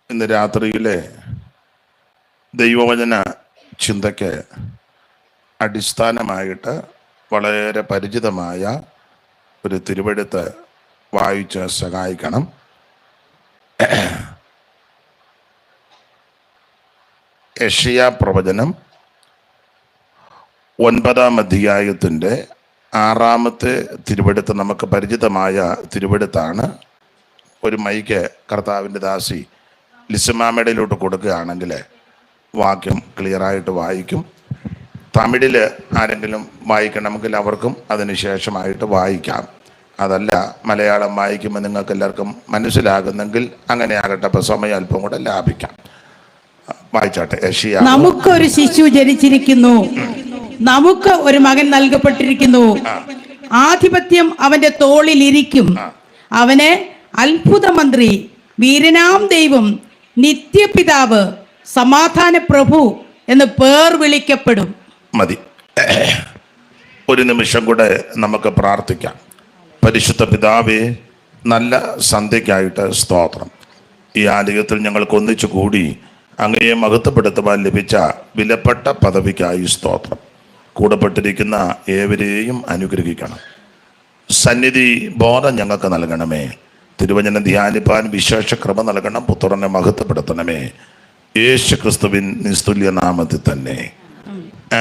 ഇന്ന് രാത്രിയിലെ ദൈവവചന ചിന്തയ്ക്ക് അടിസ്ഥാനമായിട്ട് വളരെ പരിചിതമായ ഒരു തിരുവെഴുത്ത് വായിച്ച് സഹായിക്കണം. യെശയ്യാ പ്രവചനം 9-ാം അധ്യായത്തിൻ്റെ 6-ാമത്തെ തിരുവെഴുത്ത് നമുക്ക് പരിചിതമായ തിരുവെഴുത്താണ്. ഒരു മൈക്ക് കർത്താവിൻ്റെ ദാസി ലിസുമാമേടയിലോട്ട് കൊടുക്കുകയാണെങ്കിൽ വാക്യം ക്ലിയറായിട്ട് വായിക്കും. തമിഴിൽ ആരെങ്കിലും വായിക്കണമെങ്കിൽ അവർക്കും അതിന് ശേഷമായിട്ട് വായിക്കാം. അതല്ല മലയാളം വായിക്കുമ്പോൾ നിങ്ങൾക്ക് എല്ലാവർക്കും മനസ്സിലാകുന്നെങ്കിൽ അങ്ങനെ ആകട്ടെ. അപ്പം സമയം അല്പം കൂടെ ലാഭിക്കാം. വായിച്ചാട്ടെ. യെശയ്യാ. നമുക്കൊരു ശിശു ജനിച്ചിരിക്കുന്നു, നമുക്ക് ഒരു മകൻ നൽകപ്പെട്ടിരിക്കുന്നു, ആധിപത്യം അവന്റെ തോളിൽ ഇരിക്കും. അവന് അത്ഭുത മന്ത്രി, വീരനാം ദൈവം, നിത്യപിതാവ്, സമാധാന പ്രഭു എന്ന് പേർ വിളിക്കപ്പെടും. മതി. ഒരു നിമിഷം കൂടെ നമുക്ക് പ്രാർത്ഥിക്കാം. പരിശുദ്ധ പിതാവേ, നല്ല സന്ധ്യയ്ക്കായിട്ട് സ്തോത്രം. ഈ ആലയത്തിൽ ഞങ്ങൾക്ക് ഒന്നിച്ചു കൂടി അങ്ങയെ മഹത്വപ്പെടുത്തുവാൻ ലഭിച്ച വിലപ്പെട്ട പദവിക്കായി സ്തോത്രം. കൂടപ്പെട്ടിരിക്കുന്ന ഏവരെയും അനുഗ്രഹിക്കണം. സന്നിധി ബോധം ഞങ്ങൾക്ക് നൽകണമേ. തിരുവചനം ധ്യാനിപ്പാൻ വിശേഷ കൃപ നൽകണം. പുത്രനെ മഹത്വപ്പെടുത്തണമേ. യേശു ക്രിസ്തുവിൻ നിസ്തുല്യ നാമത്തിൽ തന്നെ,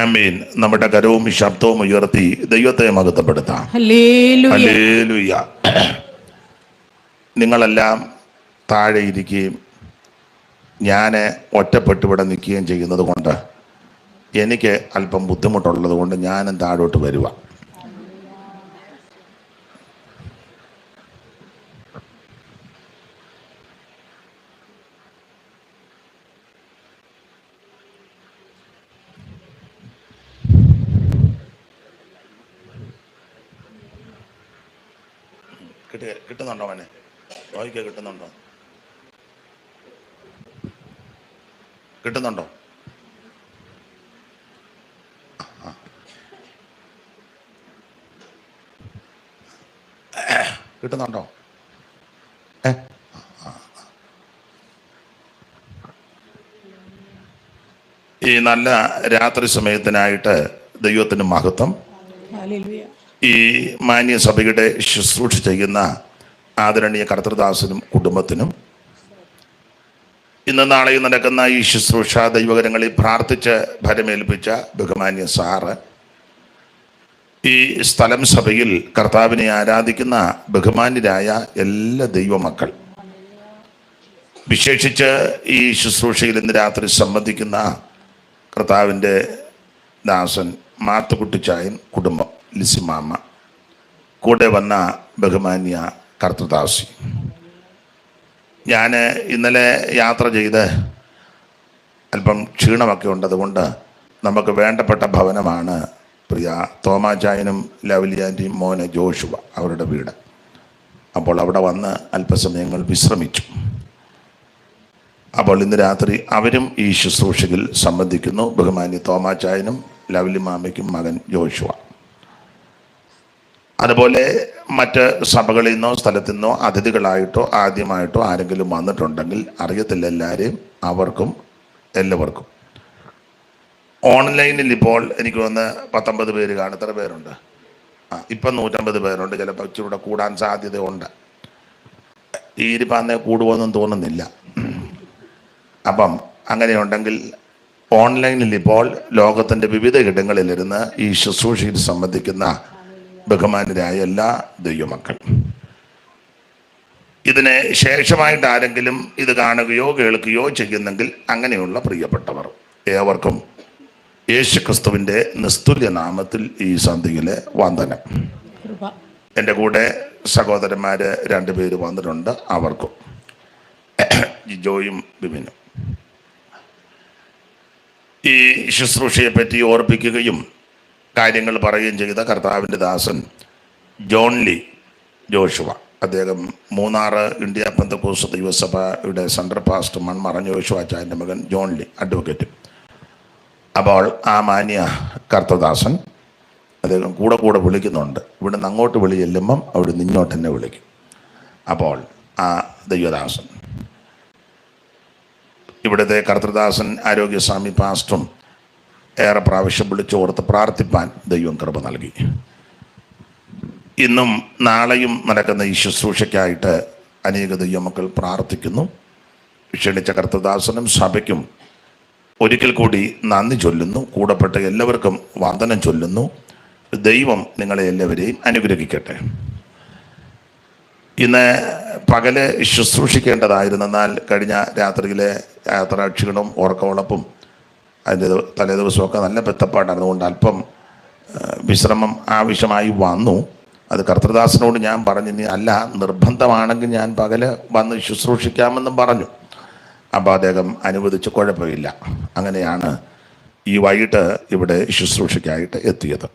ആമീൻ. നമ്മുടെ കരവും ശബ്ദവും ഉയർത്തി ദൈവത്തെ മഹത്വപ്പെടുത്താം. ഹല്ലേലൂയ. നിങ്ങളെല്ലാം താഴെ ഇരിക്കുകയും ഞാൻ ഒറ്റപ്പെട്ട് ഇവിടെ നിൽക്കുകയും ചെയ്യുന്നത് കൊണ്ട് എനിക്ക് അല്പം ബുദ്ധിമുട്ടുള്ളത് കൊണ്ട് ഞാനും താഴോട്ട് വരുക. കിട്ടുന്നുണ്ടോ? അവനെ നോയിക്ക. കിട്ടുന്നുണ്ടോ? കിട്ടുന്നുണ്ടോ? കിട്ടുന്നുണ്ടോ? ഈ നല്ല രാത്രി സമയത്തിനായിട്ട് ദൈവത്തിന് മഹത്വം. ഈ മാന്യസഭയുടെ ശുശ്രൂഷ ചെയ്യുന്ന ആദരണീയ കർത്തൃദാസനും കുടുംബത്തിനും, ഇന്ന് നാളെയും നടക്കുന്ന ഈ ശുശ്രൂഷ ദൈവകരങ്ങളിൽ പ്രാർത്ഥിച്ച് ഫലമേൽപ്പിച്ച ബഹുമാന്യ സാറ്, ഈ സ്ഥലം സഭയിൽ കർത്താവിനെ ആരാധിക്കുന്ന ബഹുമാന്യരായ എല്ലാ ദൈവമക്കൾ, വിശേഷിച്ച് ഈ ശുശ്രൂഷയിൽ ഇന്ന് രാത്രി സംബന്ധിക്കുന്ന കർത്താവിൻ്റെ ദാസൻ മാത്തുക്കുട്ടിച്ചായൻ കുടുംബം, ലിസിമാമ്മ, കൂടെ വന്ന ബഹുമാന്യ കർത്തൃദാസി. ഞാൻ ഇന്നലെ യാത്ര ചെയ്ത് അല്പം ക്ഷീണമൊക്കെ ഉണ്ടതുകൊണ്ട് നമുക്ക് വേണ്ടപ്പെട്ട ഭവനമാണ് പ്രിയ തോമാചായനും ലവ്ലിയാൻ്റെയും മോനെ ജോഷുവ അവരുടെ വീട്. അപ്പോൾ അവിടെ വന്ന് അല്പസമയങ്ങൾ വിശ്രമിച്ചു. അപ്പോൾ ഇന്ന് രാത്രി അവരും ഈ ശുശ്രൂഷയിൽ സംബന്ധിക്കുന്നു. ബഹുമാന്യ തോമാചായനും ലവ്ലി മാമയ്ക്കും മകൻ ജോഷുവ. അതുപോലെ മറ്റ് സഭകളിൽ നിന്നോ സ്ഥലത്തു നിന്നോ അതിഥികളായിട്ടോ ആദ്യമായിട്ടോ ആരെങ്കിലും വന്നിട്ടുണ്ടെങ്കിൽ അറിയത്തില്ല എല്ലാവരെയും. അവർക്കും എല്ലാവർക്കും ഓൺലൈനിൽ ഇപ്പോൾ എനിക്ക് വന്ന് 19 പേര് കാണും. എത്ര പേരുണ്ട്? ഇപ്പം 150 പേരുണ്ട്. ചിലപ്പോൾ ഇച്ചിരൂടെ കൂടാൻ സാധ്യതയുണ്ട്. ഈ ഇരിപ്പാന്നേ കൂടുവെന്നും തോന്നുന്നില്ല. അപ്പം അങ്ങനെയുണ്ടെങ്കിൽ ഓൺലൈനിൽ ഇപ്പോൾ ലോകത്തിൻ്റെ വിവിധ ഇടങ്ങളിലിരുന്ന് ഈ ശുശ്രൂഷയിൽ സംബന്ധിക്കുന്ന ബഹുമാനരായ എല്ലാ ദൈവമക്കൾ, ഇതിന് ശേഷമായിട്ട് ആരെങ്കിലും ഇത് കാണുകയോ കേൾക്കുകയോ ചെയ്യുന്നെങ്കിൽ അങ്ങനെയുള്ള പ്രിയപ്പെട്ടവർ ഏവർക്കും യേശു ക്രിസ്തുവിൻ്റെ നിസ്തുല്യ നാമത്തിൽ ഈ സന്ധ്യയിലെ വന്ദനം. എൻ്റെ കൂടെ സഹോദരന്മാർ 2 പേര് വന്നിട്ടുണ്ട്. അവർക്കും ജിജോയും ബിബിനും ഈ ശുശ്രൂഷയെ പറ്റി ഓർപ്പിക്കുകയും കാര്യങ്ങൾ പറയുകയും ചെയ്ത കർത്താവിൻ്റെ ദാസൻ ജോൺലി ജോഷുവ, അദ്ദേഹം മൂന്നാറ് ഇന്ത്യ പെന്തക്കോസ്ത് ദൈവസഭയുടെ സെൻട്രൽ പാസ്റ്റർ മൺമറഞ്ഞ ജോഷുവാച്ചായൻ്റെ മകൻ ജോൺലി, അഡ്വക്കേറ്റ്. അപ്പോൾ ആ മാന്യ കർത്തദാസൻ അദ്ദേഹം കൂടെ വിളിക്കുന്നുണ്ട്. ഇവിടെ നിന്ന് അങ്ങോട്ട് വിളി ചെല്ലുമ്പം അവിടെ നിന്നോട്ട് തന്നെ വിളിക്കും. അപ്പോൾ ആ ദൈവദാസൻ, ഇവിടുത്തെ കർത്തൃദാസൻ ആരോഗ്യസ്വാമി പാസ്റ്ററും ഏറെ പ്രാവശ്യം വിളിച്ചോർത്ത് പ്രാർത്ഥിപ്പാൻ ദൈവം കൃപ നൽകി. ഇന്നും നാളെയും നടക്കുന്ന ഈ ശുശ്രൂഷയ്ക്കായിട്ട് അനേക ദൈവമക്കൾ പ്രാർത്ഥിക്കുന്നു. ക്ഷണിച്ച കർത്തൃദാസനും സഭയ്ക്കും ഒരിക്കൽ കൂടി നന്ദി ചൊല്ലുന്നു. കൂടപ്പെട്ട എല്ലാവർക്കും വന്ദനം ചൊല്ലുന്നു. ദൈവം നിങ്ങളെ എല്ലാവരെയും അനുഗ്രഹിക്കട്ടെ. ഇന്ന് പകല് ശുശ്രൂഷിക്കേണ്ടതായിരുന്നെന്നാൽ കഴിഞ്ഞ രാത്രിയിലെ യാത്രാക്ഷീണവും ഉറക്കമുളപ്പും അതിൻ്റെ തലേ ദിവസമൊക്കെ നല്ല ബന്ധപ്പാടായിരുന്നു. അതുകൊണ്ട് അല്പം വിശ്രമം ആവശ്യമായി വന്നു. അത് കർത്തൃദാസനോട് ഞാൻ പറഞ്ഞു, ഇനി അല്ല നിർബന്ധമാണെങ്കിൽ ഞാൻ പകല് വന്ന് ശുശ്രൂഷിക്കാമെന്നും പറഞ്ഞു. അപ്പോൾ അദ്ദേഹം അനുവദിച്ച് കുഴപ്പമില്ല. അങ്ങനെയാണ് ഈ വൈകിട്ട് ഇവിടെ ശുശ്രൂഷയ്ക്കായിട്ട് എത്തിയത്.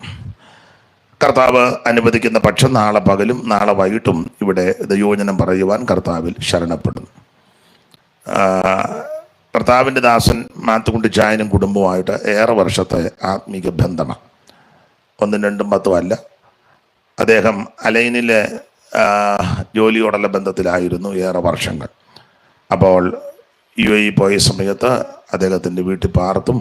കർത്താവ് അനുവദിക്കുന്ന പക്ഷം നാളെ പകലും നാളെ വൈകിട്ടും ഇവിടെ ദൈവവചനം പറയുവാൻ കർത്താവിൽ ശരണപ്പെടുന്നു. കർത്താവിൻ്റെ ദാസൻ മാത്തുക്കുട്ടി ചായനും കുടുംബവുമായിട്ട് ഏറെ വർഷത്തെ ആത്മീക ബന്ധമാണ്. 1, 2, 10 അല്ല. അദ്ദേഹം അലൈനിലെ ജോലിയോടുള്ള ബന്ധത്തിലായിരുന്നു ഏറെ വർഷങ്ങൾ. അപ്പോൾ UAE പോയ സമയത്ത് അദ്ദേഹത്തിൻ്റെ വീട്ടിൽ പാർത്തും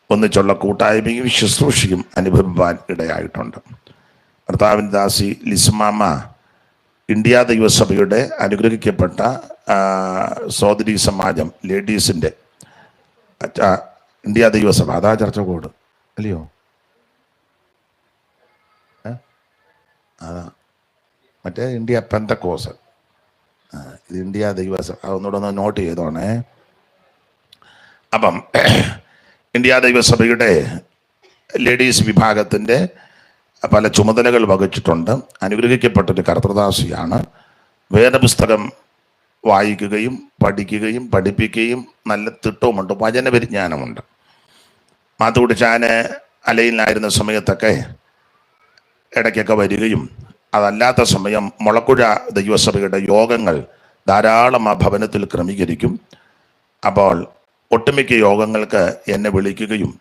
ഒന്നിച്ചുള്ള കൂട്ടായ്മയും ശുശ്രൂഷയും അനുഭവിപ്പാൻ ഇടയായിട്ടുണ്ട്. കർത്താവിൻ്റെ ദാസി ലിസ്മാമ ഇന്ത്യ ദൈവസഭയുടെ അനുഗ്രഹിക്കപ്പെട്ട സോദരി സമാജം ലേഡീസിൻ്റെ ഇന്ത്യ ദൈവസഭ, അതാ ചർച്ചക്കോട് അല്ലയോ? അതാ മറ്റേ ഇന്ത്യ പെന്തക്കോസ്, ഇത് ഇന്ത്യ ദൈവസഭ. ഒന്നുകൂടെ ഒന്ന് നോട്ട് ചെയ്തോണേ. അപ്പം ഇന്ത്യ ദൈവസഭയുടെ ലേഡീസ് വിഭാഗത്തിൻ്റെ പല ചുമതലകൾ വഹിച്ചിട്ടുണ്ട്. അനുഗ്രഹിക്കപ്പെട്ടൊരു കർത്തൃദാസിയാണ്. വേദപുസ്തകം വായിക്കുകയും പഠിക്കുകയും പഠിപ്പിക്കുകയും നല്ല തിട്ടവുമുണ്ട്, വചനപരിജ്ഞാനമുണ്ട്. മാത്തുക്കുട്ടി ചാന് അലയിലായിരുന്ന സമയത്തൊക്കെ ഇടയ്ക്കൊക്കെ വരികയും അതല്ലാത്ത സമയം മുളക്കുഴ ദൈവസഭയുടെ യോഗങ്ങൾ ധാരാളം ആ ഭവനത്തിൽ ക്രമീകരിക്കും. അപ്പോൾ ഒട്ടുമിക്ക യോഗങ്ങൾക്ക് എന്നെ വിളിക്കുകയും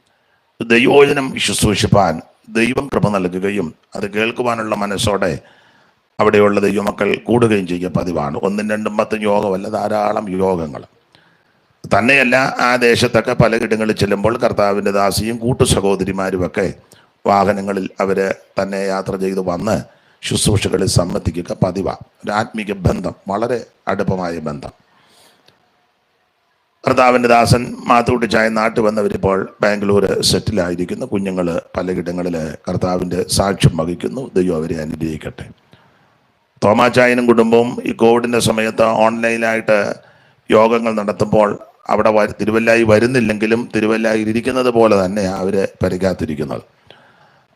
ദൈവവചനം ശുശ്രൂഷിപ്പാൻ ദൈവം കൃപ നൽകുകയും അത് കേൾക്കുവാനുള്ള മനസ്സോടെ അവിടെയുള്ള ദൈവമക്കൾ കൂടുകയും ചെയ്യുക പതിവാണ്. 1, 2, 10 യോഗമല്ല, ധാരാളം യോഗങ്ങൾ. തന്നെയല്ല, ആ ദേശത്തൊക്കെ പലയിടങ്ങളിൽ ചെല്ലുമ്പോൾ കർത്താവിൻ്റെ ദാസിയും കൂട്ടു സഹോദരിമാരുമൊക്കെ വാഹനങ്ങളിൽ അവർ തന്നെ യാത്ര ചെയ്ത് വന്ന് ശുശ്രൂഷകളിൽ സംബന്ധിക്കുക പതിവാണ്. ഒരു ആത്മീക ബന്ധം, വളരെ അടുപ്പമായ ബന്ധം. കർത്താവിൻ്റെ ദാസൻ മാത്തുക്കുട്ടി ചായ നാട്ടിൽ വന്നവരിപ്പോൾ ബാംഗ്ലൂർ സെറ്റിലായിരിക്കുന്നു. കുഞ്ഞുങ്ങൾ പലയിടങ്ങളിൽ കർത്താവിൻ്റെ സാക്ഷ്യം വഹിക്കുന്നു. ദൈവം അവരെ അനുഗ്രഹിക്കട്ടെ. തോമാച്ചായനും കുടുംബവും ഈ കോവിഡിൻ്റെ സമയത്ത് ഓൺലൈനായിട്ട് യോഗങ്ങൾ നടത്തുമ്പോൾ അവിടെ തിരുവല്ലായി വരുന്നില്ലെങ്കിലും തിരുവല്ലായിൽ ഇരിക്കുന്നത് പോലെ തന്നെയാണ് അവർ പരിക്കാത്തിരിക്കുന്നത്.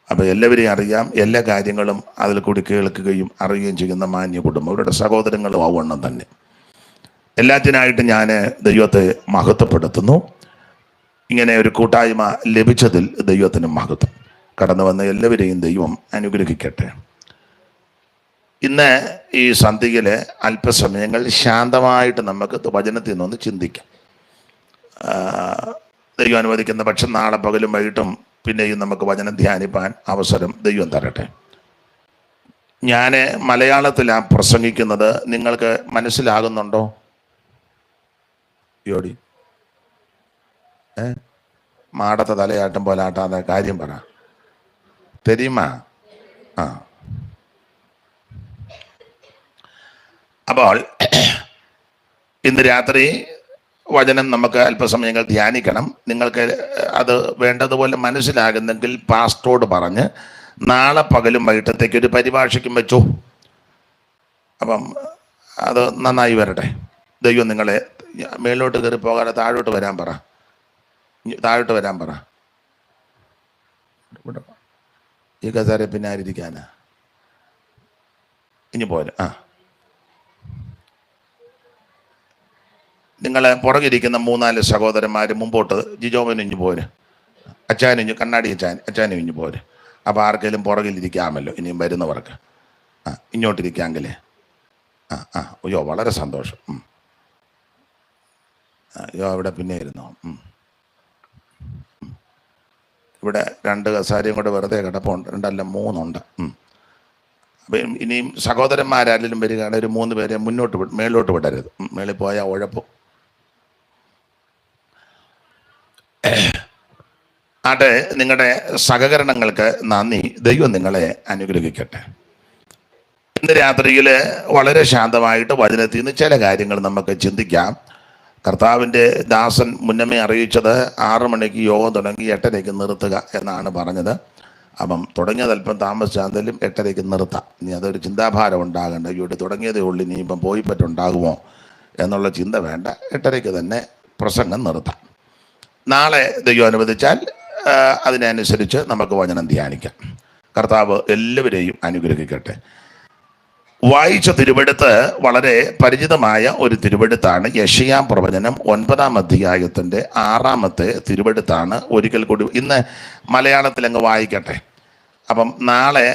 അപ്പോൾ എല്ലാവരെയും അറിയാം, എല്ലാ കാര്യങ്ങളും അതിൽ കൂടി കേൾക്കുകയും അറിയുകയും ചെയ്യുന്ന മാന്യ കുടുംബം. അവരുടെ സഹോദരങ്ങളും ആവണ്ണം തന്നെ. എല്ലാത്തിനായിട്ട് ഞാൻ ദൈവത്തെ മഹത്വപ്പെടുത്തുന്നു. ഇങ്ങനെ ഒരു കൂട്ടായ്മ ലഭിച്ചതിൽ ദൈവത്തിന് മഹത്വം. കടന്നു വന്ന എല്ലാവരെയും ദൈവം അനുഗ്രഹിക്കട്ടെ. ഇന്ന് ഈ സന്ധ്യയിലെ അല്പസമയങ്ങൾ ശാന്തമായിട്ട് നമുക്ക് വചനത്തിൽ നിന്നൊന്ന് ചിന്തിക്കാം. ദൈവം അനുവദിക്കുന്ന പക്ഷം നാളെ പകലും വൈകിട്ടും പിന്നെയും നമുക്ക് വചനം ധ്യാനിപ്പാൻ അവസരം ദൈവം തരട്ടെ. ഞാൻ മലയാളത്തിലാണ് പ്രസംഗിക്കുന്നത്. നിങ്ങൾക്ക് മനസ്സിലാകുന്നുണ്ടോ? യോടി മാടത്തെ തലയാട്ടം പോലെ ആട്ടാതെ കാര്യം പറ. തെരിയുമാ? ആ. അപ്പോൾ ഇന്ന് രാത്രി വചനം നമുക്ക് അല്പസമയങ്ങൾ ധ്യാനിക്കണം. നിങ്ങൾക്ക് അത് വേണ്ടതുപോലെ മനസ്സിലാകുന്നെങ്കിൽ പാസ്റ്ററോട് പറഞ്ഞ് നാളെ പകലും വൈകിട്ടത്തേക്ക് ഒരു പരിഭാഷയ്ക്കും വെച്ചു. അപ്പം അത് നന്നായി വരട്ടെ. ദൈവം നിങ്ങളെ മേലോട്ട് കയറി പോകാതെ താഴോട്ട് വരാൻ പറ. താഴോട്ട് വരാൻ പറ. ഈ കസേര പിന്നെ ആയിരിക്കാനാ? ഇനി പോര്. ആ, നിങ്ങളെ പുറകിരിക്കുന്ന 3-4 സഹോദരന്മാർ മുമ്പോട്ട് ജിജോമനിഞ്ഞു പോര്. അച്ചാനിഞ്ഞു കണ്ണാടി അച്ചാനിഞ്ഞു പോര്. അപ്പോൾ ആർക്കെങ്കിലും പുറകിലിരിക്കാമല്ലോ ഇനിയും വരുന്നവർക്ക്. ആ, ഇങ്ങോട്ടിരിക്കാമെങ്കിലേ. അയ്യോ, വളരെ സന്തോഷം. അയ്യോ, അവിടെ പിന്നെ ഇരുന്നോ. ഇവിടെ 2 കസാരയും കൂടെ വെറുതെ കിടപ്പുണ്ട്. 2 അല്ല 3 ഉണ്ട്. അപ്പം ഇനിയും സഹോദരന്മാരാരെങ്കിലും വരികയാണെങ്കിൽ ഒരു 3 പേരെ മേലോട്ട് വിടരുത്. മേളിൽ പോയാൽ ഉഴപ്പും. ആട്ടെ, നിങ്ങളുടെ സഹകരണങ്ങൾക്ക് നന്ദി. ദൈവം നിങ്ങളെ അനുഗ്രഹിക്കട്ടെ. ഇന്ന് രാത്രിയിൽ വളരെ ശാന്തമായിട്ട് വചനത്തിൽ നിന്ന് ചില കാര്യങ്ങൾ നമുക്ക് ചിന്തിക്കാം. കർത്താവിൻ്റെ ദാസൻ മുന്നമേ അറിയിച്ചത് 6 മണിക്ക് യോഗം തുടങ്ങി 8:30 നിർത്തുക എന്നാണ് പറഞ്ഞത്. അപ്പം തുടങ്ങിയത് അല്പം താമസിച്ചാലും 8:30 നിർത്താം. ഇനി അതൊരു ചിന്താഭാരം ഉണ്ടാകേണ്ട. ഇവിടെ തുടങ്ങിയതേ ഉള്ളൂ, ഇനിയിപ്പം പോയി പറ്റുണ്ടാകുമോ എന്നുള്ള ചിന്ത വേണ്ട. 8:30 തന്നെ പ്രസംഗം നിർത്താം. നാളെ ദൈവം അനുവദിച്ചാൽ അതിനനുസരിച്ച് നമുക്ക് വചനം ധ്യാനിക്കാം. കർത്താവ് എല്ലാവരെയും അനുഗ്രഹിക്കട്ടെ. വായിച്ച തിരുവെടുത്ത് വളരെ പരിചിതമായ ഒരു തിരുവെടുത്താണ്. യെശയ്യാ പ്രവചനം 9-ാം അധ്യായത്തിൻ്റെ 6-ാമത്തെ തിരുവെടുത്താണ്. ഒരിക്കൽ കൂടി ഇന്ന് മലയാളത്തിൽ അങ്ങ് വായിക്കട്ടെ. അപ്പം നാളെ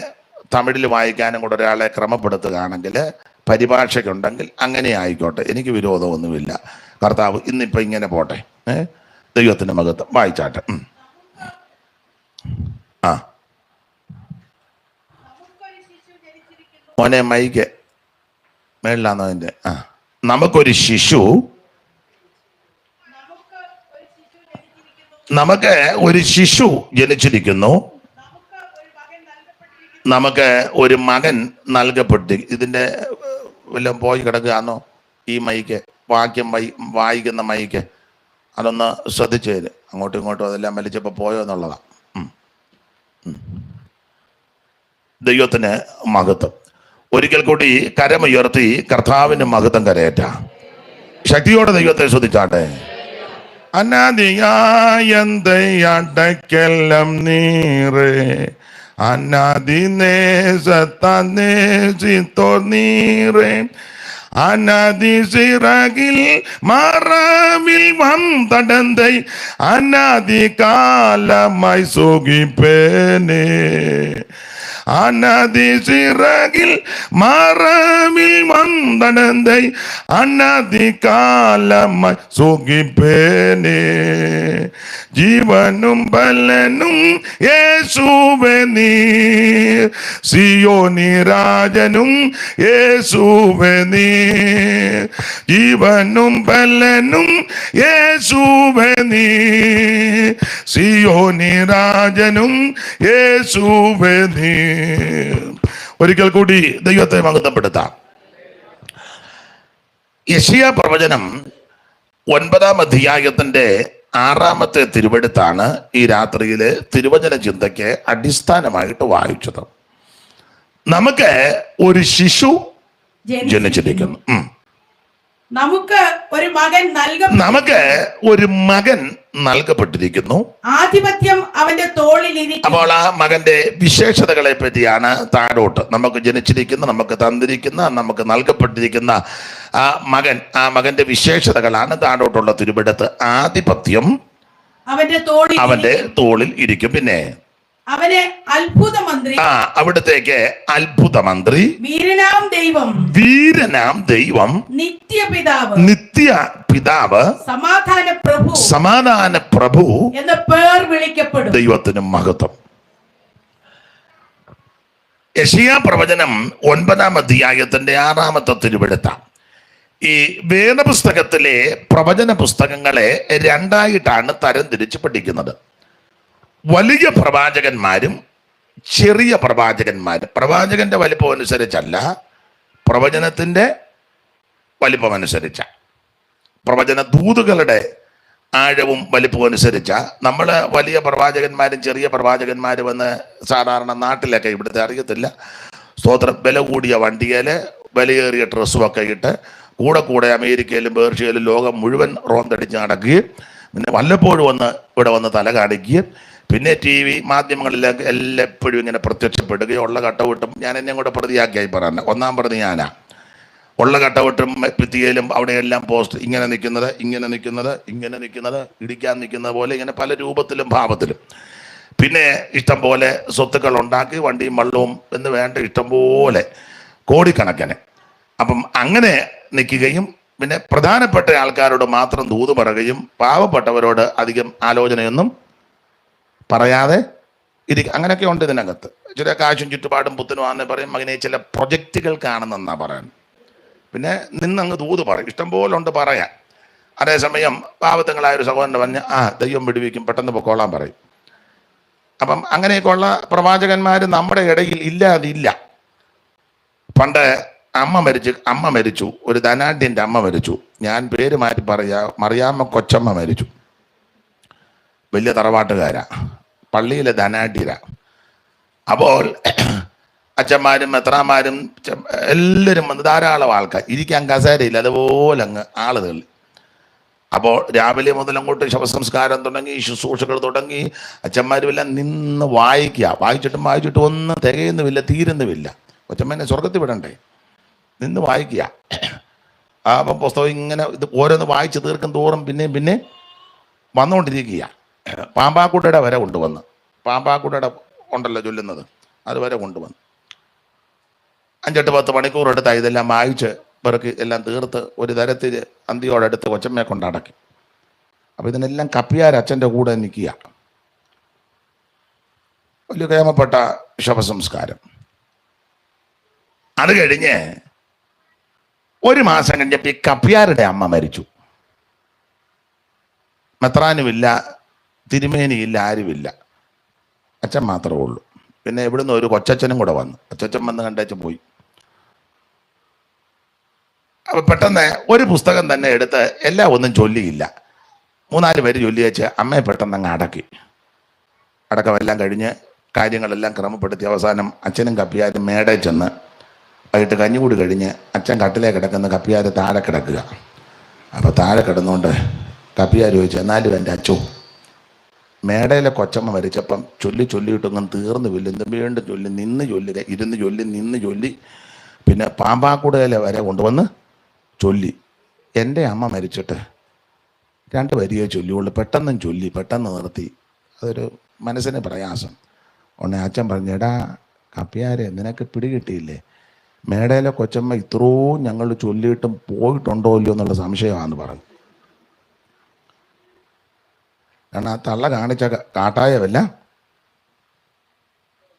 തമിഴിൽ വായിക്കാനും കൂടെ ഒരാളെ ക്രമപ്പെടുത്തുകയാണെങ്കിൽ, പരിഭാഷയ്ക്കുണ്ടെങ്കിൽ അങ്ങനെ ആയിക്കോട്ടെ, എനിക്ക് വിരോധമൊന്നുമില്ല. കർത്താവ് ഇന്നിപ്പോൾ ഇങ്ങനെ പോട്ടെ. ദൈവത്തിൻ്റെ മഹത്വം. വായിച്ചാട്ടെ. ആ മോനെ മൈക്ക് മേളിലാന്നോ അതിൻ്റെ? നമുക്കൊരു ശിശു ജനിച്ചിരിക്കുന്നു, നമുക്ക് ഒരു മകൻ നൽകപ്പെട്ടി. ഇതിൻ്റെ വല്ലതും പോയി കിടക്കുകയാണോ ഈ മൈക്ക്? വായിക്കുന്ന മൈക്ക് അതൊന്ന് ശ്രദ്ധിച്ചു തരും. അങ്ങോട്ടും ഇങ്ങോട്ടും അതെല്ലാം വലിച്ചപ്പോൾ പോയോ എന്നുള്ളതാണ്. ദൈവത്തിന് മഹത്വം. ഒരിക്കൽ കൂടി കരമുയർത്തി കർത്താവിന് മഹത്വം കരയേറ്റ. ശക്തിയോടെ ദൈവത്തെ ശ്രദ്ധിച്ചാട്ടെ. അനാദിയായന്തയടക്കെല്ലാം നീറേ അനാദി നേസത്തോ നീറേ അനാദി സിറകിൽ മറവിൽ വന്തടந்தை അനാദി കാലമായി സുഖിപ്പേനേ. அநாதி சிறகில் மரவில் வந்தடந்தை அநாதி காலமாய் சுகிப்பேனே. ജീവനും ബലനും യേശുവേ നീർ, സിയോനി രാജനും യേശുവേ നീർ. ജീവനും ബലനും യേശുവേ നീർ, സിയോനി രാജനും യേശുവേ നീർ. ഒരിക്കൽ കൂടി ദൈവത്തെ മഹത്വപ്പെടുത്താം. യെശയ്യാ പ്രവചനം 9-ാം അധ്യായത്തിന്റെ 6-ാമത്തെ തിരുവെടുത്താണ് ഈ രാത്രിയിലെ തിരുവചന ചിന്തയ്ക്ക് അടിസ്ഥാനമായിട്ട് വായിച്ചത്. നമുക്ക് ഒരു ശിശു ജനിച്ചിരിക്കുന്നു, നമുക്ക് ഒരു മകൻ നൽകപ്പെട്ടിരിക്കുന്നു, ആധിപത്യം അവന്റെ തോളിലിരിക്കുന്നു. അപ്പോൾ ആ മകന്റെ വിശേഷതകളെ പറ്റിയാണ് താഴോട്ട്. നമുക്ക് ജനിച്ചിരിക്കുന്ന, നമുക്ക് തന്നിരിക്കുന്ന, നമുക്ക് നൽകപ്പെട്ടിരിക്കുന്ന ആ മകന്റെ വിശേഷതകളാണ് താഴോട്ടുള്ള തിരുവെടുത്ത്. ആധിപത്യം അവന്റെ തോളിൽ ഇരിക്കും. പിന്നെ അവനെ അത്ഭുത മന്ത്രി, അവിടത്തേക്ക് അത്ഭുത മന്ത്രി, വീരനാം ദൈവം, നിത്യപിതാവ്, സമാധാന പ്രഭു എന്ന പേർ വിളിക്കപ്പെടും. ദൈവത്തിന് മഹത്വം. യെശയ്യാ പ്രവചനം 9-ാം അധ്യായത്തിന്റെ 6-ാമത്തെ തിരുവെടുത്താണ്. ഈ വേദപുസ്തകത്തിലെ പ്രവചന പുസ്തകങ്ങളെ 2ആയിട്ടാണ് തരംതിരിച്ച് പഠിക്കുന്നത്. വലിയ പ്രവാചകന്മാരും ചെറിയ പ്രവാചകന്മാരും. പ്രവാചകന്റെ വലിപ്പം അനുസരിച്ചല്ല, പ്രവചനത്തിന്റെ വലിപ്പം അനുസരിച്ച, പ്രവചന ദൂതുകളുടെ ആഴവും വലിപ്പവും അനുസരിച്ച. നമ്മൾ വലിയ പ്രവാചകന്മാരും ചെറിയ പ്രവാചകന്മാരും എന്ന് സാധാരണ നാട്ടിലൊക്കെ ഇവിടുത്തെ അറിയത്തില്ല. സ്തോത്രം. വില കൂടിയ വണ്ടിയിൽ വിലയേറിയ ഡ്രസ്സുമൊക്കെ ഇട്ട് കൂടെ അമേരിക്കയിലും പേർഷ്യയിലും ലോകം മുഴുവൻ റോന്തടിച്ച് നടക്കുകയും പിന്നെ വല്ലപ്പോഴും ഇവിടെ വന്ന് തല കാണിക്കുകയും പിന്നെ TV മാധ്യമങ്ങളിലൊക്കെ എപ്പോഴും ഇങ്ങനെ പ്രത്യക്ഷപ്പെടുകയും ഉള്ള കട്ടവിട്ടും. ഞാൻ എന്നെ കൂടെ പ്രതിയാക്കിയായി പറയാൻ 1-ാം പ്രതി ഞാനാ. ഉള്ള കട്ടവിട്ടും ഭിത്തിയിലും അവിടെയെല്ലാം പോസ്റ്റ് ഇങ്ങനെ നിൽക്കുന്നത് ഇടിക്കാൻ നിൽക്കുന്നത് പോലെ ഇങ്ങനെ പല രൂപത്തിലും ഭാവത്തിലും. പിന്നെ ഇഷ്ടം പോലെ സ്വത്തുക്കൾ ഉണ്ടാക്കി, വണ്ടിയും വള്ളവും എന്ന് വേണ്ട ഇഷ്ടം പോലെ കോടിക്കണക്കിന്. അപ്പം അങ്ങനെ നിൽക്കുകയും പിന്നെ പ്രധാനപ്പെട്ട ആൾക്കാരോട് മാത്രം ദൂത് പറയുകയും പാവപ്പെട്ടവരോട് അധികം ആലോചനയൊന്നും പറയാതെ അങ്ങനെയൊക്കെ ഉണ്ട് ഇതിനകത്ത്. ചില കാശും ചുറ്റുപാടും പുത്തനും ആണെന്ന് പറയും. മകനെ ചില പ്രൊജക്റ്റുകൾ കാണുന്നെന്നാ പറയാൻ. പിന്നെ നിന്നങ്ങ് ദൂത് പറയും, ഇഷ്ടംപോലെ ഉണ്ട് പറയാൻ. അതേസമയം പാവത്തങ്ങളായൊരു സഹോദരൻ പറഞ്ഞ് ദൈവം വിടുവിക്കും, പെട്ടെന്ന് പൊക്കോളാൻ പറയും. അപ്പം അങ്ങനെയൊക്കെയുള്ള പ്രവാചകന്മാർ നമ്മുടെ ഇടയിൽ ഇല്ലാതില്ല. പണ്ട് അമ്മ മരിച്ചു, ഒരു ധനാഢ്യൻ്റെ അമ്മ മരിച്ചു. ഞാൻ പേര് മാറ്റി പറയാ, മറിയാമ്മ കൊച്ചമ്മ മരിച്ചു. വലിയ തറവാട്ടുകാരാ, പള്ളിയിലെ ധനാഢ്യരാ. അപ്പോൾ അച്ഛന്മാരും മെത്രാന്മാരും എല്ലാവരും വന്ന്, ധാരാളം ആൾക്കാർ, ഇരിക്കാൻ കസേരയില്ല, അതുപോലെ അങ്ങ് ആള് തള്ളി. അപ്പോൾ രാവിലെ മുതൽ അങ്ങോട്ട് ശവസംസ്കാരം തുടങ്ങി, ശുശ്രൂഷകൾ തുടങ്ങി. അച്ഛന്മാരും എല്ലാം നിന്ന് വായിച്ചിട്ടും ഒന്നും തികയുന്നുമില്ല, തീരുന്നുമില്ല. കൊച്ചമ്മേനെ സ്വർഗത്തിൽ വിടണ്ടേ, നിന്ന് വായിക്കുക. അപ്പം പുസ്തകം ഇങ്ങനെ ഇത് ഓരോന്ന് വായിച്ച് തീർക്കും തോറും പിന്നെ വന്നുകൊണ്ടിരിക്കുക. പാമ്പാക്കുട്ടയുടെ വരെ കൊണ്ടുവന്ന്, പാമ്പാക്കുട്ടയുടെ ഉണ്ടല്ലോ ചൊല്ലുന്നത്, അതുവരെ കൊണ്ടുവന്ന് 5-10 മണിക്കൂർ എടുത്താൽ ഇതെല്ലാം വായിച്ച് പിറക്കി എല്ലാം തീർത്ത് ഒരു തരത്തിൽ അന്തിയോടടുത്ത് കൊച്ചമ്മയെ കൊണ്ടടക്കി. അപ്പോൾ ഇതിനെല്ലാം കപ്പിയാർ അച്ഛൻ്റെ കൂടെ നിൽക്കുക. വലിയ കേമപ്പെട്ട ശവസംസ്കാരം. അത് കഴിഞ്ഞ് 1 മാസം കഴിഞ്ഞപ്പോൾ ഈ കപ്പിയാരുടെ അമ്മ മരിച്ചു. മെത്രാനുമില്ല, തിരുമേനിയില്ല, ആരുമില്ല, അച്ഛൻ മാത്രമേ ഉള്ളൂ. പിന്നെ ഇവിടുന്ന് ഒരു കൊച്ചച്ഛനും കൂടെ വന്നു. കൊച്ചച്ഛൻ വന്ന് കണ്ടേച്ചും പോയി. അപ്പം പെട്ടെന്ന് ഒരു പുസ്തകം തന്നെ എടുത്ത് എല്ലാം ഒന്നും ചൊല്ലിയില്ല, 3-4 പേര് ചൊല്ലി വെച്ച് അമ്മയെ പെട്ടെന്ന് അങ്ങ് അടക്കമെല്ലാം കഴിഞ്ഞ് കാര്യങ്ങളെല്ലാം ക്രമപ്പെടുത്തി അവസാനം അച്ഛനും കപ്പിയാരും മേടയിൽ ചെന്ന് വൈകിട്ട് കഞ്ഞികൂടി കഴിഞ്ഞ് അച്ഛൻ കട്ടിലേ കിടക്കുന്ന കപ്പിയാർ താഴെ കിടക്കുക. അപ്പോൾ താഴെ കിടന്നുകൊണ്ട് കപ്പിയാർ ചോദിച്ചു, എന്നാലും എൻ്റെ അച്ഛോ, മേടയിലെ കൊച്ചമ്മ മരിച്ചപ്പം ചൊല്ലിയിട്ടൊന്നും തീർന്നുമില്ല, വീണ്ടും ചൊല്ലി നിന്ന് ചൊല്ലി, ഇരുന്ന് ചൊല്ലി, നിന്ന് ചൊല്ലി, പിന്നെ പാമ്പാക്കുടയിലെ വരെ കൊണ്ടുവന്ന് ചൊല്ലി. എൻ്റെ അമ്മ മരിച്ചിട്ട് 2 വരിയെ ചൊല്ലിയുള്ളൂ, പെട്ടെന്ന് നിർത്തി. അതൊരു മനസ്സിന് പ്രയാസം. ഉടനെ അച്ഛൻ പറഞ്ഞു, എടാ കപ്പിയാരെ, നിനക്ക് പിടികിട്ടിയില്ലേ, മേടയിലെ കൊച്ചമ്മ ഇത്രയും ഞങ്ങൾ ചൊല്ലിയിട്ടും പോയിട്ടുണ്ടോ ഇല്ലയോ എന്നുള്ള സംശയമാണെന്ന് പറഞ്ഞു. കാരണം ആ തള്ള കാണിച്ച കാട്ടായവല്ല,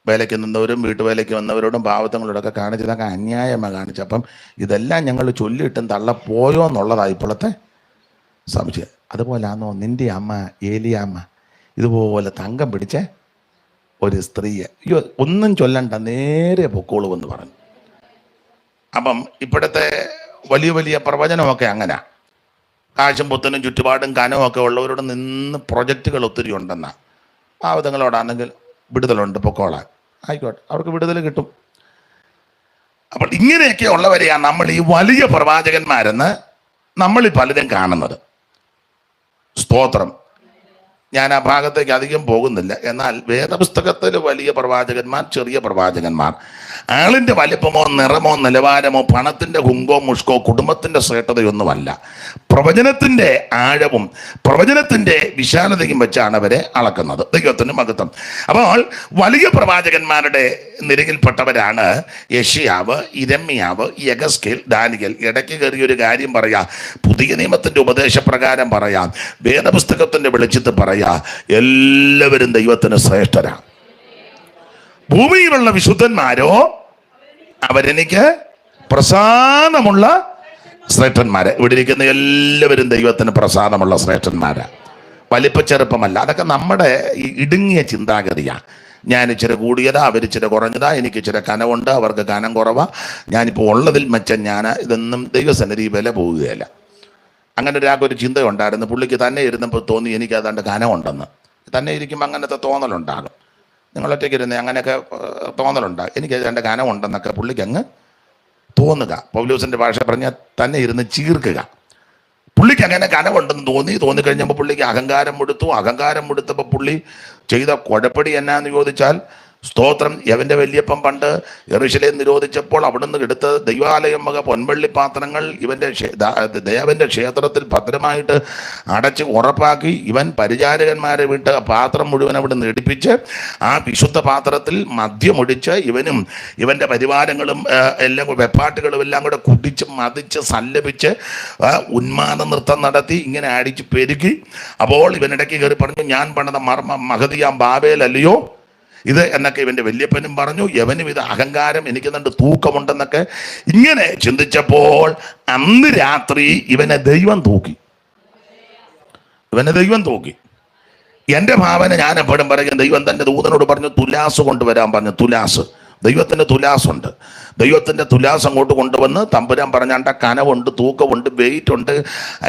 വേലയ്ക്ക് നിന്നവരും വീട്ടുവേലയ്ക്ക് വന്നവരോടും പാവത്തങ്ങളോടൊക്കെ കാണിച്ചതൊക്കെ അന്യായമാണ് കാണിച്ചപ്പം ഇതെല്ലാം ഞങ്ങൾ ചൊല്ലിയിട്ടും തള്ള പോയോ എന്നുള്ളതാണ് ഇപ്പോഴത്തെ സംശയം. അതുപോലാണോ നിൻ്റെ അമ്മ ഏലിയാമ്മ ഇതുപോലെ തങ്കം പിടിച്ച ഒരു സ്ത്രീയെ, അയ്യോ ഒന്നും ചൊല്ലണ്ട, നേരെ പൊക്കോളുമെന്ന് പറഞ്ഞു. അപ്പം ഇപ്പോഴത്തെ വലിയ പ്രവചനമൊക്കെ അങ്ങനെ, കാശും പുത്തനും ചുറ്റുപാടും കനമൊക്കെ ഉള്ളവരോട് നിന്ന് പ്രൊജക്റ്റുകൾ ഒത്തിരി ഉണ്ടെന്നാ. പാവത്തങ്ങളോടാണെങ്കിൽ വിടുതലുണ്ട്, പൊക്കോളാൻ, ആയിക്കോട്ടെ, അവർക്ക് വിടുതൽ കിട്ടും. അപ്പോൾ ഇങ്ങനെയൊക്കെ ഉള്ളവരെയാണ് നമ്മൾ ഈ വലിയ പ്രവാചകന്മാരെന്ന് നമ്മളിൽ പലരും കാണുന്നത്. സ്തോത്രം. ഞാൻ ആ ഭാഗത്തേക്ക് അധികം പോകുന്നില്ല. എന്നാൽ വേദപുസ്തകത്തിൽ വലിയ പ്രവാചകന്മാർ, ചെറിയ പ്രവാചകന്മാർ, ആളിൻ്റെ വലിപ്പമോ നിറമോ നിലവാരമോ പണത്തിൻ്റെ ഹുങ്കോ മുഷ്കോ കുടുംബത്തിൻ്റെ ശ്രേഷ്ഠതയൊന്നുമല്ല, പ്രവചനത്തിൻ്റെ ആഴവും പ്രവചനത്തിൻ്റെ വിശാലതയും വെച്ചാണ് അവരെ അളക്കുന്നത്. ദൈവത്തിന് മഹത്വം. അപ്പോൾ വലിയ പ്രവാചകന്മാരുടെ നിരയിൽപ്പെട്ടവരാണ് യെശയ്യാവ്, യിരെമ്യാവ്, യെഹെസ്കേൽ, ദാനിയേൽ. ഇടയ്ക്ക് കയറിയൊരു കാര്യം പറയാം, പുതിയ നിയമത്തിൻ്റെ ഉപദേശപ്രകാരം പറയാം, വേദപുസ്തകത്തിൻ്റെ വെളിച്ചത്തിൽ പറയാം, എല്ലാവരും ദൈവത്തിന് ശ്രേഷ്ഠരാണ്. ഭൂമിയിലുള്ള വിശുദ്ധന്മാരോ അവരെനിക്ക് പ്രസാദമുള്ള ശ്രേഷ്ഠന്മാര്. ഇവിടെ ഇരിക്കുന്ന എല്ലാവരും ദൈവത്തിന് പ്രസാദമുള്ള ശ്രേഷ്ഠന്മാരാണ്. വലിപ്പച്ചെറുപ്പമല്ല. അതൊക്കെ നമ്മുടെ ഈ ഇടുങ്ങിയ ചിന്താഗതിയാണ്. ഞാൻ ഇച്ചിരി കൂടിയതാ, അവരിച്ചിരി കുറഞ്ഞതാ, എനിക്ക് ഇച്ചിരി കനമുണ്ട്, അവർക്ക് കനം കുറവാ, ഞാനിപ്പോൾ ഉള്ളതിൽ മെച്ചം ഇതൊന്നും ദൈവസന്നിധി വില പോവുകയല്ല. അങ്ങനെ ഒരാൾക്കൊരു ചിന്ത ഉണ്ടായിരുന്നു. പുള്ളിക്ക് തന്നെ ഇരുന്നപ്പോൾ തോന്നി എനിക്ക് അതാണ്ട് കനമുണ്ടെന്ന്. തന്നെ ഇരിക്കുമ്പോൾ അങ്ങനത്തെ തോന്നലുണ്ടാകും. നിങ്ങളൊറ്റയ്ക്ക് ഇരുന്ന് അങ്ങനെയൊക്കെ തോന്നലുണ്ടാകും. എനിക്ക് അതിൻ്റെ കനമുണ്ടെന്നൊക്കെ പുള്ളിക്ക് അങ്ങ് തോന്നുക. പൗലോസിൻ്റെ ഭാഷ പറഞ്ഞാൽ തന്നെ ഇരുന്ന് ചീർക്കുക. പുള്ളിക്ക് അങ്ങനെ കനമുണ്ടെന്ന് തോന്നിക്കഴിഞ്ഞപ്പോൾ പുള്ളിക്ക് അഹങ്കാരം മുടുത്തപ്പോൾ പുള്ളി ചെയ്ത കുഴപ്പടി എന്നാന്ന് ചോദിച്ചാൽ, സ്തോത്രം, യവൻ്റെ വല്യപ്പൻ പണ്ട് യെരൂശലേം നിരോധിച്ചപ്പോൾ അവിടുന്ന് എടുത്ത് ദൈവാലയം വക പൊൻവെള്ളി പാത്രങ്ങൾ ദേവൻ്റെ ക്ഷേത്രത്തിൽ ഭദ്രമായിട്ട് അടച്ച് ഉറപ്പാക്കി, ഇവൻ പരിചാരകന്മാരെ വിട്ട് ആ പാത്രം മുഴുവൻ അവിടെ നിന്ന് എടുപ്പിച്ച് ആ വിശുദ്ധ പാത്രത്തിൽ മദ്യമൊഴിച്ച് ഇവനും ഇവൻ്റെ പരിവാരങ്ങളും എല്ലാം വെപ്പാട്ടുകളും എല്ലാം കൂടെ കുടിച്ച് മതിച്ച് സല്ലപിച്ച് ഉന്മാദ നൃത്തം നടത്തി ഇങ്ങനെ അടിച്ച് പെരുകി. അപ്പോൾ ഇവനിടയ്ക്ക് കയറി പറഞ്ഞു, ഞാൻ പണിത മഹതിയാം ബാബേൽ അല്ലയോ ഇത് എന്നൊക്കെ ഇവന്റെ വല്യപ്പനും പറഞ്ഞു. യവനും ഇത് അഹങ്കാരം, എനിക്ക് നല്ല തൂക്കമുണ്ടെന്നൊക്കെ ഇങ്ങനെ ചിന്തിച്ചപ്പോൾ അന്ന് രാത്രി ഇവനെ ദൈവം തൂക്കി. എൻ്റെ ഭാവന ഞാൻ എപ്പോഴും പറയും, ദൈവം തൻ്റെ ദൂതനോട് പറഞ്ഞു തുലാസ് കൊണ്ടുവരാൻ പറഞ്ഞു. തുലാസ്, ദൈവത്തിൻ്റെ തുലാസുണ്ട്. ദൈവത്തിൻ്റെ തുലാസ് അങ്ങോട്ട് കൊണ്ടുവന്ന് തമ്പുരാൻ പറഞ്ഞാണ്ട കനവുണ്ട്, തൂക്കമുണ്ട്, വെയിറ്റ് ഉണ്ട്,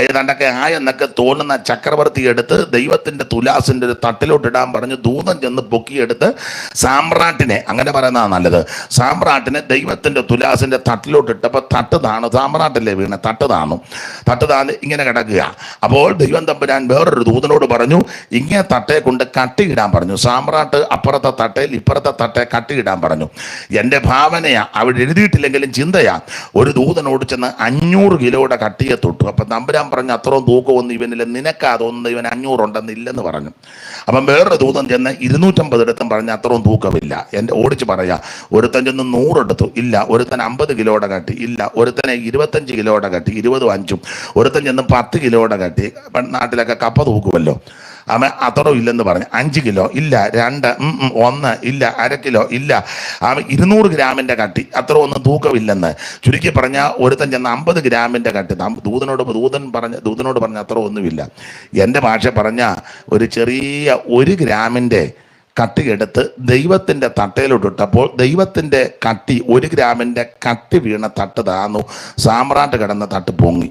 ഏതാണ്ടൊക്കെ ആയെന്നൊക്കെ തോന്നുന്ന ചക്രവർത്തി എടുത്ത് ദൈവത്തിൻ്റെ തുലാസിൻ്റെ ഒരു തട്ടിലോട്ടിടാൻ പറഞ്ഞു. ദൂതൻ ചെന്ന് പൊക്കിയെടുത്ത് സാമ്രാട്ടിനെ, അങ്ങനെ പറയുന്നതാണ് നല്ലത്, സാമ്രാട്ടിനെ ദൈവത്തിൻ്റെ തുലാസിൻ്റെ തട്ടിലോട്ടിട്ടപ്പോൾ തട്ട് താണു. സാമ്രാട്ടല്ലേ വീണ, തട്ട് താന്ന് ഇങ്ങനെ കിടക്കുക. അപ്പോൾ ദൈവം തമ്പുരാൻ വേറൊരു ദൂതനോട് പറഞ്ഞു ഇങ്ങനെ തട്ടയെ കൊണ്ട് കട്ടിയിടാൻ പറഞ്ഞു. സാമ്രാട്ട് അപ്പുറത്തെ തട്ടയിൽ ഇപ്പുറത്തെ തട്ടയെ കട്ടിയിടാൻ പറഞ്ഞു. എൻ്റെ ഭാവനയാ, അവിടെ എഴുതിയിട്ടില്ലെങ്കിലും ചിന്തയാ. ഒരു ദൂതനോട് ചെന്ന് 500 കിലോയുടെ കട്ടിയെ തൊട്ടു. അപ്പം തമ്പുരാൻ പറഞ്ഞു അത്രയും തൂക്കമൊന്നും ഇവനില്ല, നിനക്കാ തോന്നുന്നത് ഇവൻ 500 ഉണ്ടെന്നില്ലെന്ന് പറഞ്ഞു. അപ്പം വേറൊരു ദൂതൻ ചെന്ന് 250 എടുത്തും പറഞ്ഞ് അത്രയും തൂക്കമില്ല. എൻ്റെ ഓടിച്ച് പറയാ, ഒരുത്തൻ ചെന്ന് 100 എടുത്തു, ഇല്ല. ഒരുത്തൻ 50 കിലോയുടെ കട്ടി, ഇല്ല. ഒരുത്തനെ 25 കിലോയുടെ കട്ടി, 20 5. ഒരുത്തൻ ചെന്ന് 10 കിലോയുടെ കട്ടി, നാട്ടിലൊക്കെ കപ്പ തൂക്കുമല്ലോ, അവൻ അത്രയും ഇല്ലെന്ന് പറഞ്ഞു. 5 കിലോ ഇല്ല, 2 1 ഇല്ല, 1/2 കിലോ ഇല്ല. അവൻ 200 ഗ്രാമിൻ്റെ കട്ടി, അത്ര ഒന്നും തൂക്കമില്ലെന്ന്. ചുരുക്കി പറഞ്ഞാൽ ഒരുത്തൻ ചെന്ന് 50 ഗ്രാമിൻ്റെ കട്ടി. ദൂതനോട് പറഞ്ഞ അത്ര ഒന്നുമില്ല. എൻ്റെ ഭാഷ പറഞ്ഞ ഒരു ചെറിയ 1 ഗ്രാമിൻ്റെ കട്ടി എടുത്ത് ദൈവത്തിൻ്റെ തട്ടയിലോട്ടിട്ടപ്പോൾ ദൈവത്തിൻ്റെ കട്ടി 1 ഗ്രാമിൻ്റെ കട്ടി വീണ തട്ട് താന്നു. സാമ്രാട്ട് കിടന്ന തട്ട് പൊങ്ങി.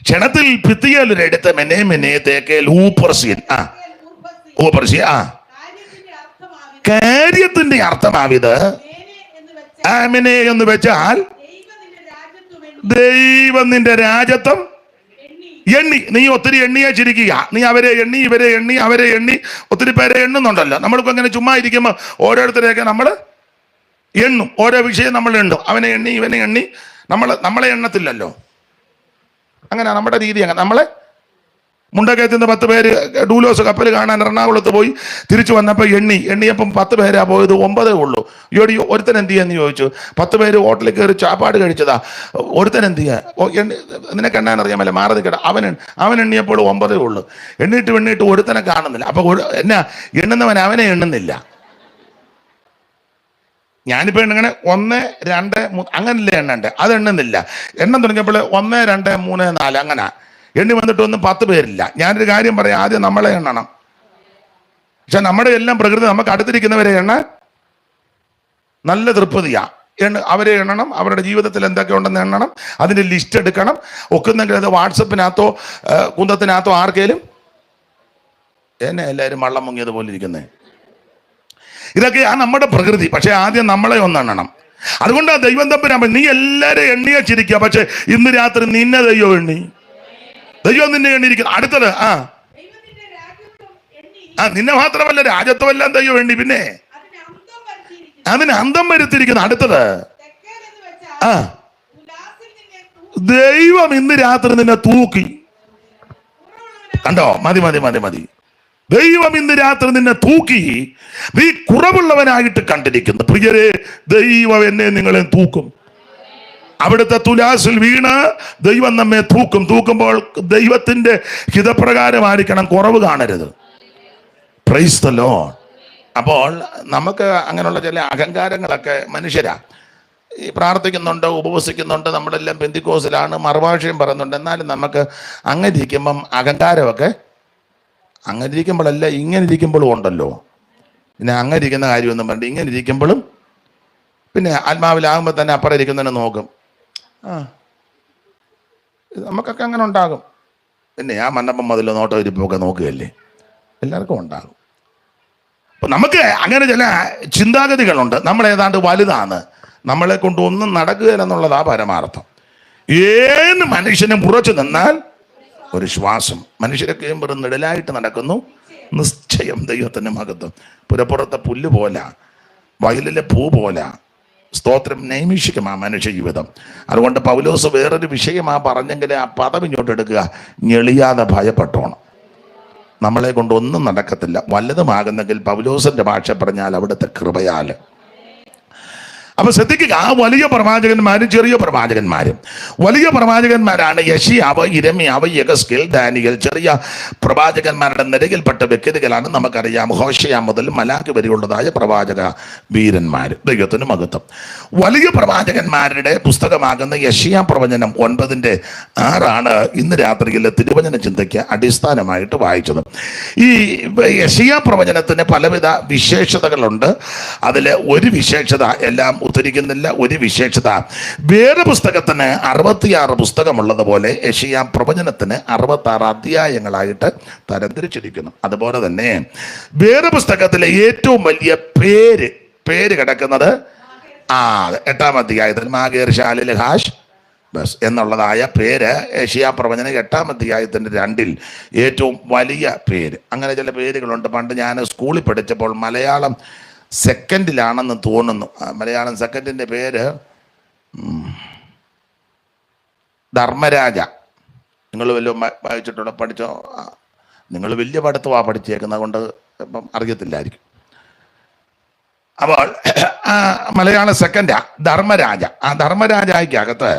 ക്ഷണത്തിൽ ഭിത്തിയിലെടുത്ത് മെനെ തേക്കേൽ ഊപ്പർസിയൻ കാര്യത്തിന്റെ അർത്ഥമാവിത് ആമിനെ എന്ന് വെച്ചാൽ ദൈവം നിന്റെ രാജ്യത്വം എണ്ണി. നീ ഒത്തിരി എണ്ണിയെ ചിരിക്കുക. നീ അവരെ എണ്ണി, ഇവരെ എണ്ണി, അവരെ എണ്ണി, ഒത്തിരി പേരെ എണ്ണുന്നുണ്ടല്ലോ. നമ്മൾക്ക് അങ്ങനെ ചുമ്മാ ഇരിക്കുമ്പോൾ ഓരോരുത്തരെയൊക്കെ നമ്മൾ എണ്ണും, ഓരോ വിഷയം നമ്മൾ എണ്ണും. അവനെ എണ്ണി, ഇവനെ എണ്ണി. നമ്മളെ എണ്ണത്തില്ലല്ലോ. അങ്ങനെ നമ്മുടെ രീതി. അങ്ങനെ നമ്മളെ മുണ്ടക്കയത്തിന്ന് 10 പേര് ഡൂലോസ് കപ്പൽ കാണാൻ എറണാകുളത്ത് പോയി തിരിച്ചു വന്നപ്പോൾ എണ്ണിയപ്പം 10 പേരാ പോയത്, 9 ഉള്ളൂ. ഇയോടി ഒരുത്തൻ എന്ത് ചെയ്യാന്ന് ചോദിച്ചു. 10 പേര് ഹോട്ടലിൽ കയറി ചാപ്പാട് കഴിച്ചതാ. ഒരുത്തൻ എന്ത് ചെയ്യാ, നിനക്ക് എണ്ണാൻ അറിയാമല്ലോ, മാറി നിൽക്കട്ടെ. അവൻ എണ്ണിയപ്പോൾ 9 ഉള്ളൂ. എണ്ണിട്ട് ഒരുത്തനെ കാണുന്നില്ല. അപ്പൊ എന്നാ എണ്ണുന്നവൻ അവനെ എണ്ണുന്നില്ല. ഞാനിപ്പോൾ എണ്ണങ്ങനെ 1 2 3 അങ്ങനല്ലേ എണ്ണണ്ടേ, അത് എണ്ണുന്നില്ല. എണ്ണം തുടങ്ങിയപ്പോൾ 1 2 3 4 അങ്ങനെ എണ്ണി വന്നിട്ടൊന്നും 10 പേരില്ല. ഞാനൊരു കാര്യം പറയാം, ആദ്യം നമ്മളെ എണ്ണണം. പക്ഷെ നമ്മുടെ എല്ലാം പ്രകൃതി നമുക്ക് അടുത്തിരിക്കുന്നവരെ നല്ല തൃപ്തിയാ. അവരെ എണ്ണണം, അവരുടെ ജീവിതത്തിൽ എന്തൊക്കെ ഉണ്ടെന്ന് എണ്ണണം, അതിൻ്റെ ലിസ്റ്റ് എടുക്കണം. ഒക്കുന്നെങ്കിൽ അത് വാട്സപ്പിനകത്തോ കുന്തത്തിനകത്തോ ആർക്കേലും. എന്നെ എല്ലാവരും വള്ളം മുങ്ങിയതുപോലെ ഇരിക്കുന്നേ. ഇതൊക്കെയാണ് നമ്മുടെ പ്രകൃതി. പക്ഷെ ആദ്യം നമ്മളെ ഒന്നെണ്ണണം. അതുകൊണ്ട് ആ ദൈവം തമ്പുരാൻ നീ എല്ലാവരും എണ്ണിയെ ചിരിക്കുക, പക്ഷെ ഇന്ന് രാത്രി നിന്നെ ദൈവം നിന്നെ എണ്ണിയിരിക്കുന്നു. അടുത്തത് നിന്നെ മാത്രമല്ല രാജ്യത്വമെല്ലാം ദൈവം എണ്ണി, പിന്നെ അതിന് അന്തം വരുത്തിയിരിക്കുന്നു. അടുത്തത് ദൈവം ഇന്ന് രാത്രി നിന്നെ തൂക്കി. കണ്ടോ, മതി. ദൈവം ഇന്ന് രാത്രി നിന്നെ തൂക്കി. നീ കുറവുള്ളവനായിട്ട് കണ്ടിരിക്കുന്നു. പ്രിയരെ, ദൈവം എന്നെ നിങ്ങളെ തൂക്കും. അവിടുത്തെ തുലാസിൽ വീണ് ദൈവം നമ്മെ തൂക്കുമ്പോൾ ദൈവത്തിന്റെ ഹിതപ്രകാരമായിരിക്കണം, കുറവ് കാണരുത്. Praise the Lord. അപ്പോൾ നമുക്ക് അങ്ങനെയുള്ള ചില അഹങ്കാരങ്ങളൊക്കെ മനുഷ്യരാ. ഈ പ്രാർത്ഥിക്കുന്നുണ്ട്, ഉപവസിക്കുന്നുണ്ട്, നമ്മളെല്ലാം പെന്തിക്കോസിലാണ്, മറുഭാഷയും പറയുന്നുണ്ട്. എന്നാലും നമുക്ക് അങ്ങനെ ഇരിക്കുമ്പം അഹങ്കാരമൊക്കെ, അങ്ങനെ ഇരിക്കുമ്പോഴല്ല ഇങ്ങനെ ഇരിക്കുമ്പോഴും ഉണ്ടല്ലോ. പിന്നെ അങ്ങനെ ഇരിക്കുന്ന കാര്യമൊന്നും പറഞ്ഞിട്ട് ഇങ്ങനെ ഇരിക്കുമ്പോഴും പിന്നെ ആത്മാവിലാകുമ്പോൾ തന്നെ അപ്പുറം ഇരിക്കുന്നതിനെ നോക്കും. നമുക്കൊക്കെ അങ്ങനെ ഉണ്ടാകും. പിന്നെ ആ മണ്ണപ്പം മുതൽ നോട്ടോ ഇരിപ്പൊക്കെ നോക്കുകയല്ലേ, എല്ലാവർക്കും ഉണ്ടാകും. അപ്പം നമുക്ക് അങ്ങനെ ചില ചിന്താഗതികളുണ്ട്. നമ്മളേതാണ്ട് വലുതാണ്, നമ്മളെ കൊണ്ട് ഒന്നും നടക്കുകയില്ലെന്നുള്ളതാ പരമാർത്ഥം. ഏത് മനുഷ്യനും ഉറച്ചു നിന്നാൽ ഒരു ശ്വാസം. മനുഷ്യരൊക്കെയും വെറും നിഴലായിട്ട് നടക്കുന്നു, നിശ്ചയം ദൈവത്തിൻ്റെ മഹത്വം. പുരപ്പുറത്തെ പുല്ല് പോല, വയലിലെ പൂ പോല. സ്തോത്രം. നൈമിഷികമാ മനുഷ്യ ജീവിതം. അതുകൊണ്ട് പൗലോസ് വേറൊരു വിഷയമാ പറഞ്ഞെങ്കിൽ ആ പദം ഇങ്ങോട്ട് എടുക്കുക, ഞെളിയാതെ ഭയപ്പെട്ടോണം. നമ്മളെ കൊണ്ട് ഒന്നും നടക്കത്തില്ല. വല്ലതുമാകുന്നെങ്കിൽ പൗലോസിന്റെ ഭാഷ പറഞ്ഞാൽ അവിടുത്തെ കൃപയാൽ. അപ്പൊ ശ്രദ്ധിക്കുക, ആ വലിയ പ്രവാചകന്മാരും ചെറിയ പ്രവാചകന്മാരും. വലിയ പ്രവാചകന്മാരാണ് യെശയ്യാവ്, യിരെമ്യാവ്, യെഹെസ്കേൽ, ദാനിയേൽ. ചെറിയ പ്രവാചകന്മാരുടെ നിരയിൽപ്പെട്ട വ്യക്തികളാണ് നമുക്കറിയാം ഹോശയ്യ മുതൽ മലാഖി വരെയുള്ളതായ പ്രവാചക വീരന്മാർ. ദൈവത്തിന് മഹത്വം. വലിയ പ്രവാചകന്മാരുടെ പുസ്തകമാകുന്ന യെശയ്യാ പ്രവചനം 9:6 ഇന്ന് രാത്രിയിലെ തിരുവചന ചിന്തയ്ക്ക് അടിസ്ഥാനമായിട്ട് വായിച്ചത്. ഈ യെശയ്യാ പ്രവചനത്തിന് പലവിധ വിശേഷതകളുണ്ട്. അതിൽ ഒരു വിശേഷത എല്ലാം ഉദ്ധരിക്കുന്നില്ല. ഒരു വിശേഷത, വേദപുസ്തകത്തിന് 66 പുസ്തകമുള്ളതുപോലെ യെശയ്യാ പ്രവചനത്തിന് 66 അധ്യായങ്ങളായിട്ട് തരംതിരിച്ചിരിക്കുന്നു. അതുപോലെ തന്നെ വേദപുസ്തകത്തിലെ ഏറ്റവും വലിയ പേര് കിടക്കുന്നത് 8-ാം അധ്യായത്തിൽ മാഗേർ ഷാലിൽ ഹാഷ് ബസ് എന്നുള്ളതായ പേര് യെശയ്യാ പ്രവചനം 8-ാം അധ്യായത്തിൻ്റെ 2 ഏറ്റവും വലിയ പേര്. അങ്ങനെ ചില പേരുകളുണ്ട്. പണ്ട് ഞാൻ സ്കൂളിൽ പഠിച്ചപ്പോൾ മലയാളം സെക്കൻഡിലാണെന്ന് തോന്നുന്നു. മലയാളം സെക്കൻഡിൻ്റെ പേര് ധർമ്മരാജ. നിങ്ങൾ വല്ലതും വായിച്ചിട്ടുണ്ടോ, പഠിച്ചോ? നിങ്ങൾ വലിയ പഠിത്തമാണ് പഠിച്ചേക്കുന്നത് കൊണ്ട് ഇപ്പം അറിയത്തില്ലായിരിക്കും. അപ്പോൾ മലയാള സെക്കൻഡാ ധർമ്മരാജ. ആ ധർമ്മരാജയ്ക്കകത്ത്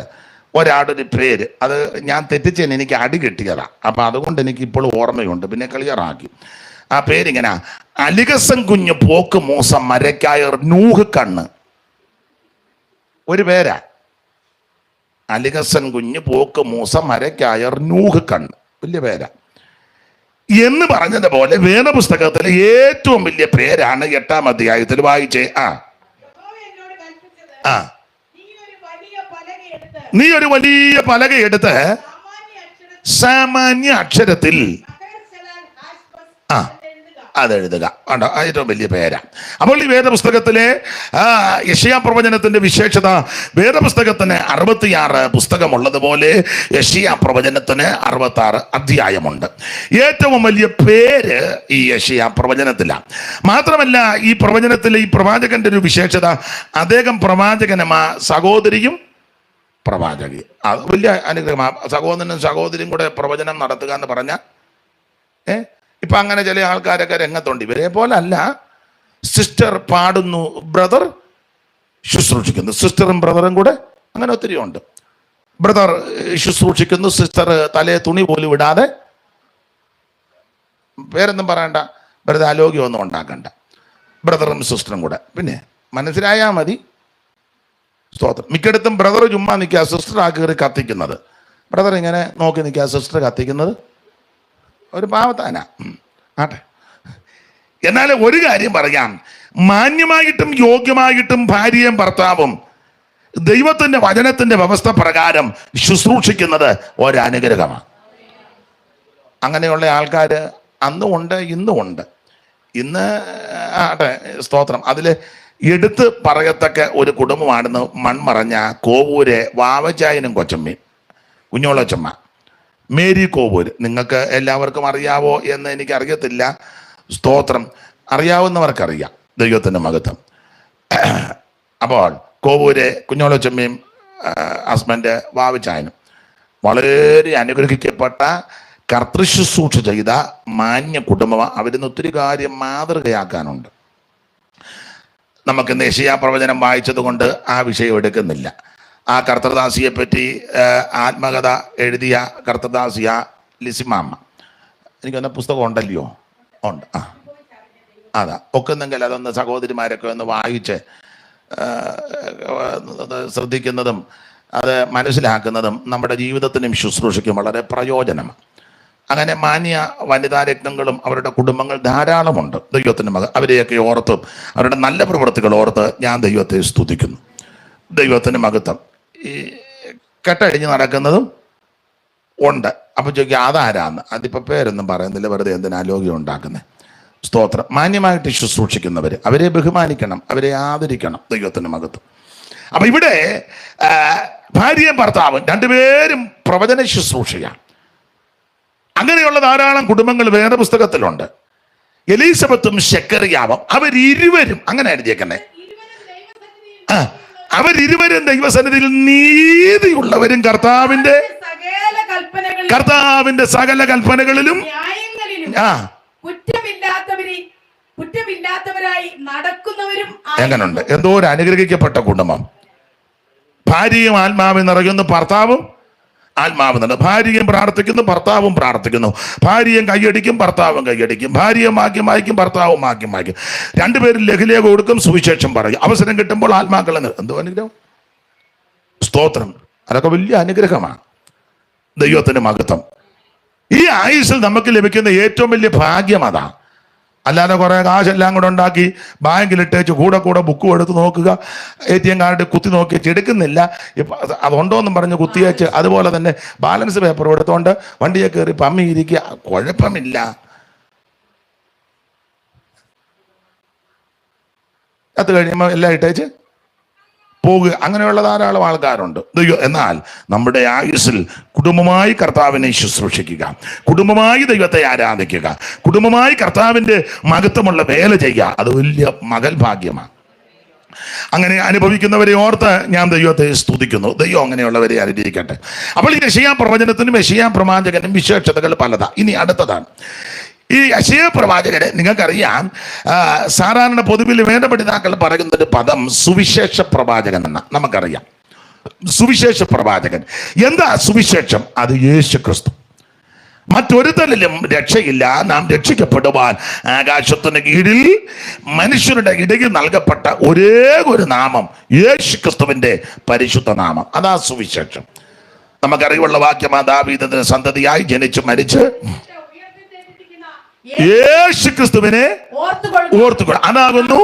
ഒരാടൊരു പേര്, അത് ഞാൻ തെറ്റിച്ചതിന് എനിക്ക് അടി കിട്ടിയതാണ്. അപ്പം അതുകൊണ്ട് എനിക്ക് ഇപ്പോൾ ഓർമ്മയുണ്ട്, പിന്നെ ക്ലിയറാക്കി. ആ പേരിങ്ങനെ, അലിഗസൻ കുഞ്ഞ് പോക്ക് മൂസം മരക്കായർ നൂഹ് കണ്ണ്. ഒരു പേരാ, അലിഗസൻ കുഞ്ഞ് പോക്ക് മൂസം മരക്കായർ നൂഹ് കണ്ണ്. വലിയ പേരാ എന്ന് പറഞ്ഞതുപോലെ വേദപുസ്തകത്തിലെ ഏറ്റവും വലിയ പേരാണ് 8-ാം അധ്യായത്തിൽ വായിച്ചേ. നീ ഒരു വലിയ പലക എടുത്ത് സാമാന്യ അക്ഷരത്തിൽ അതെഴുതുക. ഉണ്ടോ? ഏറ്റവും വലിയ പേരാ. അപ്പോൾ ഈ വേദപുസ്തകത്തിലെ യെശയ്യാ പ്രവചനത്തിന്റെ വിശേഷത, വേദപുസ്തകത്തിന് 66 പുസ്തകമുള്ളതുപോലെ യെശയ്യാ പ്രവചനത്തിന് 66 അധ്യായമുണ്ട്. ഏറ്റവും വലിയ പേര് ഈ യെശയ്യാ പ്രവചനത്തിലാണ്. മാത്രമല്ല, ഈ പ്രവചനത്തിലെ ഈ പ്രവാചകന്റെ ഒരു വിശേഷത, അദ്ദേഹം പ്രവാചകനുമാ, സഹോദരിയും പ്രവാചകി. അത് വലിയ അനുഗ്രഹമാണ്. സഹോദരനും സഹോദരിയും കൂടെ പ്രവചനം നടത്തുക എന്ന് പറഞ്ഞാൽ ഇപ്പം അങ്ങനെ ചില ആൾക്കാരൊക്കെ രംഗത്തുണ്ട്. ഇവരെ പോലെ അല്ല. സിസ്റ്റർ പാടുന്നു, ബ്രദർ ശുശ്രൂഷിക്കുന്നു. സിസ്റ്ററും ബ്രദറും കൂടെ അങ്ങനെ ഒത്തിരി ഉണ്ട്. ബ്രദർ ശുശ്രൂഷിക്കുന്നു, സിസ്റ്റർ തലേ തുണി പോലും ഇടാതെ, പേരൊന്നും പറയണ്ട, വെറുതെ ആലോക്യമൊന്നും ഉണ്ടാക്കണ്ട, ബ്രദറും സിസ്റ്ററും കൂടെ. പിന്നെ മനസ്സിലായാൽ മതി. സ്തോത്രം. മിക്കയിടത്തും ബ്രദർ ചുമ്മാ നിൽക്കുക, സിസ്റ്റർ ആ കയറി കത്തിക്കുന്നത്. ബ്രദർ ഇങ്ങനെ നോക്കി നിൽക്കുക, സിസ്റ്റർ കത്തിക്കുന്നത്. ഒരു പാവത്താന ആട്ടെ. എന്നാൽ ഒരു കാര്യം പറയാം, മാന്യമായിട്ടും യോഗ്യമായിട്ടും ഭാര്യയും ഭർത്താവും ദൈവത്തിന്റെ വചനത്തിന്റെ വ്യവസ്ഥ പ്രകാരം ശുശ്രൂഷിക്കുന്നത് ഒരനുഗ്രഹമാണ്. അങ്ങനെയുള്ള ആൾക്കാർ അന്നും ഉണ്ട്, ഇന്നും ഉണ്ട്. ഇന്ന് ആട്ടെ, സ്തോത്രം. അതിൽ എടുത്ത് പറയത്തക്ക ഒരു കുടുംബമാണെന്ന് മൺമറഞ്ഞ കോവൂര് വാവച്ചായനും കൊച്ചമ്മയും, കുഞ്ഞോളച്ചമ്മ, മേരി കോവൂര്. നിങ്ങൾക്ക് എല്ലാവർക്കും അറിയാവോ എന്ന് എനിക്കറിയത്തില്ല. സ്തോത്രം. അറിയാവുന്നവർക്കറിയാം. ദൈവത്തിൻ്റെ മഹത്വം. അപ്പോൾ കോവൂര് കുഞ്ഞോളച്ചമ്മയും ഹസ്ബൻഡ് വാവച്ചായനും വളരെ അനുഗ്രഹിക്കപ്പെട്ട കർത്തൃശുശ്രൂഷ ചെയ്ത മാന്യ കുടുംബമാണ്. അവരിന്ന് ഒത്തിരി കാര്യം മാതൃകയാക്കാനുണ്ട്. നമുക്കിന്ന് യെശയ്യാ പ്രവചനം വായിച്ചത് കൊണ്ട് ആ വിഷയം എടുക്കുന്നില്ല. ആ കർത്തൃദാസിയെ പറ്റി ആത്മകഥ എഴുതിയ കർത്തൃദാസിയ ലിസിമാമ്മ, എനിക്കൊന്ന് പുസ്തകം ഉണ്ടല്ലോ, ഉണ്ട്. അതാ ഒക്കുന്നെങ്കിൽ അതൊന്ന് സഹോദരിമാരൊക്കെ ഒന്ന് വായിച്ച് ശ്രദ്ധിക്കുന്നതും അത് മനസ്സിലാക്കുന്നതും നമ്മുടെ ജീവിതത്തിനും ശുശ്രൂഷയ്ക്കും വളരെ പ്രയോജനമാണ്. അങ്ങനെ മാന്യ വനിതാ രത്നങ്ങളും അവരുടെ കുടുംബങ്ങൾ ധാരാളമുണ്ട്. ദൈവത്തിൻ്റെ മകൻ അവരെയൊക്കെ ഓർത്തും അവരുടെ നല്ല പ്രവൃത്തികൾ ഓർത്ത് ഞാൻ ദൈവത്തെ സ്തുതിക്കുന്നു. ദൈവത്തിൻ്റെ മഹത്വം. ഈ കെട്ടഴിഞ്ഞ് നടക്കുന്നതും ഉണ്ട്. അപ്പം ചോദിക്കുക അതാരാന്ന്. അതിപ്പോൾ പേരൊന്നും പറയുന്നില്ല, വെറുതെ എന്തിനാ ലോകം ഉണ്ടാക്കുന്നത്. സ്തോത്രം. മാന്യമായിട്ട് ശുശ്രൂഷിക്കുന്നവർ, അവരെ ബഹുമാനിക്കണം, അവരെ ആദരിക്കണം. ദൈവത്തിൻ്റെ മഹത്വം. അപ്പം ഇവിടെ ഭാര്യയും ഭർത്താവും രണ്ടുപേരും പ്രവചന ശുശ്രൂഷയാണ്. അങ്ങനെയുള്ള ധാരാളം കുടുംബങ്ങൾ വേദപുസ്തകത്തിലുണ്ട്. എലീസബത്തും ശെക്കറിയാവും അവരിരുവരും അങ്ങനെ എഴുതിയേക്കണേ. അവരിരുവരും ദൈവസന്നിധിയിൽ നീതിയുള്ളവരും കർത്താവിന്റെ സകല കൽപ്പനകളിലും കുറ്റമില്ലാത്തവരായി നടക്കുന്നവരും എങ്ങനുണ്ട്? എന്തോ ഒരു അനുഗ്രഹിക്കപ്പെട്ട കുടുംബം. ഭാര്യയും ആത്മാവിൽ നിറയുന്നു, ഭർത്താവും ആത്മാവ് നിറയുന്നു. ഭാര്യയും പ്രാർത്ഥിക്കുന്നു, ഭർത്താവും പ്രാർത്ഥിക്കുന്നു. ഭാര്യയും കൈയടിക്കും, ഭർത്താവും കൈയടിക്കും. ഭാര്യയും വാക്യം വായിക്കും, ഭർത്താവും വാക്യം വായിക്കും. രണ്ടുപേരും ലഘുലേഖ കൊടുക്കും, സുവിശേഷം പറയും. അവസരം കിട്ടുമ്പോൾ ആത്മാക്കളെ എന്തോ അനുഗ്രഹം! സ്തോത്രം! അതൊക്കെ വലിയ അനുഗ്രഹമാണ്. ദൈവത്തിന് മഹത്വം. ഈ ആയുസ്സിൽ നമുക്ക് ലഭിക്കുന്ന ഏറ്റവും വലിയ ഭാഗ്യം അതാ. അല്ലാതെ കുറേ കാശെല്ലാം കൂടെ ഉണ്ടാക്കി ബാങ്കിലിട്ടേച്ച് കൂടെ ബുക്കും എടുത്ത് നോക്കുക, ATM കാർഡ് കുത്തി നോക്കി എടുക്കുന്നില്ല. ഇപ്പം അതുണ്ടോയെന്നും പറഞ്ഞ് കുത്തിയേച്ച് അതുപോലെ തന്നെ ബാലൻസ് പേപ്പർ എടുത്തുകൊണ്ട് വണ്ടിയെ കയറി പമ്മിയിരിക്കുക. കുഴപ്പമില്ല. അത് കഴിയുമ്പോൾ എല്ലാം ഇട്ടേച്ച് പോകുക. അങ്ങനെയുള്ള ധാരാളം ആൾക്കാരുണ്ട്. എന്നാൽ നമ്മുടെ ആയുസ്സിൽ കുടുംബമായി കർത്താവിനെ ശുശ്രൂഷിക്കുക, കുടുംബമായി ദൈവത്തെ ആരാധിക്കുക, കുടുംബമായി കർത്താവിൻ്റെ മഹത്വമുള്ള വേല ചെയ്യുക, അത് വലിയ മകൾ ഭാഗ്യമാണ്. അങ്ങനെ അനുഭവിക്കുന്നവരെ ഓർത്ത് ഞാൻ ദൈവത്തെ സ്തുതിക്കുന്നു. ദൈവം അങ്ങനെയുള്ളവരെ അനുഗ്രഹിക്കട്ടെ. അപ്പോൾ ഈ യെശയ്യാ പ്രവചനത്തിനും യെശയ്യാ പ്രവാചകനും വിശേഷതകൾ പലതാണ്. ഇനി അടുത്തതാണ് ഈ യെശയ്യാ പ്രവാചകരെ. നിങ്ങൾക്കറിയാം, സാധാരണ പൊതുവിൽ വേദപണ്ഡിതാക്കൾ പറയുന്നൊരു പദം സുവിശേഷ പ്രവാചകൻ എന്ന. നമുക്കറിയാം സുവിശേഷ പ്രവാചകൻ. എന്താ സുവിശേഷം? അത് യേശു ക്രിസ്തു. മറ്റൊരുത്തരിലും രക്ഷയില്ല. നാം രക്ഷിക്കപ്പെടുവാൻ ആകാശത്തിന് കീഴിൽ മനുഷ്യരുടെ ഇടയിൽ നൽകപ്പെട്ട ഒരേ ഒരു നാമം യേശു ക്രിസ്തുവിന്റെ പരിശുദ്ധ നാമം. അതാ സുവിശേഷം. നമുക്കറിവുള്ള വാക്യമാ, ദാവീദിന്റെ സന്തതിയായി ജനിച്ച് മരിച്ച് യേശു ക്രിസ്തുവിനെ ഓർത്തുകൊള്ളുക. അതാകുന്നു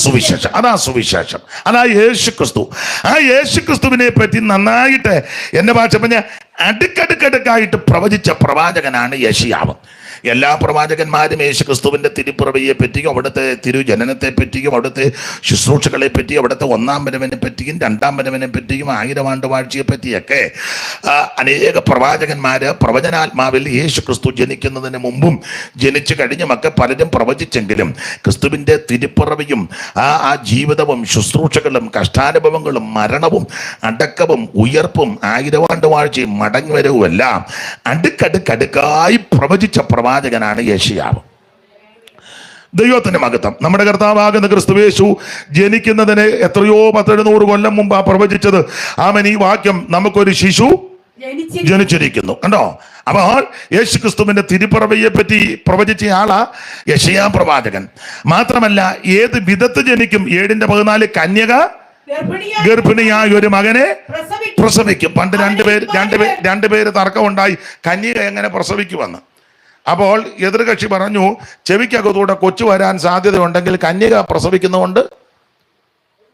സുവിശേഷം. അതാ സുവിശേഷം. അതാ യേശു ക്രിസ്തു. ആ യേശു ക്രിസ്തുവിനെ പറ്റി നന്നായിട്ട് എന്റെ ഭാഷ പറഞ്ഞ അടുക്കടുക്കടുക്കായിട്ട് പ്രവചിച്ച പ്രവാചകനാണ് യെശയ്യാവ്. എല്ലാ പ്രവാചകന്മാരും യേശു ക്രിസ്തുവിൻ്റെ തിരുപ്പിറവിയെ പറ്റിയും അവിടുത്തെ തിരുജനനത്തെ പറ്റിയും അവിടുത്തെ ശുശ്രൂഷകളെ പറ്റിയും അവിടുത്തെ ഒന്നാം വരവിനെ പറ്റിയും രണ്ടാം വരവിനെ പറ്റിയും 1000 ആണ്ട് വാഴ്ചയെ പറ്റിയൊക്കെ അനേക പ്രവാചകന്മാർ പ്രവചനാത്മാവിൽ യേശു ക്രിസ്തു ജനിക്കുന്നതിന് മുമ്പും ജനിച്ചു കഴിഞ്ഞുമൊക്കെ പലരും പ്രവചിച്ചെങ്കിലും ക്രിസ്തുവിൻ്റെ തിരുപ്പിറവിയും ആ ജീവിതവും ശുശ്രൂഷകളും കഷ്ടാനുഭവങ്ങളും മരണവും അടക്കവും ഉയർപ്പും 1000 ആണ്ട് വാഴ്ചയും മടങ്ങിവരവും എല്ലാം അടുക്കടുക്കടുക്കായി പ്രവചിച്ച പ്രവാചകനാണ് യെശയ്യാവ്. ദൈവത്തിന്റെ മഹത്വം. നമ്മുടെ കർത്താവാകുന്ന ക്രിസ്തുയേശു ജനിക്കുന്നതിന് എത്രയോ 700 കൊല്ലം മുമ്പ് പ്രവചിച്ചത്. ആമേൻ. ഈ വാക്യം നമുക്കൊരു ശിശു ജനിച്ചിരിക്കുന്നു കണ്ടോ. അപ്പോൾ യേശു ക്രിസ്തുവിന്റെ തിരുപ്പിറവിയെ പറ്റി പ്രവചിച്ച ആളാ യെശയ്യാ പ്രവാചകൻ. മാത്രമല്ല ഏത് വിധത്ത് ജനിക്കും? 7:14 കന്യക ഗർഭിണിയായ ഒരു മകനെ പ്രസവിക്കും. പണ്ട് രണ്ടുപേര് തർക്കമുണ്ടായി, കന്യക എങ്ങനെ പ്രസവിക്കുമെന്ന്. അപ്പോൾ എതിർകക്ഷി പറഞ്ഞു, ചെവിക്കകത്തൂടെ കൊച്ചു വരാൻ സാധ്യതയുണ്ടെങ്കിൽ കന്യക പ്രസവിക്കുന്നതുകൊണ്ട്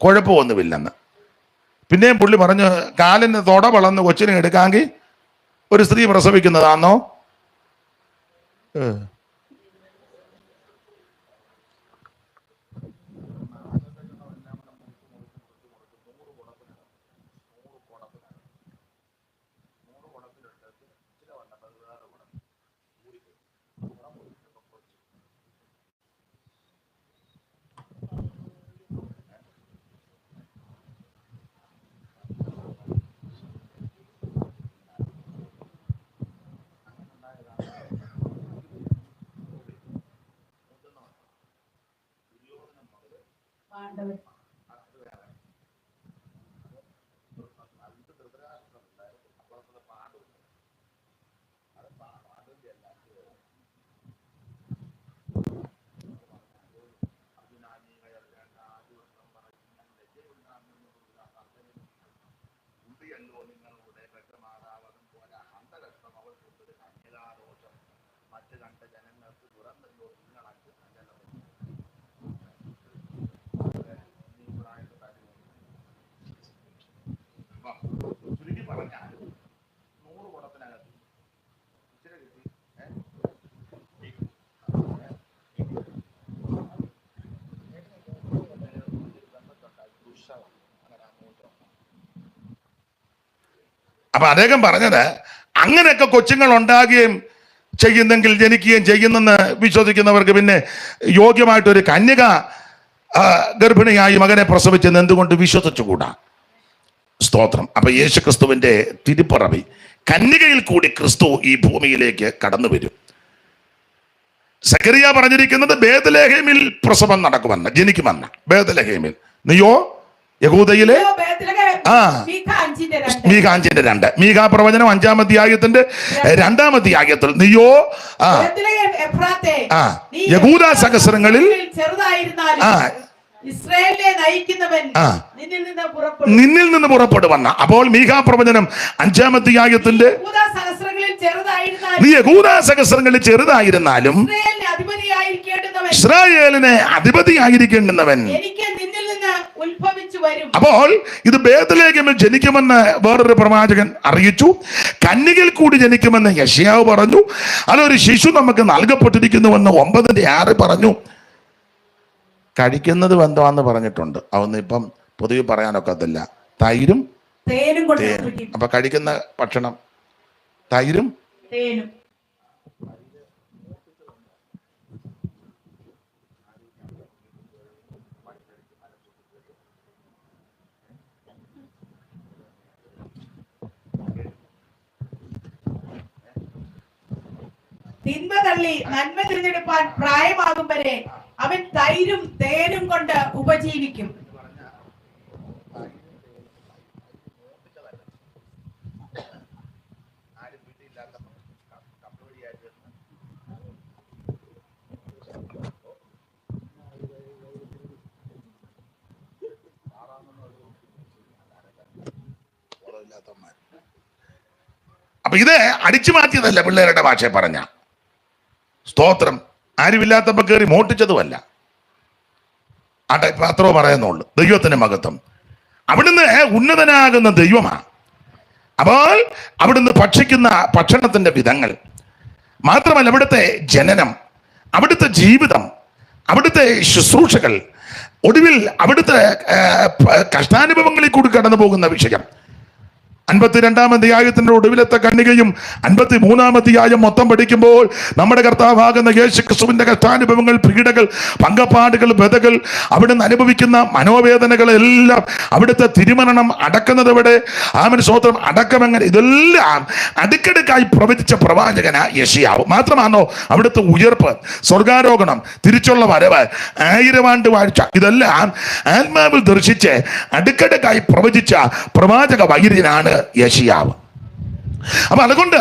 കുഴപ്പമൊന്നുമില്ലെന്ന്. പിന്നെയും പുള്ളി പറഞ്ഞു, കാലിന് തൊട വളർന്ന് കൊച്ചിനെ എടുക്കാമെങ്കിൽ ഒരു സ്ത്രീ പ്രസവിക്കുന്നതാണോ? അപ്പൊ അദ്ദേഹം പറഞ്ഞത്, അങ്ങനെയൊക്കെ കൊച്ചുങ്ങൾ ഉണ്ടാകുകയും ചെയ്യുന്നെങ്കിൽ, ജനിക്കുകയും ചെയ്യുന്നെന്ന് വിശ്വസിക്കുന്നവർക്ക് പിന്നെ യോഗ്യമായിട്ടൊരു കന്യക ഗർഭിണിയായി മകനെ പ്രസവിച്ചെന്ന് എന്തുകൊണ്ട് വിശ്വസിച്ചുകൂടാ? സ്തോത്രം. അപ്പൊ യേശു ക്രിസ്തുവിന്റെ തിരുപ്പിറവി, കന്യകയിൽ കൂടി ക്രിസ്തു ഈ ഭൂമിയിലേക്ക് കടന്നു വരും. സക്കറിയ പറഞ്ഞിരിക്കുന്നത് ബേത്ലഹേമിൽ പ്രസവം നടക്കുമെന്ന്, ജനിക്കുമെന്ന്. ബേത്ലഹേമിൽ. നീയോ യഹൂദയിലെ ആ മീഖ 5:2. മീഖ പ്രവചനം 5-ാം അധ്യായത്തിന്റെ 2-ാം അധ്യായത്തിൽ നീയോ യഹൂദ സഹസ്രങ്ങളിൽ ഇസ്രായേലിനെ നയിക്കുന്നവൻ നിന്നിൽ നിന്ന് പുറപ്പെടുവന്ന. അപ്പോൾ മീഖാ പ്രവചനം 5-ാം അധ്യായത്തിന്റെ നീ യഹൂദ സഹസ്രങ്ങളിൽ ചെറുതായിരുന്നാലും ഇസ്രായേലിനെ അധിപതിയായിരിക്കേണ്ടുന്നവൻ. അപ്പോൾ ഇത് ബേത്ലഹേമിൽ ജനിക്കുമെന്ന് വേറൊരു പ്രവാചകൻ അറിയിച്ചു. കന്യകയിൽ കൂടി ജനിക്കുമെന്ന് യെശയ്യാവ് പറഞ്ഞു. അതൊരു ശിശു നമുക്ക് നൽകപ്പെട്ടിരിക്കുന്നുവെന്ന് 9:6 പറഞ്ഞു. കഴിക്കുന്നത് എന്താന്ന് പറഞ്ഞിട്ടുണ്ട്. അതൊന്നും ഇപ്പം പൊതുവെ പറയാനൊക്കത്തില്ല. തൈരും തേനും. അപ്പൊ കഴിക്കുന്ന ഭക്ഷണം തൈരും തേനും. തിന്മ തള്ളി നന്മ തിരഞ്ഞെടുപ്പാൻ പ്രായമാകും വരെ അവൻ തൈരും തേനും കൊണ്ട് ഉപജീവിക്കും. അപ്പൊ ഇത് അടിച്ചു മാറ്റിയതല്ല, പിള്ളേരുടെ ഭാഷയെ പറഞ്ഞ സ്തോത്രം. ആരുമില്ലാത്തപ്പോ കയറി മോട്ടിച്ചതുമല്ല. ആട്ടെ, ഇപ്പൊ അത്രോ പറയുന്നുള്ളൂ. ദൈവത്തിന്റെ മഹത്വം. അവിടുന്ന് ഉന്നതനാകുന്ന ദൈവമാണ്. അപ്പോൾ അവിടുന്ന് ഭക്ഷിക്കുന്ന ഭക്ഷണത്തിന്റെ വിധങ്ങൾ മാത്രമല്ല, അവിടുത്തെ ജനനം, അവിടുത്തെ ജീവിതം, അവിടുത്തെ ശുശ്രൂഷകൾ, ഒടുവിൽ അവിടുത്തെ കഷ്ടാനുഭവങ്ങളിൽ കൂടി കടന്നു പോകുന്ന വിഷയം. 52-ാം അധ്യായത്തിന്റെ ഒടുവിലത്തെ കന്യകയും 53-ാം അധ്യായം മൊത്തം പഠിക്കുമ്പോൾ നമ്മുടെ കർത്താവാകുന്ന യേശു ക്രിസ്തുവിന്റെ കഷ്ടാനുഭവങ്ങൾ, പീഡകൾ, പങ്കപ്പാടുകൾ, വ്യതകൾ, അവിടുന്ന് അനുഭവിക്കുന്ന മനോവേദനകൾ എല്ലാം, അവിടുത്തെ തിരുമരണം, അടക്കുന്നത് എവിടെ, ആമേൻ സ്തോത്രം, അടക്കമെങ്ങനെ, ഇതെല്ലാം അടുക്കടുക്കായി പ്രവചിച്ച പ്രവാചകന യെശയ്യാവ്. മാത്രമാണോ അവിടുത്തെ ഉയർപ്പ്, സ്വർഗാരോഹണം, തിരിച്ചുള്ള വരവ്, 1000 ആണ്ട് വാഴ്ച, ഇതെല്ലാം ആത്മാവിൽ ദർശിച്ച് അടുക്കടുക്കായി പ്രവചിച്ച പ്രവാചക വൈര്യനാണ് യെശയ്യാവ്. അപ്പൊ അതുകൊണ്ട്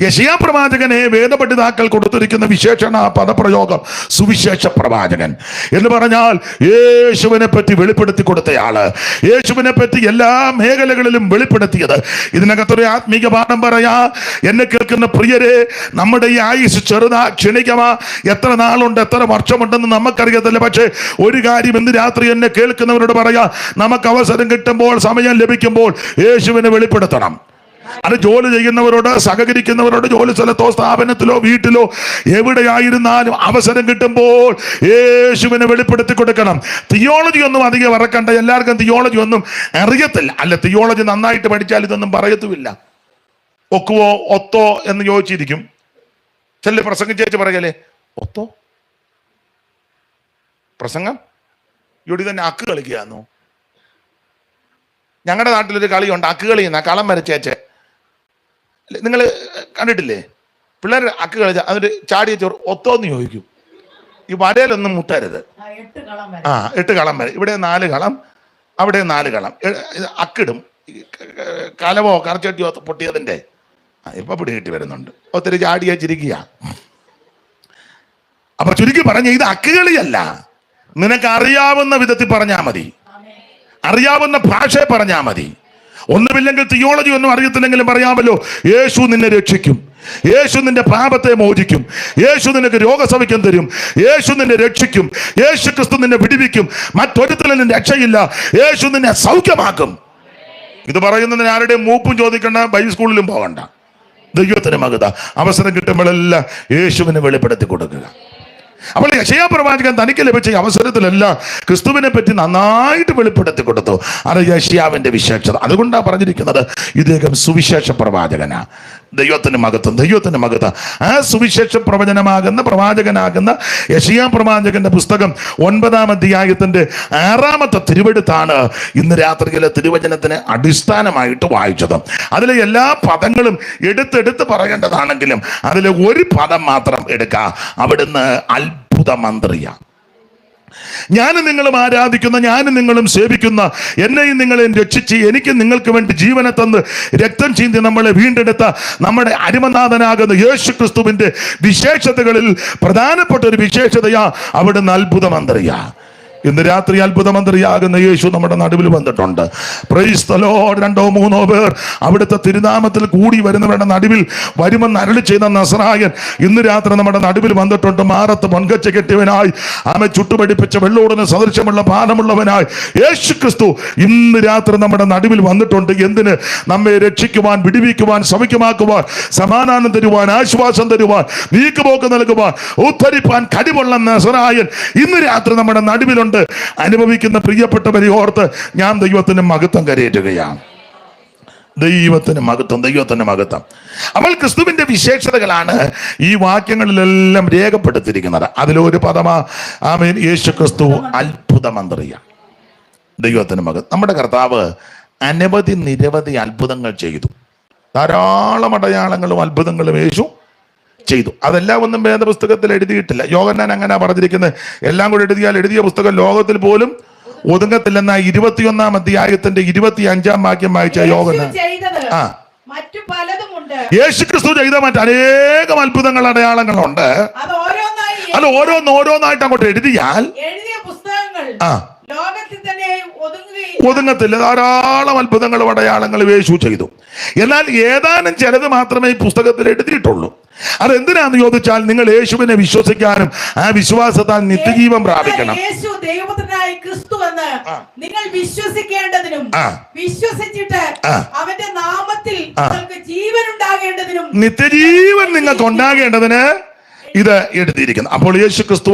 യെശയ്യാ പ്രവാചകനെ വേദപണ്ഡിതാക്കൾ കൊടുത്തിരിക്കുന്ന വിശേഷണ പദപ്രയോഗം സുവിശേഷ പ്രവാചകൻ എന്ന് പറഞ്ഞാൽ യേശുവിനെ പറ്റി വെളിപ്പെടുത്തി കൊടുത്തയാള്, യേശുവിനെ പറ്റി എല്ലാ മേഖലകളിലും വെളിപ്പെടുത്തിയത്. ഇതിനകത്തൊരു ആത്മീക പാഠം പറയാ. എന്നെ കേൾക്കുന്ന പ്രിയരെ, നമ്മുടെ ഈ ആയുസ് ചെറുതാ, ക്ഷണികമാ. എത്ര നാളുണ്ട്, എത്ര വർഷമുണ്ടെന്ന് നമുക്കറിയത്തില്ല. പക്ഷേ ഒരു കാര്യം ഇന്ന് രാത്രി എന്നെ കേൾക്കുന്നവരോട് പറയാ, നമുക്ക് അവസരം കിട്ടുമ്പോൾ, സമയം ലഭിക്കുമ്പോൾ യേശുവിനെ വെളിപ്പെടുത്തണം. അത് ജോലി ചെയ്യുന്നവരോട്, സഹകരിക്കുന്നവരോട്, ജോലി സ്ഥലത്തോ സ്ഥാപനത്തിലോ വീട്ടിലോ എവിടെയായിരുന്നാലും അവസരം കിട്ടുമ്പോൾ യേശുവിനെ വെളിപ്പെടുത്തി കൊടുക്കണം. തിയോളജി ഒന്നും അധികം ഇറക്കണ്ട. എല്ലാവർക്കും തിയോളജി ഒന്നും അറിയത്തില്ല. അല്ല, തിയോളജി നന്നായിട്ട് പഠിച്ചാൽ ഇതൊന്നും പറയത്തുമില്ല. ഒക്കുവോ ഒത്തോ എന്ന് ചോദിച്ചിരിക്കും. ചെല്ലു പ്രസംഗിച്ചേച്ച് പറയല്ലേ, ഒത്തോ പ്രസംഗം ഇവിടെ തന്നെ അക്ക് കളിക്കുകയാണോ? ഞങ്ങളുടെ നാട്ടിലൊരു കളിയുണ്ട്, അക്ക് കളി എന്നാ, കളം വരച്ചേച്ച്. നിങ്ങൾ കണ്ടിട്ടില്ലേ? പിള്ളേർ അക്ക് കളിച്ച അതിന് ചാടിയ ചോറ് ഒത്തോന്ന് ചോദിക്കും. ഈ വടയിലൊന്നും മുട്ടരുത്. 8 കളം വരെ. ഇവിടെ 4 കളം, അവിടെ 4 കളം. അക്കിടും. കലവോ കറച്ചട്ടിയോ പൊട്ടിയതിൻ്റെ ഇപ്പൊ പിടികിട്ടി വരുന്നുണ്ട്. ഒത്തിരി ചാടിയ ചിരിക്കുക. അപ്പൊ ചുരുക്കി പറഞ്ഞ ഇത് അക്കുകളിയല്ല. നിനക്ക് അറിയാവുന്ന വിധത്തിൽ പറഞ്ഞാൽ മതി, അറിയാവുന്ന ഭാഷയെ പറഞ്ഞാൽ മതി. ഒന്നുമില്ലെങ്കിൽ തിയോളജി ഒന്നും അറിയത്തില്ലെങ്കിലും പറയാമല്ലോ, യേശു നിന്നെ രക്ഷിക്കും, യേശു നിന്റെ പാപത്തെ മോചിക്കും, യേശു നിനക്ക് രോഗസൗഖ്യം തരും, യേശു നിന്നെ രക്ഷിക്കും, യേശു ക്രിസ്തു നിന്നെ വിടുവിക്കും, മറ്റൊരുത്തലും രക്ഷയില്ല, യേശു നിന്നെ സൗഖ്യമാക്കും. ഇത് പറയുന്നതിന് ആരുടെയും മൂപ്പും ചോദിക്കണ്ട, ബൈബിൾ സ്കൂളിലും പോകണ്ട. ദൈവത്തിന് മകത അവസരം കിട്ടുമ്പോഴെല്ലാം യേശുവിനെ വെളിപ്പെടുത്തി കൊടുക്കുക. അപ്പോൾ യെശയ്യാ പ്രവാചകൻ തനിക്ക് ലഭിച്ച അവസരത്തിലെല്ലാം ക്രിസ്തുവിനെ പറ്റി നന്നായിട്ട് വെളിപ്പെടുത്തി കൊടുത്തു. അത് യെശയ്യാവിന്റെ വിശേഷത. അതുകൊണ്ടാണ് പറഞ്ഞിരിക്കുന്നത് ഇദ്ദേഹം സുവിശേഷ പ്രവാചകനാ. ദൈവത്തിന് മഹത്വം, ദൈവത്തിന് മഹത്വം. ആ സുവിശേഷ പ്രവചനമാകുന്ന പ്രവാചകനാകുന്ന യെശയ്യാ പ്രവാചകന്റെ പുസ്തകം 9-ാം അധ്യായത്തിന്റെ 6-ാമത്തെ തിരുവെടുത്താണ് ഇന്ന് രാത്രിയിലെ തിരുവചനത്തിന് അടിസ്ഥാനമായിട്ട് വായിച്ചത്. അതിലെ എല്ലാ പദങ്ങളും എടുത്തെടുത്ത് പറയേണ്ടതാണെങ്കിലും അതിലെ ഒരു പദം മാത്രം എടുക്കുക. അവിടുന്ന് അത്ഭുത മന്ത്രിയാണ്. ഞാനും നിങ്ങളും ആരാധിക്കുന്ന, ഞാനും നിങ്ങളും സേവിക്കുന്ന, എന്നെയും നിങ്ങളെയും രക്ഷിച്ച് എനിക്ക് നിങ്ങൾക്ക് വേണ്ടി ജീവനെ തന്ന് രക്തം ചീന്തി നമ്മളെ വീണ്ടെടുത്ത നമ്മുടെ അരിമനാഥനാകുന്ന യേശു ക്രിസ്തുവിന്റെ വിശേഷതകളിൽ പ്രധാനപ്പെട്ട ഒരു വിശേഷതയാ അവിടുന്ന് അത്ഭുത മന്ത്രിയാ. ഇന്ന് രാത്രി അത്ഭുതമന്ത്രിയാകുന്ന യേശു നമ്മുടെ നടുവിൽ വന്നിട്ടുണ്ട്. Praise the Lord. 2-3 പേർ അവിടുത്തെ തിരുനാമത്തിൽ കൂടി വരുന്നവരുടെ നടുവിൽ വരുമെന്ന് അരുളി ചെയ്ത നസറായൻ ഇന്ന് രാത്രി നമ്മുടെ നടുവിൽ വന്നിട്ടുണ്ട്. മാറത്ത് പൊൻകച്ച കെട്ടിയവനായി, ആമെ ചുട്ടുപടിപ്പിച്ച വെള്ളോടിന് സദൃശമുള്ള പാനമുള്ളവനായി യേശു ക്രിസ്തു ഇന്ന് രാത്രി നമ്മുടെ നടുവിൽ വന്നിട്ടുണ്ട്. എന്തിന്? നമ്മെ രക്ഷിക്കുവാൻ, വിടുവിക്കുവാൻ, സൗഖ്യമാക്കുവാൻ, സമാധാനം തരുവാൻ, ആശ്വാസം തരുവാൻ, നീക്കുപോക്ക് നൽകുവാൻ, ഉദ്ധരിപ്പാൻ കഴിവുള്ള നസറായൻ ഇന്ന് രാത്രി നമ്മുടെ നടുവിലുണ്ട്. അനുഭവിക്കുന്ന പ്രിയപ്പെട്ടവരെ ഓർത്ത് ഞാൻ ദൈവത്തിന് മഹത്വം കരയേറ്റുകയാണ്. ദൈവത്തിന് മഹത്വം, ദൈവത്തിന് മഹത്വം. അപ്പോൾ ക്രിസ്തുവിന്റെ വിശേഷതകളാണ് ഈ വാക്യങ്ങളിലെല്ലാം രേഖപ്പെടുത്തിയിരിക്കുന്നത്. അതിലൊരു പദമാ ആമേൻ, യേശു ക്രിസ്തു അത്ഭുത മന്ത്രിയാണ്. ദൈവത്തിന് മഹത്വം. നമ്മുടെ കർത്താവ് നിരവധി അത്ഭുതങ്ങൾ ചെയ്തു. ധാരാളം അടയാളങ്ങളും അത്ഭുതങ്ങളും യേശു ചെയ്തു. അതെല്ലാം ഒന്നും വേദപുസ്തകത്തിൽ എഴുതിയിട്ടില്ല. യോഹന്നാൻ അങ്ങനെ പറഞ്ഞിരിക്കുന്നത്. എല്ലാം കൂടെ എഴുതിയാൽ എഴുതിയ പുസ്തകം ലോകത്തിൽ പോലും ഒതുങ്ങത്തില്ലെന്ന 21-ാം അധ്യായത്തിന്റെ 25-ാം വാക്യം വായിച്ച യോഹന്നാൻ യേശു ക്രിസ്തു ചെയ്ത മറ്റനേകം അത്ഭുതങ്ങൾ, അടയാളങ്ങളുണ്ട്. അത് ഓരോന്നായിട്ട് അങ്ങോട്ട് എഴുതിയാൽ ഒതുങ്ങത്തില്ല. ധാരാളം അത്ഭുതങ്ങളും അടയാളങ്ങളും യേശു ചെയ്തു. എന്നാൽ ഏതാനും ചിലത് മാത്രമേ ഈ പുസ്തകത്തിൽ എഴുതിയിട്ടുള്ളൂ. അതെന്തിനാന്ന് ചോദിച്ചാൽ നിങ്ങൾ യേശുവിനെ വിശ്വസിക്കാനും ആ വിശ്വാസത്താൽ നിത്യജീവൻ പ്രാപിക്കണം. നിങ്ങൾ വിശ്വസിക്കേണ്ടതിനും വിശ്വസിച്ചിട്ട് അവന്റെ നാമത്തിൽ ജീവൻ ഉണ്ടാകേണ്ടതിനും, നിത്യജീവൻ നിങ്ങൾക്ക് ഉണ്ടാകേണ്ടതിന് ഇത് എഴുതിയിരിക്കുന്നു. അപ്പോൾ യേശു ക്രിസ്തു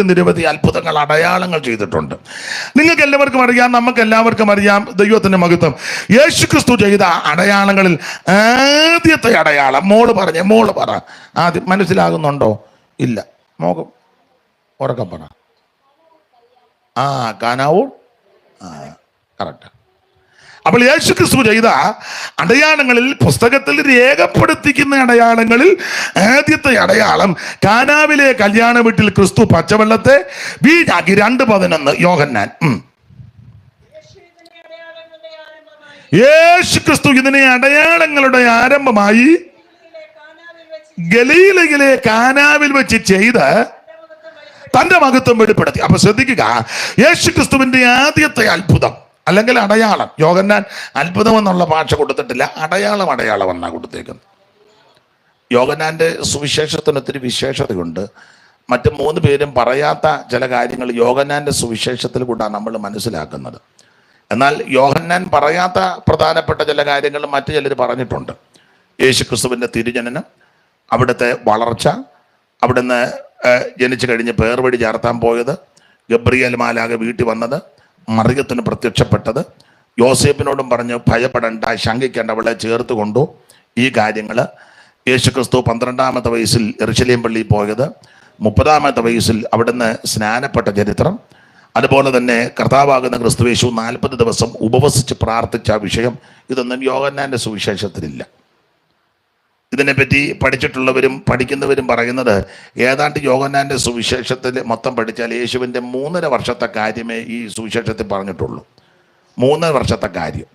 നിരവധി അത്ഭുതങ്ങൾ, അടയാളങ്ങൾ ചെയ്തിട്ടുണ്ട്. നിങ്ങൾക്ക് എല്ലാവർക്കും അറിയാം, നമുക്ക് എല്ലാവർക്കും അറിയാം. ദൈവത്തിന്റെ മഹത്വം. യേശു ക്രിസ്തു ചെയ്ത അടയാളങ്ങളിൽ ആദ്യത്തെ അടയാളം മോള് പറ. ആദ്യം മനസ്സിലാകുന്നുണ്ടോ? ഇല്ല, മോകം ഉറക്കെ പറ. കാനാവൂർ. കറക്റ്റ്. അപ്പോൾ യേശു ക്രിസ്തു ചെയ്ത അടയാളങ്ങളിൽ, പുസ്തകത്തിൽ രേഖപ്പെടുത്തിക്കുന്ന അടയാളങ്ങളിൽ ആദ്യത്തെ അടയാളം കാനാവിലെ കല്യാണ വീട്ടിൽ ക്രിസ്തു പച്ചവെള്ളത്തെ വീഞ്ഞാക്കി. 2:11 യോഹന്നാൻ. യേശു ക്രിസ്തു ഇതിനെ അടയാളങ്ങളുടെ ആരംഭമായി ഗലീലയിലെ കാനാവിൽ വെച്ച് ചെയ്ത് തന്റെ മഹത്വം വെളിപ്പെടുത്തി. അപ്പൊ ശ്രദ്ധിക്കുക, യേശു ക്രിസ്തുവിന്റെ ആദ്യത്തെ അത്ഭുതം അല്ലെങ്കിൽ അടയാളം. യോഹന്നാൻ അത്ഭുതം എന്നുള്ള ഭാഷ കൊടുത്തിട്ടില്ല, അടയാളം എന്നാണ് കൊടുത്തേക്കുന്നത്. യോഹന്നാന്റെ സുവിശേഷത്തിന് ഒത്തിരി വിശേഷതയുണ്ട്. മറ്റു 3 പേരും പറയാത്ത ചില കാര്യങ്ങൾ യോഹന്നാന്റെ സുവിശേഷത്തിൽ കൂടാണ് നമ്മൾ മനസ്സിലാക്കുന്നത്. എന്നാൽ യോഹന്നാൻ പറയാത്ത പ്രധാനപ്പെട്ട ചില കാര്യങ്ങൾ മറ്റു ചിലർ പറഞ്ഞിട്ടുണ്ട്. യേശു ക്രിസ്തുവിന്റെ തിരുജനനം, അവിടുത്തെ വളർച്ച, അവിടുന്ന് ജനിച്ചു കഴിഞ്ഞ് പേർവഴി ചേർത്താൻ പോയത്, ഗബ്രിയേൽ മാലാഖ വീട്ടിൽ വന്നത്, മറിയത്തിന് പ്രത്യക്ഷപ്പെട്ടത്, യോസേപ്പിനോടും പറഞ്ഞ് ഭയപ്പെടേണ്ട, ശങ്കിക്കേണ്ട, അവളെ ചേർത്ത് കൊണ്ടു. ഈ കാര്യങ്ങൾ യേശു ക്രിസ്തു 12-ാമത്തെ വയസ്സിൽ യെരുശലേം പള്ളിയിൽ പോയത്, 30-ാമത്തെ വയസ്സിൽ അവിടുന്ന് സ്നാനപ്പെട്ട ചരിത്രം, അതുപോലെ തന്നെ കർത്താവാകുന്ന ക്രിസ്തുയേശു 40 ദിവസം ഉപവസിച്ച് പ്രാർത്ഥിച്ച വിഷയം, ഇതൊന്നും യോഹന്നാന്റെ സുവിശേഷത്തിലില്ല. ഇതിനെപ്പറ്റി പഠിച്ചിട്ടുള്ളവരും പഠിക്കുന്നവരും പറയുന്നത് ഏതാണ്ട് യോഹന്നാന്റെ സുവിശേഷത്തിൽ മൊത്തം പഠിച്ചാൽ യേശുവിൻ്റെ 3.5 വർഷത്തെ കാര്യമേ ഈ സുവിശേഷത്തിൽ പറഞ്ഞിട്ടുള്ളൂ. 3 വർഷത്തെ കാര്യം.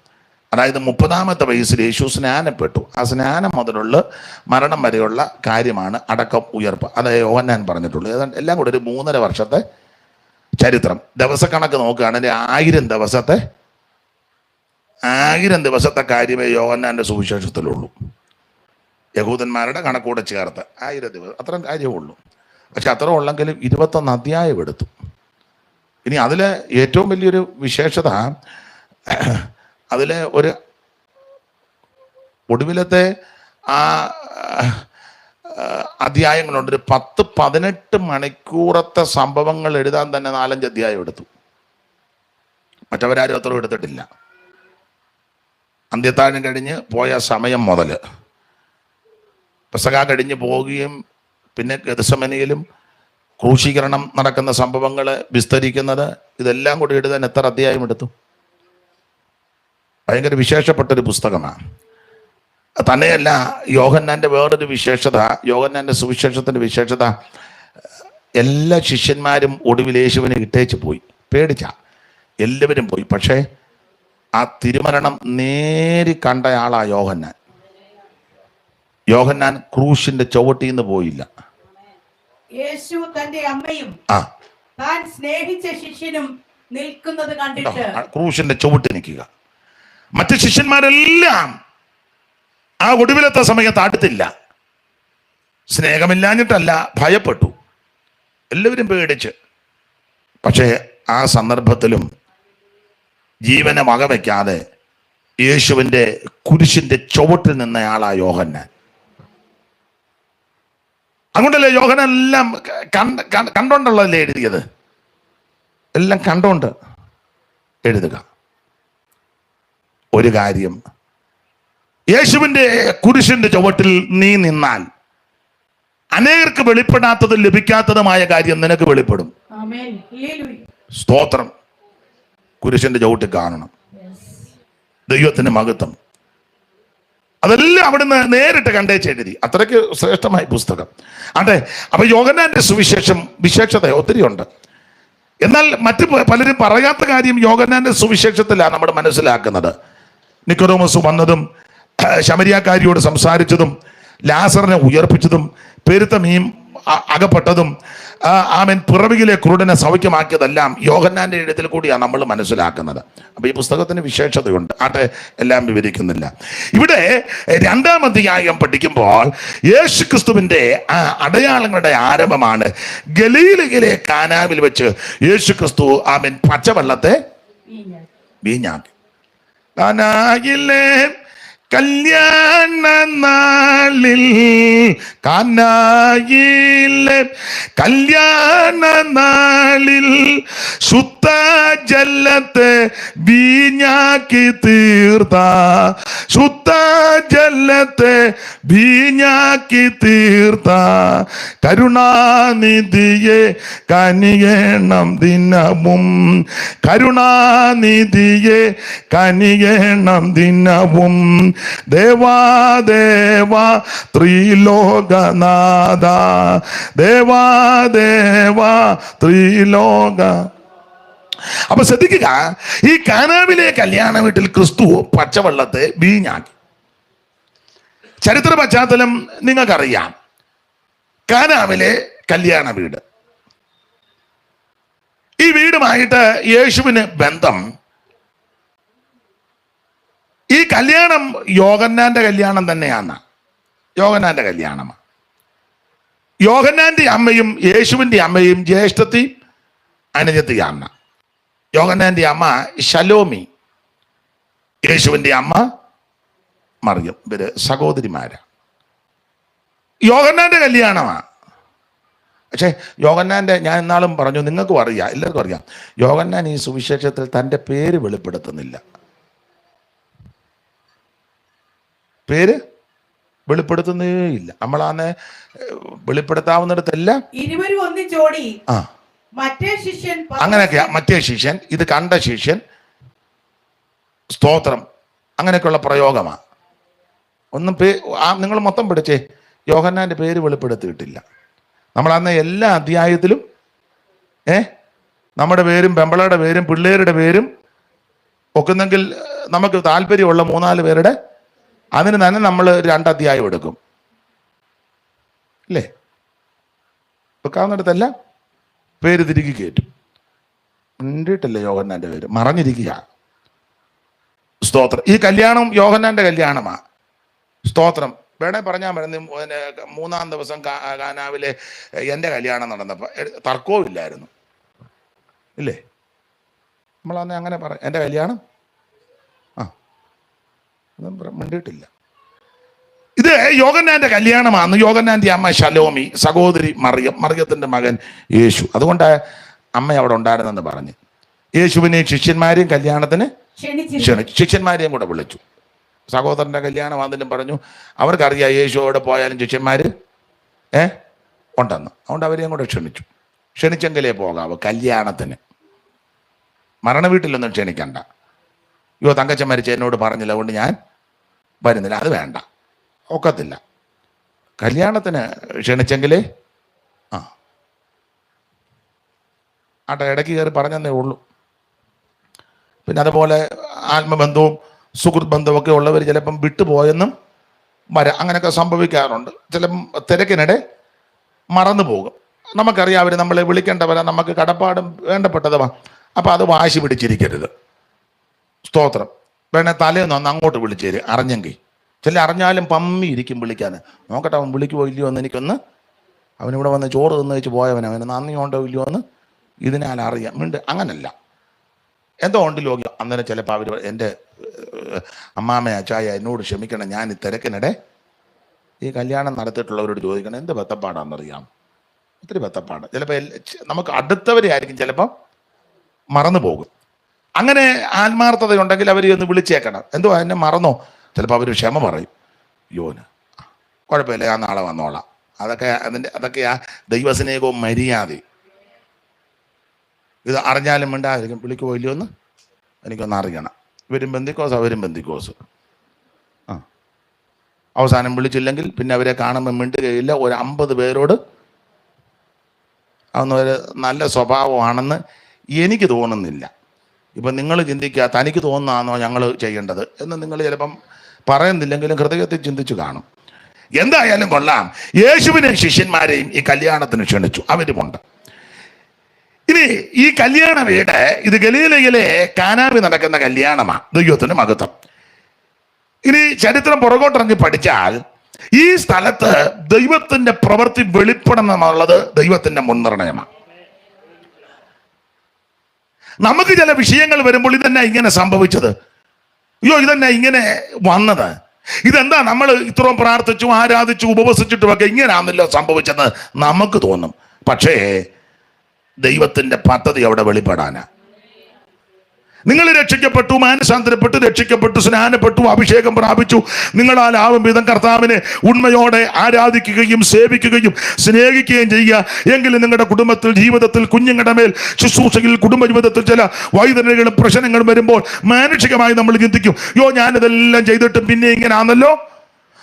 അതായത് 30-ാമത്തെ വയസ്സിൽ യേശു സ്നാനപ്പെട്ടു. ആ സ്നാനം മുതലുള്ള മരണം വരെയുള്ള കാര്യമാണ് അടക്കം, ഉയർപ്പ്. അത് യോഹന്നാൻ പറഞ്ഞിട്ടുള്ളൂ. ഏതാണ്ട് എല്ലാം കൂടെ ഒരു 3.5 വർഷത്തെ ചരിത്രം. ദിവസക്കണക്ക് നോക്കുകയാണെങ്കിൽ 1000 ദിവസത്തെ കാര്യമേ യോഹന്നാന്റെ സുവിശേഷത്തിലുള്ളൂ. യഹൂദന്മാരുടെ കണക്കൂടെ ചേർത്ത് 1000 ദിവസം, അത്ര കാര്യമുള്ളൂ. പക്ഷെ അത്ര ഉള്ളെങ്കിലും 21 അധ്യായം എടുത്തു. ഇനി അതിലെ ഏറ്റവും വലിയൊരു വിശേഷത, അതിലെ ഒരു ഒടുവിലത്തെ ആ അധ്യായങ്ങളുണ്ട്. ഒരു 10-18 മണിക്കൂറത്തെ സംഭവങ്ങൾ എഴുതാൻ തന്നെ 4-5 അധ്യായം എടുത്തു. മറ്റവരാരും അത്ര എടുത്തിട്ടില്ല. അന്ത്യത്താഴം കഴിഞ്ഞ് പോയ സമയം മുതൽ പെസഹ കഴിഞ്ഞ് പോവുകയും പിന്നെ ഗെത്സമനിയിലും ക്രൂശീകരണം നടക്കുന്ന സംഭവങ്ങൾ വിസ്തരിക്കുന്നത്, ഇതെല്ലാം കൂടി എഴുതാൻ എത്ര അധ്യായം എടുത്തു? ഭയങ്കര വിശേഷപ്പെട്ടൊരു പുസ്തകമാണ്. തന്നെയല്ല, യോഹന്നാന്റെ വേറൊരു വിശേഷത, യോഹന്നാന്റെ സുവിശേഷത്തിന്റെ വിശേഷത, എല്ലാ ശിഷ്യന്മാരും ഒടുവിൽ യേശുവിനെ ഇട്ടേച്ച് പോയി. പേടിച്ച എല്ലാവരും പോയി. പക്ഷേ ആ തിരുമരണം നേരി കണ്ട ആളാ യോഹന്നാൻ. യോഹന്നാൻ ക്രൂശിന്റെ ചുവട്ടിൽ നിന്ന് പോയില്ല. യേശു തന്റെ അമ്മയും താൻ സ്നേഹിച്ച ശിഷ്യനും നിൽക്കുന്നത് കണ്ടിട്ട് ക്രൂശിന്റെ ചുവട്ടിൽ നിൽക്കുക. മറ്റു ശിഷ്യന്മാരെല്ലാം ആ ഒടുവിലത്തെ സമയത്ത് അടുത്തില്ല. സ്നേഹമില്ലാഞ്ഞിട്ടല്ല, ഭയപ്പെട്ടു. എല്ലാവരും പേടിച്ച്. പക്ഷേ ആ സന്ദർഭത്തിലും ജീവനെ വകവയ്ക്കാതെ യേശുവിൻ്റെ കുരിശിന്റെ ചുവട്ടിൽ നിന്നയാളാ യോഹന്നാൻ. അതുകൊണ്ടല്ലേ യോഹന്നാൻ എല്ലാം കണ്ടോണ്ടുള്ളതല്ലേ എഴുതിയത്? എല്ലാം കണ്ടോണ്ട് എഴുതുക. ഒരു കാര്യം, യേശുവിൻ്റെ കുരിശിന്റെ ചുവട്ടിൽ നീ നിന്നാൽ അനേകർക്ക് വെളിപ്പെടാത്തതും ലഭിക്കാത്തതുമായ കാര്യം നിനക്ക് വെളിപ്പെടും. സ്തോത്രം. കുരിശിന്റെ ചുവട്ടിൽ കാണണം. ദൈവത്തിന്റെ മഹത്വം അതെല്ലാം അവിടുന്ന് നേരിട്ട് കണ്ടേച്ചെഴുതി. അത്രയ്ക്ക് ശ്രേഷ്ഠമായ പുസ്തകം. അതെ. അപ്പൊ യോഹന്നാന്റെ സുവിശേഷം വിശേഷത ഒത്തിരി ഉണ്ട്. എന്നാൽ മറ്റു പലരും പറയാത്ത കാര്യം യോഹന്നാന്റെ സുവിശേഷത്തിലാണ് നമ്മൾ മനസ്സിലാക്കുന്നത്. നിക്കോദോമസ് വന്നതും ശമരിയാക്കാരിയോട് സംസാരിച്ചതും ലാസറിനെ ഉയർപ്പിച്ചതും പെരുത്ത മീൻ അകപ്പെട്ടതും ആമൻ പിറവിയിലെ കുരുടനെ സൗഖ്യമാക്കിയതെല്ലാം യോഹന്നാന്റെ എഴുത്തിൽ കൂടിയാണ് നമ്മൾ മനസ്സിലാക്കുന്നത്. അപ്പൊ ഈ പുസ്തകത്തിന് വിശേഷതയുണ്ട്. ആട്ടെ, എല്ലാം വിവരിക്കുന്നില്ല. ഇവിടെ 2-ാം അധ്യായം പഠിക്കുമ്പോൾ യേശുക്രിസ്തുവിന്റെ അടയാളങ്ങളുടെ ആരംഭമാണ്. ഗലീലയിലെ കാനാവിൽ വെച്ച് യേശുക്രിസ്തു ആമൻ പച്ചവെള്ളത്തെ വീഞ്ഞാക്കി. കാനായിലെ കല്യാണ നാളിൽ, കാനായിലെ കല്യാണ നാളിൽ ശുദ്ധ ജലത്തെ വീഞ്ഞാക്കി തീർത്ത, ശുദ്ധ ജലത്തെ വീഞ്ഞാക്കി തീർത്ത കരുണാനിധിയെ കനിയേണം ദിനവും, കരുണാനിധിയെ കനിയേണം ദിനവും. ദേവാദേവാ ത്രിലോകനാഥ, ദേവാദേവാ ത്രിലോക. അപ്പൊ ശ്രദ്ധിക്കുക, ഈ കാനാവിലെ കല്യാണ വീട്ടിൽ ക്രിസ്തു പച്ചവെള്ളത്തെ വീഞ്ഞാക്കി. ചരിത്ര പശ്ചാത്തലം നിങ്ങൾക്കറിയാം. കാനാവിലെ കല്യാണ വീട്, ഈ വീടുമായിട്ട് യേശുവിന് ബന്ധം. ഈ കല്യാണം യോഹന്നാന്റെ കല്യാണം തന്നെയാണ്. യോഹന്നാന്റെ കല്യാണമാണ്. യോഹന്നാന്റെ അമ്മയും യേശുവിൻ്റെ അമ്മയും ജ്യേഷ്ഠത്തി അനുജത്തിയാണ്. യോഹന്നാന്റെ അമ്മ ശലോമി, യേശുവിൻ്റെ അമ്മ മറിയം. ഇവര് സഹോദരിമാരാ. യോഹന്നാന്റെ കല്യാണമാണ്. പക്ഷേ യോഹന്നാന്റെ, ഞാൻ ഇന്നാളും പറഞ്ഞു, നിങ്ങൾക്കും അറിയാം, എല്ലാവർക്കും അറിയാം, യോഹന്നാൻ ഈ സുവിശേഷത്തിൽ തൻ്റെ പേര് വെളിപ്പെടുത്തുന്നില്ല. പേര് വെളിപ്പെടുത്തുന്നേ ഇല്ല. നമ്മളാന്ന് വെളിപ്പെടുത്താവുന്നിടത്തെല്ലാം ഇരുവരും ഒന്നിച്ചോടി മറ്റേ ശിഷ്യൻ, അങ്ങനെയൊക്കെയാ. മറ്റേ ശിഷ്യൻ, ഇത് കണ്ട ശിഷ്യൻ, സ്തോത്രം, അങ്ങനെയൊക്കെയുള്ള പ്രയോഗമാണ്. ഒന്നും നിങ്ങൾ മൊത്തം പിടിച്ചേ, യോഹന്നാന്റെ പേര് വെളിപ്പെടുത്തിയിട്ടില്ല. നമ്മളന്ന് എല്ലാ അധ്യായത്തിലും നമ്മുടെ പേരും പെമ്പളയുടെ പേരും പിള്ളേരുടെ പേരും ഒക്കുന്നെങ്കിൽ നമുക്ക് താല്പര്യമുള്ള 3-4 പേരുടെ, അതിന് തന്നെ നമ്മൾ 2 അധ്യായം എടുക്കും, അല്ലേ? വെക്കാവുന്നിടത്തല്ല പേര് തിരികെ കയറ്റും. ഉണ്ടിട്ടല്ലേ യോഹന്നാന്റെ പേര്, മറഞ്ഞിരിക്കുക. സ്തോത്രം. ഈ കല്യാണം യോഹന്നാന്റെ കല്യാണമാണ്. സ്തോത്രം. വേണേ പറഞ്ഞാൽ മതി, 3-ാം ദിവസം കാനാവിലെ എൻ്റെ കല്യാണം നടന്നപ്പോൾ തർക്കവും ഇല്ലായിരുന്നു, ഇല്ലേ? നമ്മളന്ന് അങ്ങനെ എൻ്റെ കല്യാണം മിണ്ടിയിട്ടില്ല. ഇത് യോഹന്നാന്റെ കല്യാണമാണ്. യോഹന്നാന്റെ അമ്മ ശലോമി, സഹോദരി മറിയം, മറിയത്തിന്റെ മകൻ യേശു. അതുകൊണ്ട് അമ്മ അവിടെ ഉണ്ടായിരുന്നെന്ന് പറഞ്ഞ് യേശുവിനെയും ശിഷ്യന്മാരെയും കല്യാണത്തിന് ക്ഷണിച്ചു. ശിഷ്യന്മാരെയും കൂടെ വിളിച്ചു. സഹോദരൻ്റെ കല്യാണം വന്നിട്ടും പറഞ്ഞു അവർക്കറിയാം യേശു എവിടെ പോയാലും ശിഷ്യന്മാർ ഉണ്ടെന്ന്. അതുകൊണ്ട് അവരെയും കൂടെ ക്ഷണിച്ചു. ക്ഷണിച്ചെങ്കിലേ പോകാവൂ കല്യാണത്തിന്. മരണ വീട്ടിലൊന്നും ക്ഷണിക്കണ്ട. അയ്യോ തങ്കച്ചൻ മരിച്ച എന്നോട് പറഞ്ഞില്ല അതുകൊണ്ട് ഞാൻ വരുന്നില്ല, അത് വേണ്ട, ഒക്കത്തില്ല. കല്യാണത്തിന് ക്ഷണിച്ചെങ്കിലേ ആട്ടെ, ഇടയ്ക്ക് കയറി പറഞ്ഞതേ ഉള്ളൂ. പിന്നെ അതുപോലെ ആത്മബന്ധവും സുഹൃത്ത് ബന്ധവും ഒക്കെ ഉള്ളവർ ചിലപ്പം വിട്ടുപോയെന്നും വരാം, അങ്ങനെയൊക്കെ സംഭവിക്കാറുണ്ട്. ചില തിരക്കിനിടെ മറന്നു പോകും. നമുക്കറിയാം അവർ നമ്മളെ വിളിക്കേണ്ടവരാ, നമുക്ക് കടപ്പാടും വേണ്ടപ്പെട്ടതുമാ. അപ്പം അത് വാശി പിടിച്ചിരിക്കരുത്. സ്തോത്രം. വേണേ തലേന്ന് ഒന്ന് അങ്ങോട്ട് വിളിച്ചേര് അറിഞ്ഞെങ്കിൽ. ചില അറിഞ്ഞാലും പമ്മി ഇരിക്കും വിളിക്കാൻ. നോക്കട്ടെ അവൻ വിളിക്കുമോ ഇല്ലയോ എന്ന് എനിക്കൊന്ന്, അവനിവിടെ വന്ന് ചോറ് തിന്ന് വെച്ച് പോയവൻ അവന് നന്ദിയുണ്ടോ ഇല്ലയോ എന്ന് ഇതിനാൽ അറിയാം. അങ്ങനല്ല, എന്തോ ഉണ്ട് ലോകം. അന്നേരം ചിലപ്പോൾ അവർ എൻ്റെ അമ്മാമ്മ അച്ചായ എന്നോട് ക്ഷമിക്കണം, ഞാൻ ഈ തിരക്കിനിടെ ഈ കല്യാണം നടത്തിയിട്ടുള്ളവരോട് ചോദിക്കണം എന്ത് ബത്തപ്പാടാണെന്നറിയാം. ഒത്തിരി ബത്തപ്പാട്. ചിലപ്പോൾ നമുക്ക് അടുത്തവരെ ആയിരിക്കും ചിലപ്പം മറന്നു പോകും. അങ്ങനെ ആത്മാർത്ഥതയുണ്ടെങ്കിൽ അവർ ഒന്ന് വിളിച്ചേക്കണം. എന്തോ എന്നെ മറന്നോ, ചിലപ്പോൾ അവർ ക്ഷമ പറയും. യോന് കുഴപ്പമില്ല, ഞാൻ നാളെ വന്നോളാം. അതൊക്കെയാ ദൈവസ്നേഹവും മര്യാദയും. ഇത് അറിഞ്ഞാലും മിണ്ടാതിരിക്കും. വിളിക്കുമോ ഇല്ലയോ എന്ന് എനിക്കൊന്ന് അറിയണം. ഇവരും ബന്ധിക്കോസ് അവരും ബന്ധിക്കോസ്. അവസാനം വിളിച്ചില്ലെങ്കിൽ പിന്നെ അവരെ കാണുമ്പോൾ മിണ്ടുകയില്ല. ഒരു 50 പേരോട് അതൊന്നും ഒരു നല്ല സ്വഭാവമാണെന്ന് എനിക്ക് തോന്നുന്നില്ല. ഇപ്പം നിങ്ങൾ ചിന്തിക്കുക തനിക്ക് തോന്നുന്നതാണോ ഞങ്ങൾ ചെയ്യേണ്ടത് എന്ന് നിങ്ങൾ ചിലപ്പം പറയുന്നില്ലെങ്കിലും ഹൃദയത്തിൽ ചിന്തിച്ചു കാണും. എന്തായാലും കൊള്ളാം, യേശുവിനെയും ശിഷ്യന്മാരെയും ഈ കല്യാണത്തിന് ക്ഷണിച്ചു, അവരുമുണ്ട്. ഇനി ഈ കല്യാണ വീട് ഇത് ഗലീലയിലെ കാനാവിൽ നടക്കുന്ന കല്യാണമാണ്. ദൈവത്തിന് മഹത്വം. ഇനി ചരിത്രം പുറകോട്ടിറങ്ങി പഠിച്ചാൽ ഈ സ്ഥലത്ത് ദൈവത്തിന്റെ പ്രവൃത്തി വെളിപ്പെടണം എന്നുള്ളത് ദൈവത്തിന്റെ മുൻനിർണയമാണ്. നമുക്ക് ചില വിഷയങ്ങൾ വരുമ്പോൾ ഇതെന്നാ ഇങ്ങനെ സംഭവിച്ചത്, അയ്യോ ഇതെന്നാ ഇങ്ങനെ വന്നത്, ഇതെന്താ നമ്മൾ ഇത്രയും പ്രാർത്ഥിച്ചു ആരാധിച്ചു ഉപവസിച്ചിട്ടുമൊക്കെ ഇങ്ങനെയാണല്ലോ സംഭവിച്ചത് നമുക്ക് തോന്നും. പക്ഷേ ദൈവത്തിന്റെ പദ്ധതി അവിടെ വെളിപ്പെടാനാ. നിങ്ങൾ രക്ഷിക്കപ്പെട്ടു, മാനസാന്തരപ്പെട്ടു, രക്ഷിക്കപ്പെട്ടു, സ്നാനപ്പെട്ടു, അഭിഷേകം പ്രാപിച്ചു. നിങ്ങളാലാവും വിധം കർത്താവിനെ ഉണ്മയോടെ ആരാധിക്കുകയും സേവിക്കുകയും സ്നേഹിക്കുകയും ചെയ്യുക. എങ്കിലും നിങ്ങളുടെ കുടുംബത്തിൽ, ജീവിതത്തിൽ, കുഞ്ഞുങ്ങളുടെ മേൽ, ശുശ്രൂഷയിൽ, കുടുംബ ജീവിതത്തിൽ ചില വൈതരണങ്ങളും പ്രശ്നങ്ങളും വരുമ്പോൾ മാനുഷികമായി നമ്മൾ ചിന്തിക്കും, യോ ഞാനിതെല്ലാം ചെയ്തിട്ടും പിന്നെ ഇങ്ങനെയാണല്ലോ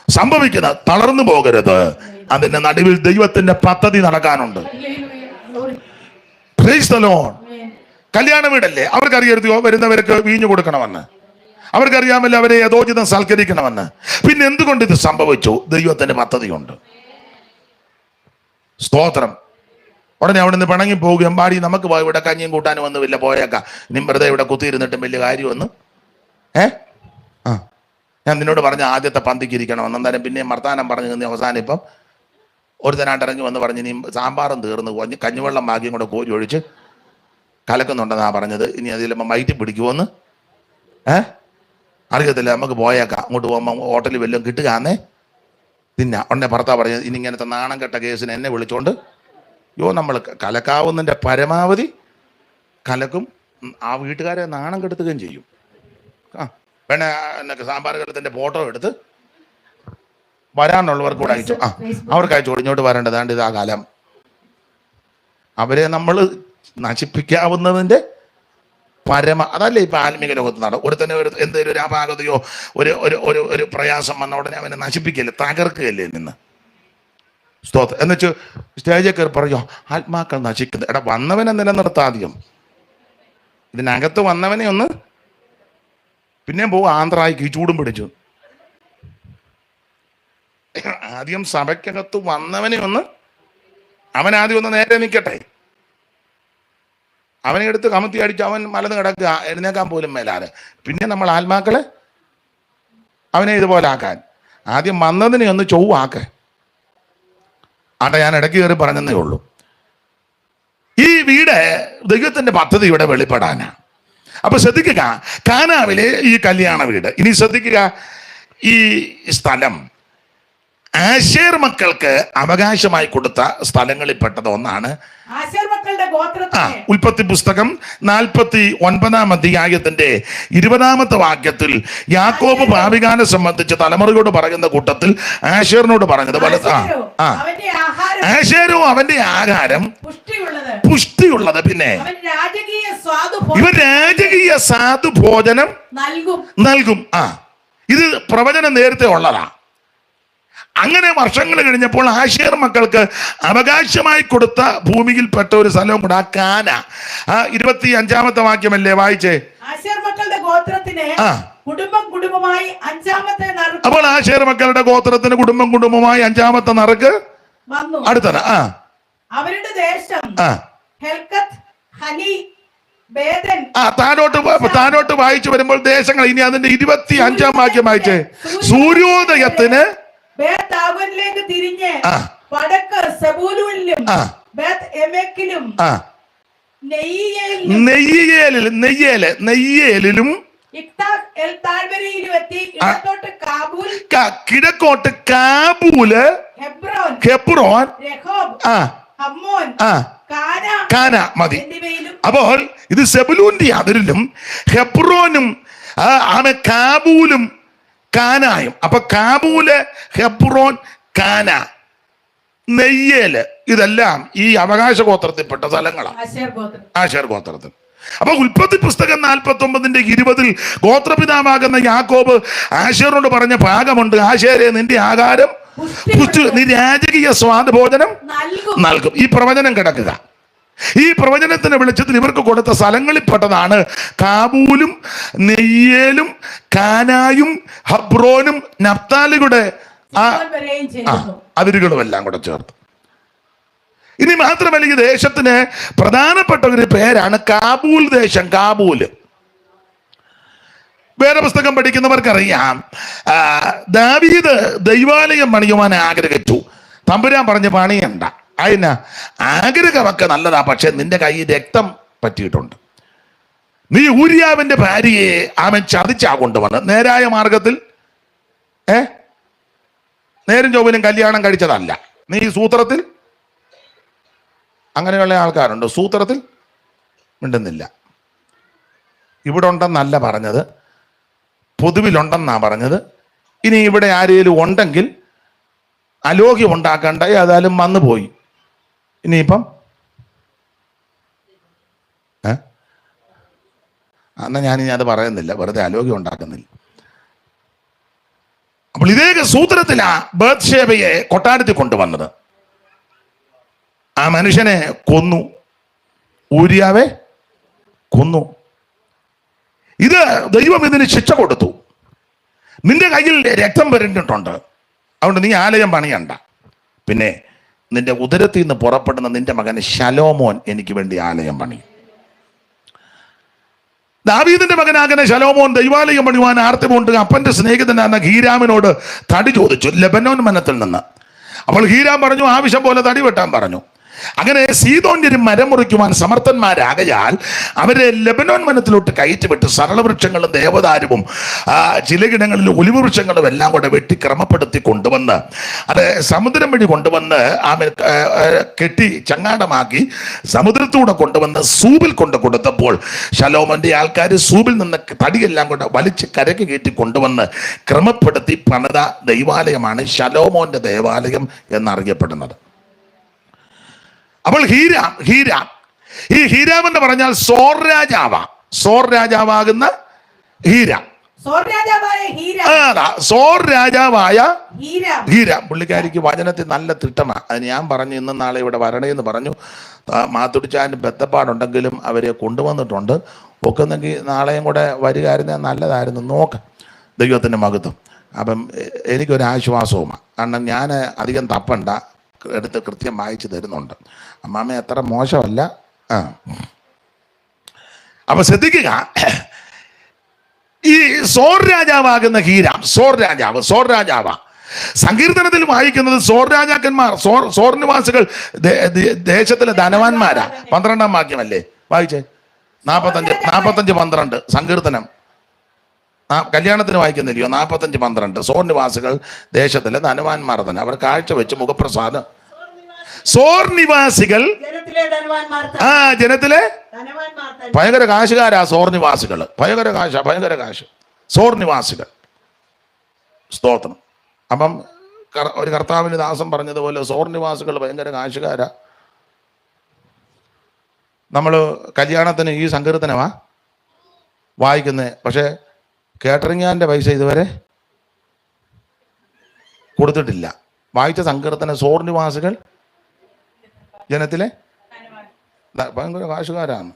സംഭവിക്കുന്നത്. തളർന്നു പോകരുത്. അതിന്റെ നടുവിൽ ദൈവത്തിന്റെ പദ്ധതി നടക്കാനുണ്ട്. Praise the Lord. കല്യാണ വീടല്ലേ, അവർക്കറിയരുതോ വരുന്നവർക്ക് വീഞ്ഞു കൊടുക്കണമെന്ന്? അവർക്കറിയാമല്ലോ അവരെ യഥോചിതം സൽക്കരിക്കണമെന്ന്. പിന്നെ എന്തുകൊണ്ട് ഇത് സംഭവിച്ചു? ദൈവത്തിന്റെ പദ്ധതിയുണ്ട്. സ്തോത്രം. ഉടനെ അവിടെ നിന്ന് പിണങ്ങി പോകുകയും പാടി നമുക്ക് ഇവിടെ കഞ്ഞിയും കൂട്ടാനും ഒന്നും ഇല്ല, പോയേക്കാം, ഇനി വെറുതെ ഇവിടെ കുത്തിയിരുന്നിട്ടും വലിയ കാര്യമൊന്നും. ഞാൻ നിന്നോട് പറഞ്ഞ ആദ്യത്തെ പന്തിക്ക് ഇരിക്കണമെന്ന്. എന്തായാലും പിന്നെ വർത്താനം പറഞ്ഞു നിന്ന് അവസാനം ഇപ്പം ഒരുത്തനായിട്ട് ഇറങ്ങി വന്ന് പറഞ്ഞ് ഇനി സാമ്പാറും തീർന്നു, കഞ്ഞിവെള്ളം ഭാഗ്യം കൂടെ കോരി ഒഴിച്ച് കലക്കുന്നുണ്ടെന്നാ പറഞ്ഞത്. ഇനി അതിലപ്പോൾ വയറ്റി പിടിക്കുമോന്ന് അറിയത്തില്ല, നമുക്ക് പോയേക്കാം. അങ്ങോട്ട് പോകുമ്പോൾ ഹോട്ടലിൽ വല്ലതും കിട്ടുകയാന്നേ തിന്നാ. ഉടനെ ഭർത്താവ് പറഞ്ഞത് ഇനി ഇങ്ങനത്തെ നാണം കെട്ട കേസിന് എന്നെ വിളിച്ചോണ്ട് നമ്മൾ കലക്കാവുന്നതിൻ്റെ പരമാവധി കലക്കും, ആ വീട്ടുകാരെ നാണം കെടുത്തുകയും ചെയ്യും. വേണേ എന്നൊക്കെ സാമ്പാർ കലത്തിൻ്റെ ഫോട്ടോ എടുത്ത് വരാനുള്ളവർക്ക് കൂടെ അയച്ചു, അവർക്ക് അയച്ചു ഇങ്ങോട്ട് വരേണ്ടതാണ്ട് ഇതാ കാലം. അവരെ നമ്മൾ നശിപ്പിക്കാവുന്നതിൻ്റെ അതല്ലേ ഇപ്പം ആത്മീക ലോകത്ത് നടക്കും. ഒരുത്തന്നെ എന്തെങ്കിലും ഒരു അപാകതയോ ഒരു ഒരു ഒരു ഒരു പ്രയാസം വന്ന ഉടനെ അവനെ നശിപ്പിക്കല്ലേ, തകർക്കുകയല്ലേ നിന്ന്. സ്തോത്രം. എന്നുവെച്ച് സ്റ്റേജിൽ കയറി പറയോ ആത്മാക്കൾ നശിക്കുന്നത്. എടാ വന്നവനെ നിലനിർത്താദ്യം. ഇതിനകത്ത് വന്നവനെ ഒന്ന് പിന്നെയും പോകും ആന്ധ്രായിക്ക് ഈ ചൂടും പിടിച്ചു. ആദ്യം സഭയ്ക്കകത്ത് വന്നവനെ ഒന്ന് അവനാദ്യം ഒന്ന് നേരെ നിൽക്കട്ടെ. അവനെ എടുത്ത് കമത്തി അടിച്ച് അവൻ മലന്ന് കിടക്കുക, എഴുന്നേക്കാൻ പോലും മേലാതെ. പിന്നെ നമ്മൾ ആത്മാക്കളെ അവനെ ഇതുപോലെ ആക്കാൻ ആദ്യം വന്നതിനെ ഒന്ന് ചൊവ്വാക്കെ. ആട്ടെ, ഞാൻ ഇടയ്ക്ക് കയറി പറഞ്ഞതേ ഉള്ളൂ. ഈ വീട് ദൈവത്തിന്റെ പദ്ധതി ഇവിടെ വെളിപ്പെടാനാ. അപ്പൊ ശ്രദ്ധിക്കുക, കാനാവിലെ ഈ കല്യാണ വീട്. ഇനി ശ്രദ്ധിക്കുക, ഈ സ്ഥലം ആശേർ മക്കൾക്ക് അവകാശമായി കൊടുത്ത സ്ഥലങ്ങളിൽ പെട്ടത് ഒന്നാണ്. മക്കളുടെ ഗോത്രത്തിന് ഉൽപ്പത്തി പുസ്തകം 49 അധ്യായത്തിന്റെ 20 വാക്യത്തിൽ യാക്കോബ് ഭാവികാനെ സംബന്ധിച്ച് തലമുറയോട് പറയുന്ന കൂട്ടത്തിൽ ആശേറിനോട് പറഞ്ഞത് അവന്റെ ആഹാരം ആശേരോ അവന്റെ ആഹാരം പുഷ്ടിയുള്ളത് പിന്നെ ഇവൻ രാജകീയ സാധു ഭോജനം നൽകും. ഇത് പ്രവചനം നേരത്തെ ഉള്ളതാ. അങ്ങനെ വർഷങ്ങൾ കഴിഞ്ഞപ്പോൾ ആശേർ മക്കൾക്ക് അവകാശമായി കൊടുത്ത ഭൂമിയിൽപ്പെട്ട ഒരു സ്ഥലവും കൂടെ, ആ കാന. 25 വാക്യമല്ലേ വായിച്ചേ? ആശേർ മക്കളുടെ ഗോത്രത്തിന് കുടുംബമായി അഞ്ചാമത്തെ നറുക്ക്. അപ്പോൾ ആശേർ മക്കളുടെ ഗോത്രത്തിന് കുടുംബമായി 5-ാമത്തെ നറുക്ക് അടുത്തത്. അവരുടെ ദേശം ഹെൽക്കത്ത്, ഹനി, ബേദൻ. താനോട്ട് വായിച്ചു വരുമ്പോൾ ദേശങ്ങൾ, ഇനി അതിന്റെ 25 വാക്യം വായിച്ചേ. സൂര്യോദയത്തിന് തിരിഞ്ഞ് വടക്ക് സെബൂലൂനിലും ബേത്ത്ഏമെക്കിലും നെയ്യേലിലും കിഴക്കോട്ട് കാബൂല്, ഹെബ്രോൻ, കാന മതി. അപ്പോൾ ഇത് സെബുലൂന്റെ അതിരിലും ഹെബ്രോനും കാബൂലും കാനായും. അപ്പൊ കാബൂല്, ഹെബ്രോൻ, കാന, നെയ്യേല് ഇതെല്ലാം ഈ അവകാശ ഗോത്രത്തിൽപ്പെട്ട സ്ഥലങ്ങളാണ്, ആശേർ ഗോത്രത്തിൽ. അപ്പൊ ഉൽപ്പത്തി പുസ്തകം 49:20 ഗോത്രപിതാവാകുന്ന യാക്കോബ് ആശേറിനോട് പറഞ്ഞ ഭാഗമുണ്ട്. ആശേരെ, നിന്റെ ആഹാരം നീ രാജകീയ സ്വാദഭോജനം നൽകും. ഈ പ്രവചനം കിടക്കുക. ഈ പ്രവചനത്തിന്റെ വെളിച്ചത്തിൽ ഇവർക്ക് കൊടുത്ത സ്ഥലങ്ങളിൽപ്പെട്ടതാണ് കാബൂലും, നെയ്യേലും, കാനായും, ഹബ്രോനും, നഫ്താലിയുടെ അതിരുകളും എല്ലാം കൂടെ ചേർത്ത്. ഇനി മാത്രമല്ല, ഈ ദേശത്തിന് പ്രധാനപ്പെട്ട ഒരു പേരാണ് കാബൂൽ ദേശം. കാബൂല് വേദപുസ്തകം പഠിക്കുന്നവർക്കറിയാം, ദാവീദ് ദൈവാലയം പണിയുവാൻ ആഗ്രഹിച്ചു. തമ്പുരാൻ പറഞ്ഞ് പണിയണ്ട. അതിന് ആഗ്രഹമൊക്കെ നല്ലതാ, പക്ഷെ നിന്റെ കയ്യിൽ രക്തം പറ്റിയിട്ടുണ്ട്. നീ ഊരിയാവിന്റെ ഭാര്യയെ അവൻ ചതിച്ചാ കൊണ്ടുവന്ന്. നേരായ മാർഗത്തിൽ നേരും ചൊവ്വനും കല്യാണം കഴിച്ചതല്ല. നീ സൂത്രത്തിൽ, അങ്ങനെയുള്ള ആൾക്കാരുണ്ട്, സൂത്രത്തിൽ മിണ്ടുന്നില്ല. ഇവിടെ ഉണ്ടെന്നല്ല പറഞ്ഞത്, പൊതുവിലുണ്ടെന്നാ പറഞ്ഞത്. ഇനി ഇവിടെ ആരെങ്കിലും ഉണ്ടെങ്കിൽ അലോഗ്യം ഉണ്ടാക്കണ്ട, ഏതായാലും വന്നു പോയി. ഇനിയിപ്പം എന്നാ ഞാനിനി അത് പറയുന്നില്ല, വെറുതെ അലോഗ്യം ഉണ്ടാക്കുന്നില്ല. അപ്പോൾ ഇതേ സൂത്രത്തിലാ ബത്ശേബയെ കൊട്ടാരത്തിൽ കൊണ്ടുവന്നത്. ആ മനുഷ്യനെ കൊന്നു, ഊരിയാവെ കൊന്നു. ഇത് ദൈവം ഇതിന് ശിക്ഷ കൊടുത്തു. നിന്റെ കയ്യിൽ രക്തം വരണ്ടിട്ടുണ്ട്, അതുകൊണ്ട് നീ ആലയം പണിയണ്ട. പിന്നെ നിന്റെ ഉദരത്തിൽ നിന്ന് പുറപ്പെടുന്ന നിന്റെ മകന് ശലോമോൻ എനിക്ക് വേണ്ടി ആലയം പണി. ദാവീദിന്റെ മകനാകുന്ന ശലോമോൻ ദൈവാലയം പണിയുവാൻ ആർത്തിമുണ്ട്. അപ്പന്റെ സ്നേഹിതനാണ് ഹീരാമിനോട് തടി ചോദിച്ചു ലെബനോൻ വനത്തിൽ നിന്ന്. അപ്പോൾ ഹീരാം പറഞ്ഞു, ആവശ്യം പോലെ തടി വെട്ടാൻ പറഞ്ഞു. അങ്ങനെ സീദോന്യർ മരം മുറിക്കുവാൻ സമർത്ഥന്മാരാകയാൽ അവരെ ലെബനോൻ വനത്തിലോട്ട് കയറ്റിവിട്ട് സരളവൃക്ഷങ്ങളും ദേവദാരുവും ചിലയിടങ്ങളിൽ ഒലിവ് വൃക്ഷങ്ങളും എല്ലാം കൂടെ വെട്ടി ക്രമപ്പെടുത്തി കൊണ്ടുവന്ന് അത് സമുദ്രം വഴി കൊണ്ടുവന്ന് കെട്ടി ചങ്ങാടമാക്കി സമുദ്രത്തൂടെ കൊണ്ടുവന്ന് സൂബിൽ കൊണ്ട് കൊടുത്തപ്പോൾ ശലോമോന്റെ ആൾക്കാർ സൂബിൽ നിന്ന് തടിയെല്ലാം കൊണ്ട് വലിച്ച് കരക്ക് കയറ്റി കൊണ്ടുവന്ന് ക്രമപ്പെടുത്തി പണിത ദൈവാലയമാണ് ശലോമോന്റെ ദേവാലയം എന്നറിയപ്പെടുന്നത്. അപ്പോൾ ഹീരാം ഈ ഹീരാം എന്ന് പറഞ്ഞാൽ സോർ രാജാവാകുന്ന ഹീരാം. സോർ രാജാവായ ഹീരാം. പുള്ളിക്കാരിക്ക് വചനത്തിൽ നല്ല തിട്ടമാണ്. അത് ഞാൻ പറഞ്ഞു, ഇന്നും നാളെ ഇവിടെ വരണേന്ന് പറഞ്ഞു. മാത്തുടിച്ചാൻ ബന്ധപ്പാടുണ്ടെങ്കിലും അവരെ കൊണ്ടുവന്നിട്ടുണ്ട്. ഒക്കെന്നെങ്കിൽ നാളെയും കൂടെ വരികയായിരുന്നേ നല്ലതായിരുന്നു. നോക്കാം ദൈവത്തിൻ്റെ മഹത്വം. അപ്പം എനിക്കൊരാശ്വാസവുമാണ്. കാരണം ഞാൻ അധികം തപ്പണ്ട, എടുത്ത് കൃത്യം വായിച്ചു തരുന്നുണ്ട്. അമ്മാമ്മ അത്ര മോശമല്ല. അപ്പൊ ശ്രദ്ധിക്കുക, ഈ സോർ രാജാവാകുന്ന ഹീരാം, സോർ രാജാവാ. സങ്കീർത്തനത്തിൽ വായിക്കുന്നത് സോർ രാജാക്കന്മാർ, സോർ നിവാസികൾ ദേശത്തിലെ ധനവാന്മാരാ. 12-ാം വാക്യമല്ലേ വായിച്ചേ? 45-12 സങ്കീർത്തനം. കല്യാണത്തിന് വായിക്കുന്നില്ലയോ? 45-12 സോർ നിവാസികൾ ദേശത്തിലെ ധനവാന്മാർ തന്നെ. അവർ കാഴ്ച വെച്ച് മുഖപ്രസാദം. സോർ നിവാസികൾ ജനത്തിലെ ധനവാന്മാർ ജനത്തിലെ ഭയങ്കര കാശുകാരാ സോർ നിവാസികൾ. ഭയങ്കര കാശ് സോർ നിവാസികൾ. സ്തോത്രം. അപ്പം ഒരു കർത്താവിന് ദാസം പറഞ്ഞതുപോലെ സോർ നിവാസികൾ ഭയങ്കര കാശുകാരാ. നമ്മൾ കല്യാണത്തിന് ഈ സങ്കീർത്തനമാ വായിക്കുന്നത്, പക്ഷേ കേറ്ററിംഗിൻ്റെ പൈസ ഇതുവരെ കൊടുത്തിട്ടില്ല. വായിച്ച സങ്കീർത്തനം സോർ നിവാസികൾ ജനത്തിലെ ഭയങ്കര കാശുകാരാണ്.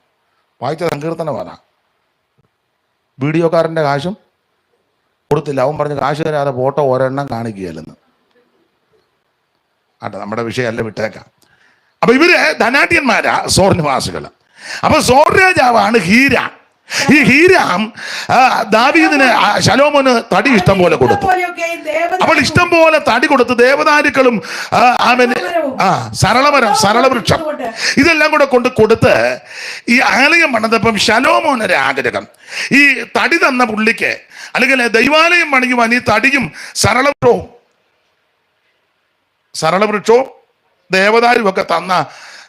വായിച്ച സങ്കീർത്തനമാണ്. വീഡിയോക്കാരൻ്റെ കാശും കൊടുത്തില്ല. അവൻ പറഞ്ഞ് കാശ് തരാതെ ഫോട്ടോ ഒരെണ്ണം കാണിക്കുകയല്ലെന്ന്. നമ്മുടെ വിഷയമല്ല, വിട്ടേക്കാം. അപ്പൊ ഇവര് ധനാഢ്യന്മാരാ സോർ നിവാസികൾ. അപ്പൊ സോർ രാജാവാണ് ഹീരാം. ഈ ഹീരാം ദാവീദിന് ശലോമോന് തടി ഇഷ്ടം പോലെ കൊടുത്തു. അപ്പോൾ ഇഷ്ടം പോലെ തടി കൊടുത്ത് ദേവദാരുക്കളും സരളവൃക്ഷം ഇതെല്ലാം കൂടെ കൊടുത്ത് ഈ ആലയം പണിതപ്പം ശലോമോനൊരു ആഗ്രഹം, ഈ തടി തന്ന പുള്ളിക്ക് അല്ലെങ്കിൽ ദൈവാലയം പണിയുവാൻ ഈ തടിയും സരളവൃക്ഷവും ദേവദാരും ഒക്കെ തന്ന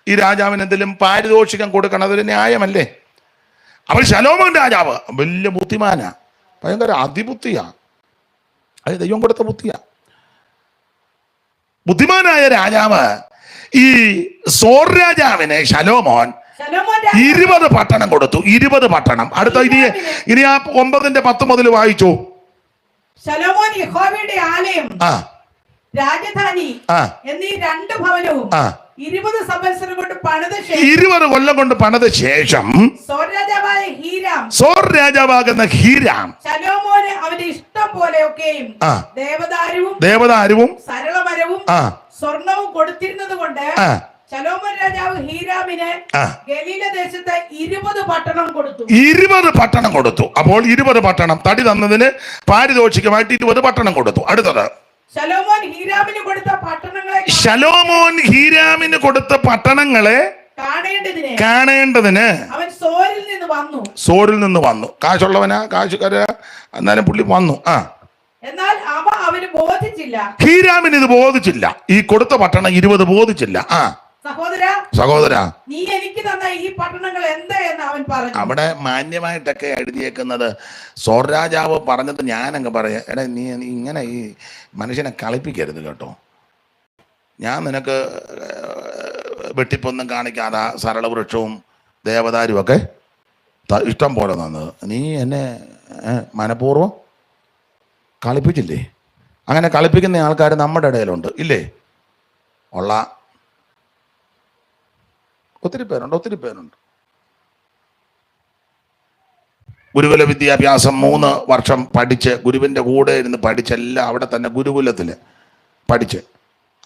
ഈ രാജാവിന് എന്തെങ്കിലും പാരിതോഷികം കൊടുക്കണം. അതൊരു ന്യായമല്ലേ? അപ്പോൾ ശലോമോൻ രാജാവ് വലിയ ബുദ്ധിമാനാ, ഭയങ്കര അതിബുദ്ധിയാ. അത് ദൈവം കൊടുത്ത ബുദ്ധിയാ. ബുദ്ധിമാനായ രാജാവ് ഈ സോർ രാജാവിന് ശലോമോൻ 20 പട്ടണം കൊടുത്തു. 20 പട്ടണം. അടുത്ത ഇനി ആ 9:10 മുതൽ വായിച്ചു. ശലോമോൻ യഹോവയുടെ ആലയം, രാജധാനി എന്നീ 2 ഭവനവും 20 സംവത്സരം കൊണ്ട് പണിത ശേഷം 20 കൊല്ലം കൊണ്ട് പണിത ശേഷം സോർ രാജാവാകുന്ന ഹീരാം ശലോമോന് അവന്റെ ഇഷ്ടം പോലെയൊക്കെയും ദേവദാരുവും സരളമരവും സ്വർണവും കൊടുത്തിരുന്നത് കൊണ്ട് ശലോമോൻ രാജാവ് ഹീരാമിന് ഗലീല ദേശത്ത് 20 പട്ടണം കൊടുത്തു. 20 പട്ടണം കൊടുത്തു. അപ്പോൾ 20 പട്ടണം തടി തന്നതിന് പാരിതോഷികമായിട്ട് 20 പട്ടണം കൊടുത്തു. അടുത്തത് ശലോമോൻ ഹീരാമിന് കൊടുത്ത പട്ടണങ്ങളെ കാണേണ്ടതിന് അവൻ സോറിൽ നിന്ന് വന്നു. കാശുള്ളവനാ, കാശുകാര, എന്നാലും പുള്ളി വന്നു. എന്നാൽ അവ അവന് ബോധിച്ചില്ല. ഹീരാമിന് ഇത് ബോധിച്ചില്ല. ഈ കൊടുത്ത പട്ടണം 20 ബോധിച്ചില്ല. സഹോദര, നീ എനിക്ക് തന്ന ഈ പട്ടണങ്ങൾ എന്താ എന്ന് അവൻ പറഞ്ഞു. അവിടെ മാന്യമായിട്ടൊക്കെ എഴുതിയേക്കുന്നത് സോർ രാജാവ് പറഞ്ഞത് ഞാനങ്ങ് പറയാം, എടാ നീ ഇങ്ങനെ ഈ മനുഷ്യനെ കളിപ്പിക്കരുത് കേട്ടോ. ഞാൻ നിനക്ക് വെട്ടിപ്പൊന്നും കാണിക്കാതെ സരളവൃക്ഷവും ദേവദാരും ഒക്കെ ഇഷ്ടം പോലെ തന്നത്, നീ എന്നെ മനഃപൂർവ്വം കളിപ്പിച്ചില്ലേ? അങ്ങനെ കളിപ്പിക്കുന്ന ആൾക്കാർ നമ്മുടെ ഇടയിലുണ്ട്, ഇല്ലേ? ഉള്ള ഒത്തിരി പേരുണ്ട്. ഗുരുകുല വിദ്യാഭ്യാസം 3 വർഷം പഠിച്ച്, ഗുരുവിൻ്റെ കൂടെ ഇരുന്ന് പഠിച്ചെല്ലാം അവിടെ തന്നെ ഗുരുകുലത്തിൽ പഠിച്ച്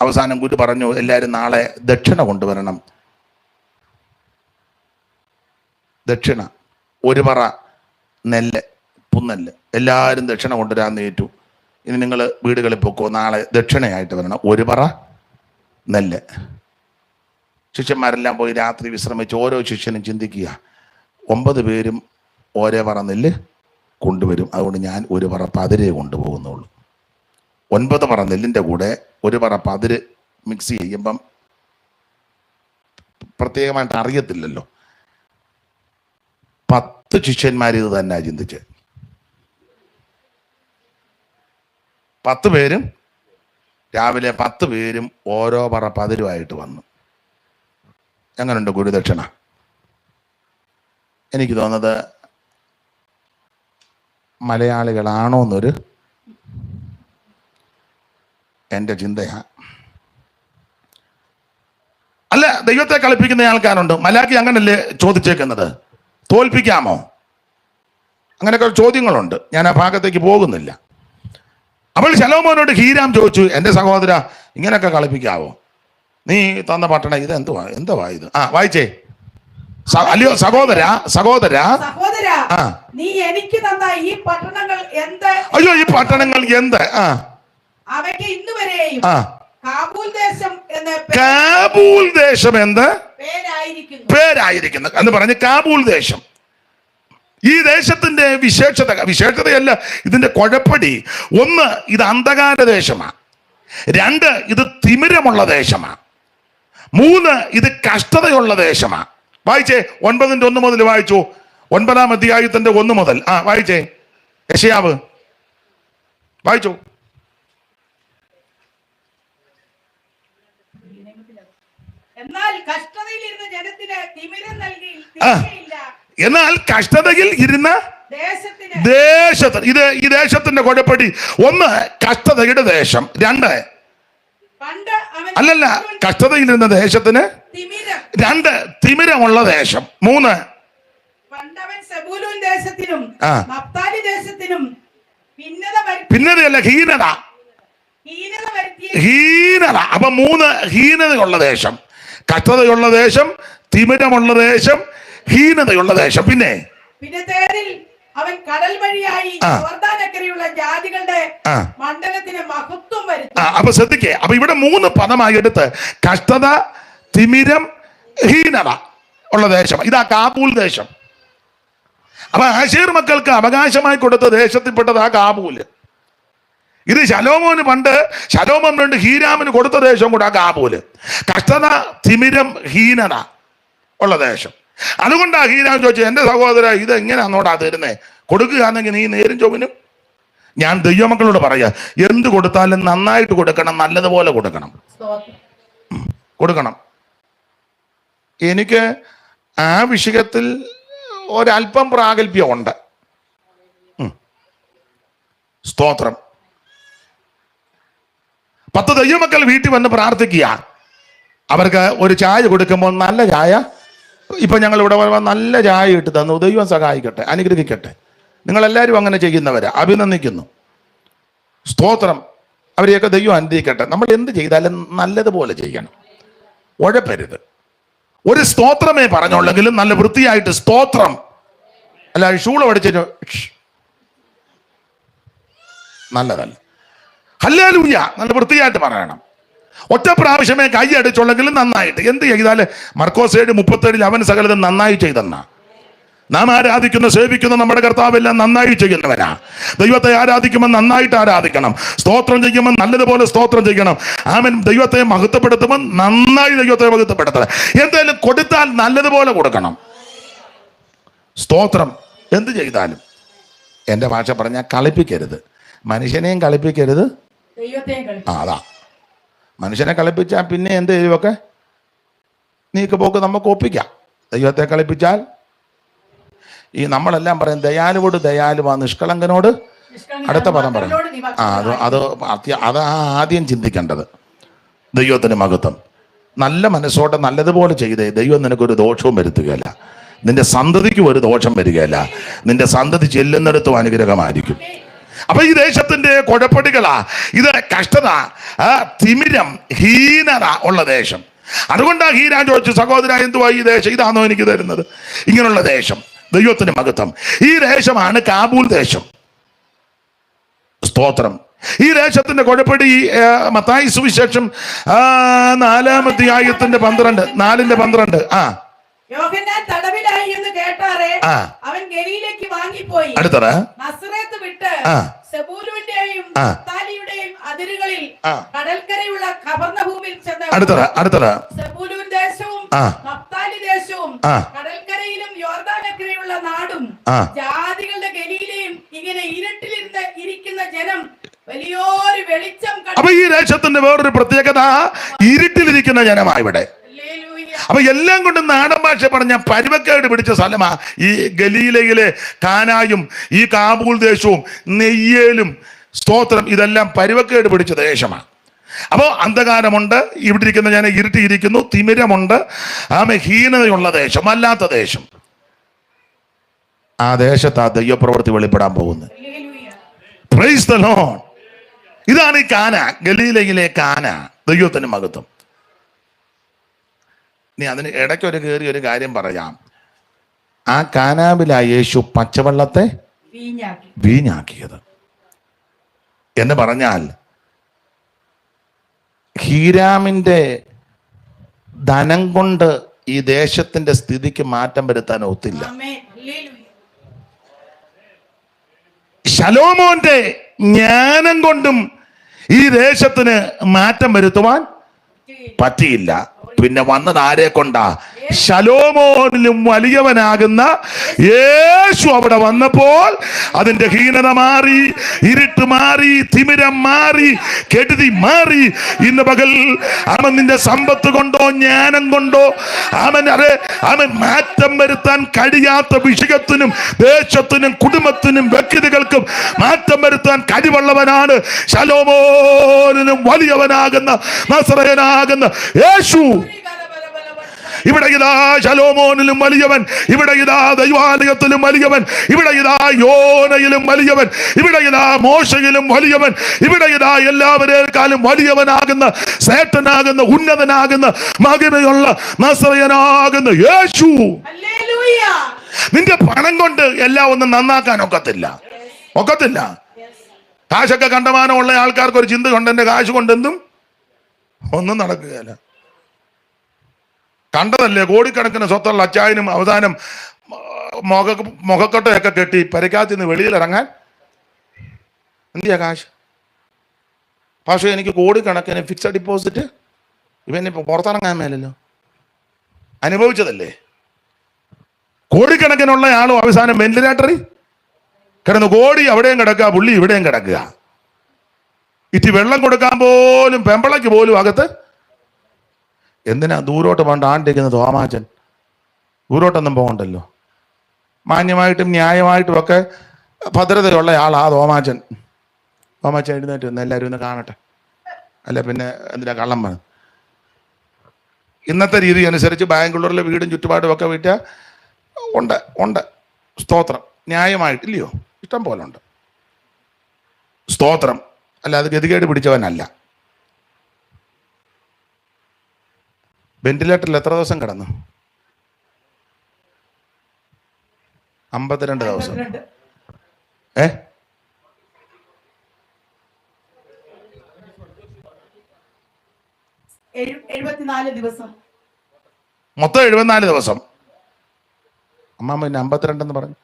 അവസാനം ഗുരു പറഞ്ഞു, എല്ലാവരും നാളെ ദക്ഷിണ കൊണ്ടുവരണം. ദക്ഷിണ 1 പറ നെല്ല്, പുന്നെല്ല്, എല്ലാവരും ദക്ഷിണ കൊണ്ടുവരാൻ ഏറ്റു. ഇനി നിങ്ങൾ വീടുകളിൽ പൊക്കോ, നാളെ ദക്ഷിണയായിട്ട് വരണം 1 പറ നെല്ല്. ശിഷ്യന്മാരെല്ലാം പോയി രാത്രി വിശ്രമിച്ച് ഓരോ ശിഷ്യനും ചിന്തിക്കുക, 9 പേരും ഓരോ പറ നെല്ല് കൊണ്ടുവരും, അതുകൊണ്ട് ഞാൻ 1 പറ പതിരേ കൊണ്ടുപോകുന്നുള്ളൂ. 9 പറ നെല്ലിൻ്റെ കൂടെ 1 പറ പതിര് മിക്സ് ചെയ്യുമ്പം പ്രത്യേകമായിട്ട് അറിയത്തില്ലല്ലോ. 10 ശിഷ്യന്മാർ ഇത് തന്നെ ചിന്തിച്ച് 10 പേരും രാവിലെ 10 പേരും ഓരോ പറ പതിരുമായിട്ട് വന്നു. എങ്ങനെയുണ്ട് ഗുരുദക്ഷിണ? എനിക്ക് തോന്നുന്നത് മലയാളികളാണോ എന്നൊരു എൻ്റെ ചിന്തയാ. അല്ല, ദൈവത്തെ കളിപ്പിക്കുന്ന ആൾക്കാരുണ്ട്. മലാക്കി അങ്ങനല്ലേ ചോദിച്ചേക്കുന്നത്, തോൽപ്പിക്കാമോ? അങ്ങനെയൊക്കെ ചോദ്യങ്ങളുണ്ട്. ഞാൻ ആ ഭാഗത്തേക്ക് പോകുന്നില്ല. അപ്പോൾ ശലോമോനോട് ഹീരാം ചോദിച്ചു, എൻ്റെ സഹോദര, ഇങ്ങനെയൊക്കെ കളിപ്പിക്കാവോ? നീ തന്ന പട്ടണം ഇത് എന്തുവാ ഇത്? വായിച്ചേ. അല്ലയോ സഹോദര, നീ എനിക്ക് തന്ന ഈ പട്ടണങ്ങൾ എന്ത്? അയ്യോ, ഈ പട്ടണങ്ങൾ എന്ത്? അവയ്ക്ക് ഇന്നുവരെയും കാബൂൽ ദേശം എന്ത് പേരായിരിക്കുന്നു എന്ന് പറഞ്ഞ് കാബൂൽ ദേശം. ഈ ദേശത്തിന്റെ വിശേഷതയല്ല ഇതിന്റെ കുഴപ്പടി. 1, ഇത് അന്ധകാര ദേശമാണ്. 2, ഇത് തിമിരമുള്ള ദേശമാണ്. 3 ഇത് കഷ്ടതയുള്ള ദേശമാണ്. വായിച്ചേ 9:1 മുതൽ വായിച്ചു. 9-ാം അധ്യായത്തിന്റെ 1 മുതൽ വായിച്ചേ. യെശയ്യാവ് വായിച്ചു. എന്നാൽ കഷ്ടതയിലിരുന്ന ജനത്തിന് തിമിരം നൽകി എന്നാൽ കഷ്ടതയിൽ ഇരുന്ന ദേശത്തിന് ഈ ദേശത്തിന്റെ കുഴപ്പടി 1 കഷ്ടതയുടെ ദേശം, 2 അല്ലല്ല കഷ്ടതയിലിരുന്ന ദേശത്തിന് 2 തിമിരമുള്ള ദേശം, 3 ഭിന്നതയല്ല ഹീനത. അപ്പൊ 3 ഹീനതയുള്ള ദേശം, കഷ്ടതയുള്ള ദേശം, തിമിരമുള്ള ദേശം, ഹീനതയുള്ള ദേശം. പിന്നെ അവൻ കടൽ വഴിയായി യോർദാനക്കരയുള്ള ജാതികളുടെ മണ്ഡലത്തിന് മഹത്വം വരുത്തി. അപ്പൊ ശ്രദ്ധിക്കേ, അപ്പൊ ഇവിടെ 3 പദമായി എടുത്ത് കഷ്ടത, തിമിരം, ഹീനത ഉള്ള ദേശം. ഇതാ കാബൂൽ ദേശം. അപ്പൊ ആശേർ മക്കൾക്ക് അവകാശമായി കൊടുത്ത ദേശത്തിൽപ്പെട്ടത് ആ കാബൂല്. ഇത് ശലോമോന് പണ്ട് ശലോമോൻ പണ്ട് ഹീരാമിന് കൊടുത്ത ദേശം കൂടെ ആ കാബൂല്. കഷ്ടത, തിമിരം, ഹീനത ഉള്ള ദേശം. അതുകൊണ്ടാ ഹീരാം ചോദിച്ചു, എന്റെ സഹോദര ഇത് എങ്ങനെയാന്നോടാ തരുന്നേ? കൊടുക്കുകയാണെങ്കിൽ നീ നേരും ചൊവ്വനും. ഞാൻ ദൈവമക്കളോട് പറയാ, എന്ത് കൊടുത്താലും നന്നായിട്ട് കൊടുക്കണം, നല്ലതുപോലെ കൊടുക്കണം. എനിക്ക് ആ വിഷയത്തിൽ ഒരല്പം പ്രാഗൽഭ്യമുണ്ട്. സ്തോത്രം. 10 ദൈവമക്കൾ വീട്ടിൽ വന്ന് പ്രാർത്ഥിക്കുക. അവർക്ക് ഒരു ചായ കൊടുക്കുമ്പോൾ നല്ല ചായ, ഇപ്പൊ ഞങ്ങൾ ഇവിടെ നല്ല ചായ ഇട്ട് തന്നു, ദൈവം സഹായിക്കട്ടെ, അനുഗ്രഹിക്കട്ടെ. നിങ്ങളെല്ലാവരും അങ്ങനെ ചെയ്യുന്നവരാ, അഭിനന്ദിക്കുന്നു. സ്തോത്രം. അവരെയൊക്കെ ദൈവം അനുഗ്രഹിക്കട്ടെ. നമ്മൾ എന്ത് ചെയ്താലും നല്ലതുപോലെ ചെയ്യണം, ഉഴപ്പരുത്. ഒരു സ്തോത്രമേ പറഞ്ഞോളെങ്കിലും നല്ല വൃത്തിയായിട്ട് സ്തോത്രം, അല്ല ഷൂള പഠിച്ചിട്ട് നല്ലതല്ല. ഹല്ലേലൂയ നല്ല വൃത്തിയായിട്ട് പറയണം. ഒറ്റ പ്രാവശ്യമേ കൈ അടിച്ചുള്ളെങ്കിലും നന്നായിട്ട്. എന്ത് ചെയ്താല് മർക്കോസ് 7:37 അവൻ സകലതും നന്നായി ചെയ്തെന്നാ. നാം ആരാധിക്കുന്ന സേവിക്കുന്ന നമ്മുടെ കർത്താവെല്ലാം നന്നായി ചെയ്യുന്നവനാ. ദൈവത്തെ ആരാധിക്കുമ്പോൾ നന്നായിട്ട് ആരാധിക്കണം. സ്തോത്രം ചെയ്യുമ്പോൾ നല്ലതുപോലെ സ്തോത്രം ചെയ്യണം. ആമേൻ. ദൈവത്തെ മഹത്വപ്പെടുത്തുമ്പോൾ നന്നായി ദൈവത്തെ മഹത്വപ്പെടുത്തണം. എന്തായാലും കൊടുത്താൽ നല്ലതുപോലെ കൊടുക്കണം. സ്തോത്രം. എന്ത് ചെയ്താലും എൻ്റെ ഭാഷ പറഞ്ഞാൽ കളിപ്പിക്കരുത്, മനുഷ്യനെയും കളിപ്പിക്കരുത്, അതാ. മനുഷ്യനെ കളിപ്പിച്ചാൽ പിന്നെ എന്ത് ചെയ്യുമൊക്കെ നീക്കുപോക്ക് നമുക്ക് ഒപ്പിക്കാം. ദൈവത്തെ കളിപ്പിച്ചാൽ നമ്മളെല്ലാം പറയും ദയാലുവോട് ദയാലുവാ, നിഷ്കളങ്കനോട് അടുത്ത പദം പറയും. അത് ആദ്യം ചിന്തിക്കേണ്ടത്. ദൈവത്തിന് മഹത്വം. നല്ല മനസ്സോടെ നല്ലതുപോലെ ചെയ്തേ ദൈവം നിനക്കൊരു ദോഷവും വരുത്തുകയില്ല. നിന്റെ സന്തതിക്കും ഒരു ദോഷം വരികയില്ല. നിന്റെ സന്തതി ചെല്ലുന്നിടത്തും അനുഗ്രഹമായിരിക്കും. അപ്പൊ ഈ ദേശത്തിന്റെ കുഴപ്പടികളാ ഇത്. കഷ്ടത, തിമിരം, ഹീനത ഉള്ള ദേശം. അതുകൊണ്ടാ ഹീരാൻ ചോദിച്ചു, സഹോദര എന്തുവാ ഈ ദേശം? ഇതാണോ എനിക്ക് തരുന്നത്? ഇങ്ങനെയുള്ള ദേശം. ദൈവത്തിന് മഹത്വം. ഈ ദേശമാണ് കാബൂൽ ദേശം. സ്തോത്രം. ഈ ദേശത്തിന്റെ കുഴപ്പടി മത്തായി സുവിശേഷം 4-ാം അധ്യായത്തിന്റെ 4:12 യോഹന്നാൻ തടവിലായി എന്ന് കേട്ടാറേ അവൻ ഗലീലയ്ക്ക് വാങ്ങിപ്പോയി. അടുത്തത് നസറേത്ത് വിട്ട് സെബൂലൂന്റെയും നഫ്താലിയുടെയും അതിരുകളിൽ കടൽക്കരയുള്ള കഫർന്നഹൂമിൽ ചെന്ന് അടുത്തത് സെബൂലൂൻ ദേശവും നഫ്താലി ദേശവും കടൽക്കരയിലും യോർദാനക്കരയുള്ള നാടും ജാതികളുടെ ഗലീലയും ഇങ്ങനെ ഇരിക്കുന്ന ജനം വലിയൊരു വെളിച്ചം. അപ്പൊ ഈ ദേശത്തിന്റെ വേറൊരു പ്രത്യേകത ഇരുട്ടിലിരിക്കുന്ന ജനമാണ് ഇവിടെ. അപ്പൊ എല്ലാം കൊണ്ട് നാടൻ ഭാഷ പറഞ്ഞ പരുവക്കേട് പിടിച്ച സ്ഥലമാ ഈ ഗലീലയിലെ കാനായും ഈ കാബൂൽ ദേശവും നെയ്യേലും. സ്തോത്രം. ഇതെല്ലാം പരുവക്കേട് പിടിച്ച ദേശമാണ്. അപ്പോൾ അന്ധകാരമുണ്ട്, ഇവിടെ ഇരിക്കുന്ന ഞാൻ ഇരുട്ടിയിരിക്കുന്നു, തിമിരമുണ്ട്, ഹീനതയുള്ള ദേശം, അല്ലാത്ത ദേശം. ആ ദേശത്ത് ആ ദൈവപ്രവൃത്തി വെളിപ്പെടാൻ പോകുന്നത്. Praise the Lord. ഇതാണ് ഈ കാന, ഗലീലയിലെ കാന. ദൈവത്തിന് മഹത്വം. നീ അതിന് ഇടയ്ക്കൊരു കയറി ഒരു കാര്യം പറയാം. ആ കാനാവിലാ യേശു പച്ചവെള്ളത്തെ വീഞ്ഞാക്കിയത് എന്ന് പറഞ്ഞാൽ ഹീരാമിന്റെ ധനം കൊണ്ട് ഈ ദേശത്തിന്റെ സ്ഥിതിക്ക് മാറ്റം വരുത്താൻ ഒത്തില്ല. ശലോമോന്റെ ജ്ഞാനം കൊണ്ടും ഈ ദേശത്തിന് മാറ്റം വരുത്തുവാൻ പറ്റിയില്ല. പിന്നെ വന്നത് ആരെ കൊണ്ടാ? ശലോമോനിലും വലിയവനാകുന്ന യേശു അവിടെ വന്നപ്പോൾ അതിന്റെ ഹീനത മാറി, ഇരുട്ട് മാറി, തിമിരം മാറി, കെടുതി മാറി. ഇന്ന് പകൽ അവൻ നിന്റെ സമ്പത്ത് കൊണ്ടോ ജ്ഞാനം കൊണ്ടോ അവൻ മാറ്റം വരുത്താൻ കഴിയാത്ത വിഷയത്തിനും ദേശത്തിനും കുടുംബത്തിനും വ്യക്തികൾക്കും മാറ്റം വരുത്താൻ കഴിവുള്ളവനാണ് ശലോമോനിലും വലിയവനാകുന്ന നസറയനാകുന്ന യേശു. ഇവിടെ ഇതാ ശലോമോനിലും വലിയവൻ, ഇവിടെ ഇതാ ദൈവാലയത്തിലും വലിയവൻ, ഇവിടെ ഇതാ യോനയിലും വലിയവൻ, ഇവിടെ ഇതാ മോശയിലും വലിയവൻ, ഇവിടെ ഇതാ എല്ലാവരേക്കാളും വലിയവനാകുന്ന ശ്രേഷ്ഠനാകുന്ന ഉന്നതനാകുന്ന മഹിമയുള്ള നസറയനാകുന്ന യേശു. നിന്റെ പണം കൊണ്ട് എല്ലാം ഒന്നും നന്നാക്കാൻ ഒക്കത്തില്ല. കാശൊക്കെ കണ്ടമാനമുള്ള ആൾക്കാർക്ക് ഒരു ചിന്ത കൊണ്ട് എന്റെ കാശ് കൊണ്ടെന്തും ഒന്നും നടക്കുകയല്ല. കണ്ടതല്ലേ കോടിക്കണക്കിന് സ്വത്തുള്ള അച്ചായനും അവസാനം മുഖക്കൊട്ടയൊക്കെ കെട്ടി പരിക്കാത്തിൽ നിന്ന് വെളിയിലിറങ്ങാൻ എന്തിയാ കാശ്? പക്ഷേ എനിക്ക് കോടിക്കണക്കിന് ഫിക്സഡ് ഡിപ്പോസിറ്റ് ഇവനിപ്പോൾ പുറത്തിറങ്ങാൻ മേലല്ലോ. അനുഭവിച്ചതല്ലേ. കോടിക്കണക്കിനുള്ള ആളും അവസാനം വെന്റിലേറ്ററിൽ കിടന്ന് കോടി അവിടെയും കിടക്കുക, പുള്ളി ഇവിടെയും കിടക്കുക. ഇറ്റി വെള്ളം കൊടുക്കാൻ പോലും പെമ്പളയ്ക്ക് പോലും അകത്ത്. എന്തിനാ ദൂരോട്ട് പോകണ്ട? ആണ്ടിരിക്കുന്ന തോമാച്ചൻ ദൂരോട്ടൊന്നും പോകണ്ടല്ലോ. മാന്യമായിട്ടും ന്യായമായിട്ടും ഒക്കെ ഭദ്രതയുള്ള ആളാ തോമാച്ചൻ. എഴുന്നേറ്റ് വന്ന് എല്ലാവരും ഒന്ന് കാണട്ടെ. അല്ല പിന്നെ എന്തിനാ കള്ളം വേണം? ഇന്നത്തെ രീതി അനുസരിച്ച് ബാംഗ്ലൂരിലെ വീടും ചുറ്റുപാടും ഒക്കെ വിറ്റാൽ ഉണ്ട്. സ്തോത്രം. ന്യായമായിട്ടില്ലയോ? ഇഷ്ടം പോലെ ഉണ്ട്. സ്തോത്രം. അല്ല, അത് ഗതികേട് പിടിച്ചവനല്ല. വെന്റിലേറ്ററിൽ എത്ര ദിവസം കിടന്നു? 52 ദിവസം. 74 ദിവസം. മൊത്തം 74 ദിവസം. അമ്മാമ്മ പിന്നെ 52 എന്ന് പറഞ്ഞു.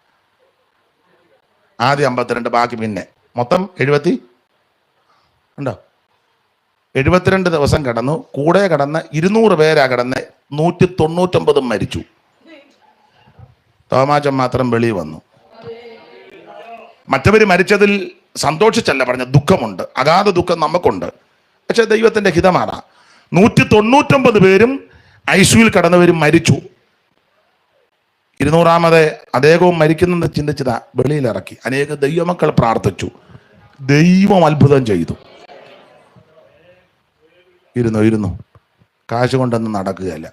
ആദ്യം 52, ബാക്കി പിന്നെ മൊത്തം 70 ഉണ്ടോ? 72 ദിവസം കിടന്നു. കൂടെ കിടന്ന് 200 പേരാ കിടന്ന്. 199 മരിച്ചു. തോമാച്ചൻ മാത്രം വെളി വന്നു. മറ്റവര് മരിച്ചതിൽ സന്തോഷിച്ചല്ല പറഞ്ഞ, ദുഃഖമുണ്ട്. അഗാധ ദുഃഖം നമുക്കുണ്ട്. പക്ഷെ ദൈവത്തിന്റെ ഹിതമാണ്. 199 പേരും ഐസിയുവിൽ കടന്നവരും മരിച്ചു. 200ാമത് അദ്ദേഹവും മരിക്കുന്നെന്ന് ചിന്തിച്ചതാ വെളിയിലിറക്കി. അനേക ദൈവമക്കൾ പ്രാർത്ഥിച്ചു. ദൈവം അത്ഭുതം ചെയ്തു. ഇരുന്നു കാശ് കൊണ്ടൊന്നും നടക്കുകയല്ല.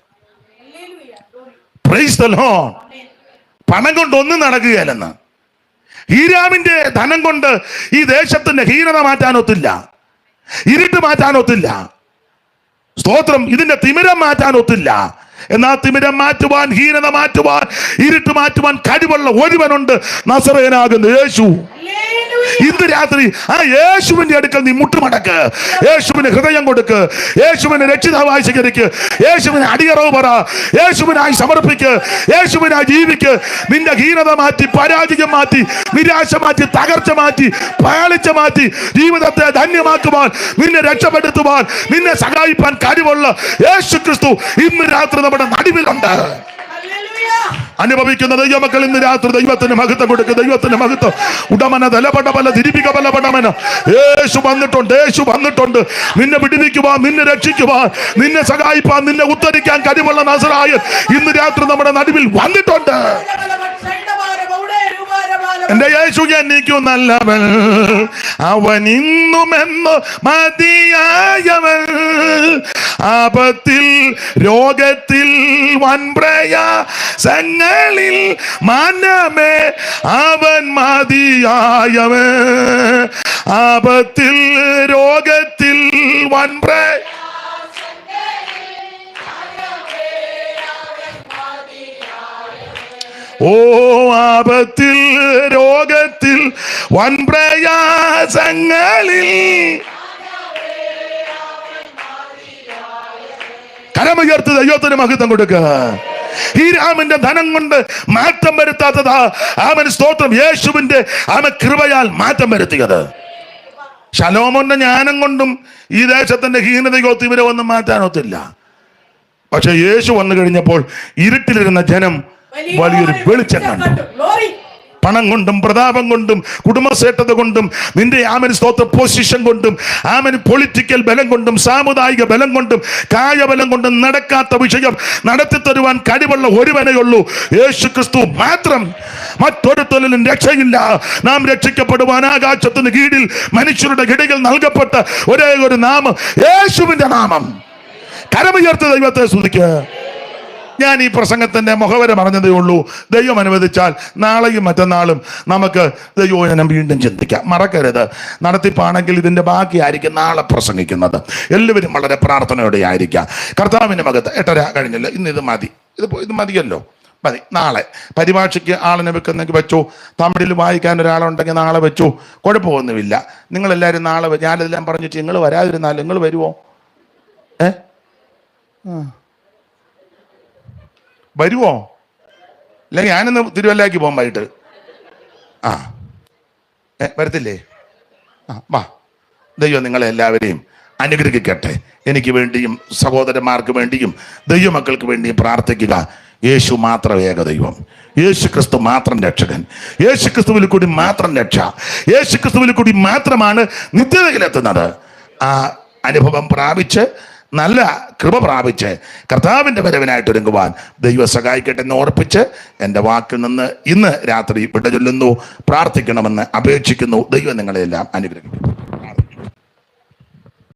Praise the Lord. പണം കൊണ്ടൊന്നും നടക്കുകയല്ലെന്ന്. ഹീരാമിന്റെ ധനം കൊണ്ട് ഈ ദേശത്തിന്റെ ഹീനത മാറ്റാനൊത്തില്ല, ഇരുട്ട് മാറ്റാനൊത്തില്ല. സ്തോത്രം. ഇതിന്റെ തിമിരം മാറ്റാനൊത്തില്ല. എന്നാൽ തിമിരം മാറ്റുവാൻ, ഹീനത മാറ്റുവാൻ, ഇരുട്ട് മാറ്റുവാൻ കഴിവുള്ള ഒരുവനുണ്ട്, നസറേയനാകുന്ന യേശു. ഇന്ന് രാത്രി ആ യേശുവിന്റെ അടുക്കൽ നീ മുട്ടുമടക്ക്. യേശുവിന് ഹൃദയം കൊടുക്ക്. യേശുവിനെ രക്ഷിതാവായി സ്വീകരിക്ക്. യേശുവിന് അടിയറവ് പറ. യേശുവിനായി സമർപ്പിക്ക്. യേശുവിനായി ജീവിക്ക്. നിന്റെ ഹീനത മാറ്റി, പരാജയം മാറ്റി, നിരാശ മാറ്റി, തകർച്ച മാറ്റി, പാളിച്ച മാറ്റി, ജീവിതത്തെ ധന്യമാക്കുവാൻ, നിന്നെ രക്ഷപ്പെടുത്തുവാൻ, നിന്നെ സഹായിപ്പാൻ കഴിവുള്ള യേശു ക്രിസ്തു ഇന്ന് രാത്രി നമ്മുടെ നടുവിലുണ്ട്. അനുഭവിക്കുന്ന ദൈവമക്കൾ ഇന്ന് രാത്രി ദൈവത്തിന് മഹത്വം കൊടുക്കുക. ദൈവത്തിന് മഹത്വം. ഉടമന തലപടമല തിരിപ്പിക ബലപടമന. യേശു വന്നിട്ടുണ്ട്. നിന്നെ വിടുവിക്കുവാൻ, നിന്നെ രക്ഷിക്കുവാൻ, നിന്നെ സഹായിപ്പാൻ, നിന്നെ ഉദ്ധരിക്കാൻ കഴിവുള്ള നസറായൻ ഇന്ന് രാത്രി നമ്മുടെ നടുവിൽ വന്നിട്ടുണ്ട്. എന്റെ യേശു ജനിക്കുന്നല്ലവൻ, അവൻ ഇന്നുമെന്ന് മതിയായവൻ. ആപത്തിൽ രോഗത്തിൽ വൻപ്രയാസങ്ങളിൽ മനമേ അവൻ മതിയായവൻ. ആപത്തിൽ രോഗത്തിൽ ആപത്തിൽ രോഗത്തിൽ വൻപ്രയാസങ്ങളിൽ കരമുയർത്ത് ദൈവത്തിന് മഹത്വം കൊടുക്കുക. ഈ രാമന്റെ ധനം കൊണ്ട് മാറ്റം വരുത്താത്തതാ അവൻ സ്തോത്രം. യേശുവിന്റെ കൃപയാൽ മാറ്റം വരുത്തിയത്. ശലോമോന്റെ ജ്ഞാനം കൊണ്ടും ഈ ദേശത്തിന്റെ ഹീനതയോ തിമിരമൊന്നും മാറ്റാനൊത്തില്ല. പക്ഷെ യേശു വന്നു കഴിഞ്ഞപ്പോൾ ഇരുട്ടിലിരുന്ന ജനം വലിയൊരു വെളിച്ചം കണ്ടു. Glory. പണം കൊണ്ടും പ്രതാപം കൊണ്ടും കുടുംബശ്രേഷ്ഠത കൊണ്ടും നിന്റെ സ്തോത്ര പൊസിഷൻ കൊണ്ടും പൊളിറ്റിക്കൽ ബലം കൊണ്ടും സാമുദായിക ബലം കൊണ്ടും കായബലം കൊണ്ടും നടക്കാത്ത വിഷയം നടത്തി തരുവാൻ കഴിവുള്ള ഒരുവനേ ഉള്ളൂ, യേശു ക്രിസ്തു മാത്രം. മറ്റൊരു തൊഴിലും രക്ഷയില്ല. നാം രക്ഷിക്കപ്പെടുവാൻ ആകാശത്തിന് കീഴിൽ മനുഷ്യരുടെ കിടയിൽ നൽകപ്പെട്ട ഒരേ ഒരു നാമം യേശുവിന്റെ നാമം. കരമുയർത്ത ദൈവത്തെ സ്തുതിക്കുക. ഞാൻ ഈ പ്രസംഗത്തിന്റെ മുഖവര പറഞ്ഞതേ ഉള്ളൂ. ദൈവം അനുവദിച്ചാൽ നാളെയും മറ്റന്നാളും നമുക്ക് ദൈവവചനം വീണ്ടും ചിന്തിക്കാം. മറക്കരുത്, നടത്തിപ്പാണെങ്കിൽ ഇതിന്റെ ബാക്കിയായിരിക്കും നാളെ പ്രസംഗിക്കുന്നത്. എല്ലാവരും വളരെ പ്രാർത്ഥനയോടെ ആയിരിക്കാം. കർത്താവിന്റെ മകത്ത് 8:30 കഴിഞ്ഞില്ല. ഇന്ന് ഇത് മതി, ഇത് മതിയല്ലോ, മതി. നാളെ പരിഭാഷയ്ക്ക് ആളിനെ വെക്കുന്നെങ്കിൽ വെച്ചു, തമിഴിൽ വായിക്കാൻ ഒരാളുണ്ടെങ്കിൽ നാളെ വെച്ചു, കുഴപ്പമൊന്നുമില്ല. നിങ്ങളെല്ലാവരും നാളെ, ഞാനെല്ലാം പറഞ്ഞിട്ട് നിങ്ങൾ വരാതിരുന്നാൽ നിങ്ങൾ വരുമോ? വരുവോ? അല്ലെങ്കിൽ ഞാനിന്ന് തിരുവല്ലയ്ക്ക് പോകാൻ വൈകിട്ട്. വരത്തില്ലേ? വാ. ദൈവം നിങ്ങളെ എല്ലാവരെയും അനുഗ്രഹിക്കട്ടെ. എനിക്ക് വേണ്ടിയും സഹോദരന്മാർക്ക് വേണ്ടിയും ദൈവമക്കൾക്ക് വേണ്ടിയും പ്രാർത്ഥിക്കുക. യേശു മാത്രം ഏക ദൈവം, യേശു ക്രിസ്തു മാത്രം രക്ഷകൻ, യേശു ക്രിസ്തുവിൽ കൂടി മാത്രം രക്ഷ, യേശു ക്രിസ്തുവിൽ കൂടി മാത്രമാണ് നിത്യതയിലെത്തുന്നത്. ആ അനുഭവം പ്രാപിച്ച് നല്ല കൃപ പ്രാപിച്ച് കർത്താവിൻ്റെ വരവിനായിട്ട് ഒരുങ്ങുവാൻ ദൈവം സഹായിക്കട്ടെ എന്ന് ഓർപ്പിച്ച് എൻ്റെ വാക്കിൽ നിന്ന് ഇന്ന് രാത്രി വിട ചൊല്ലുന്നു. പ്രാർത്ഥിക്കണമെന്ന് അപേക്ഷിക്കുന്നു. ദൈവം നിങ്ങളെല്ലാം അനുഗ്രഹിക്കും.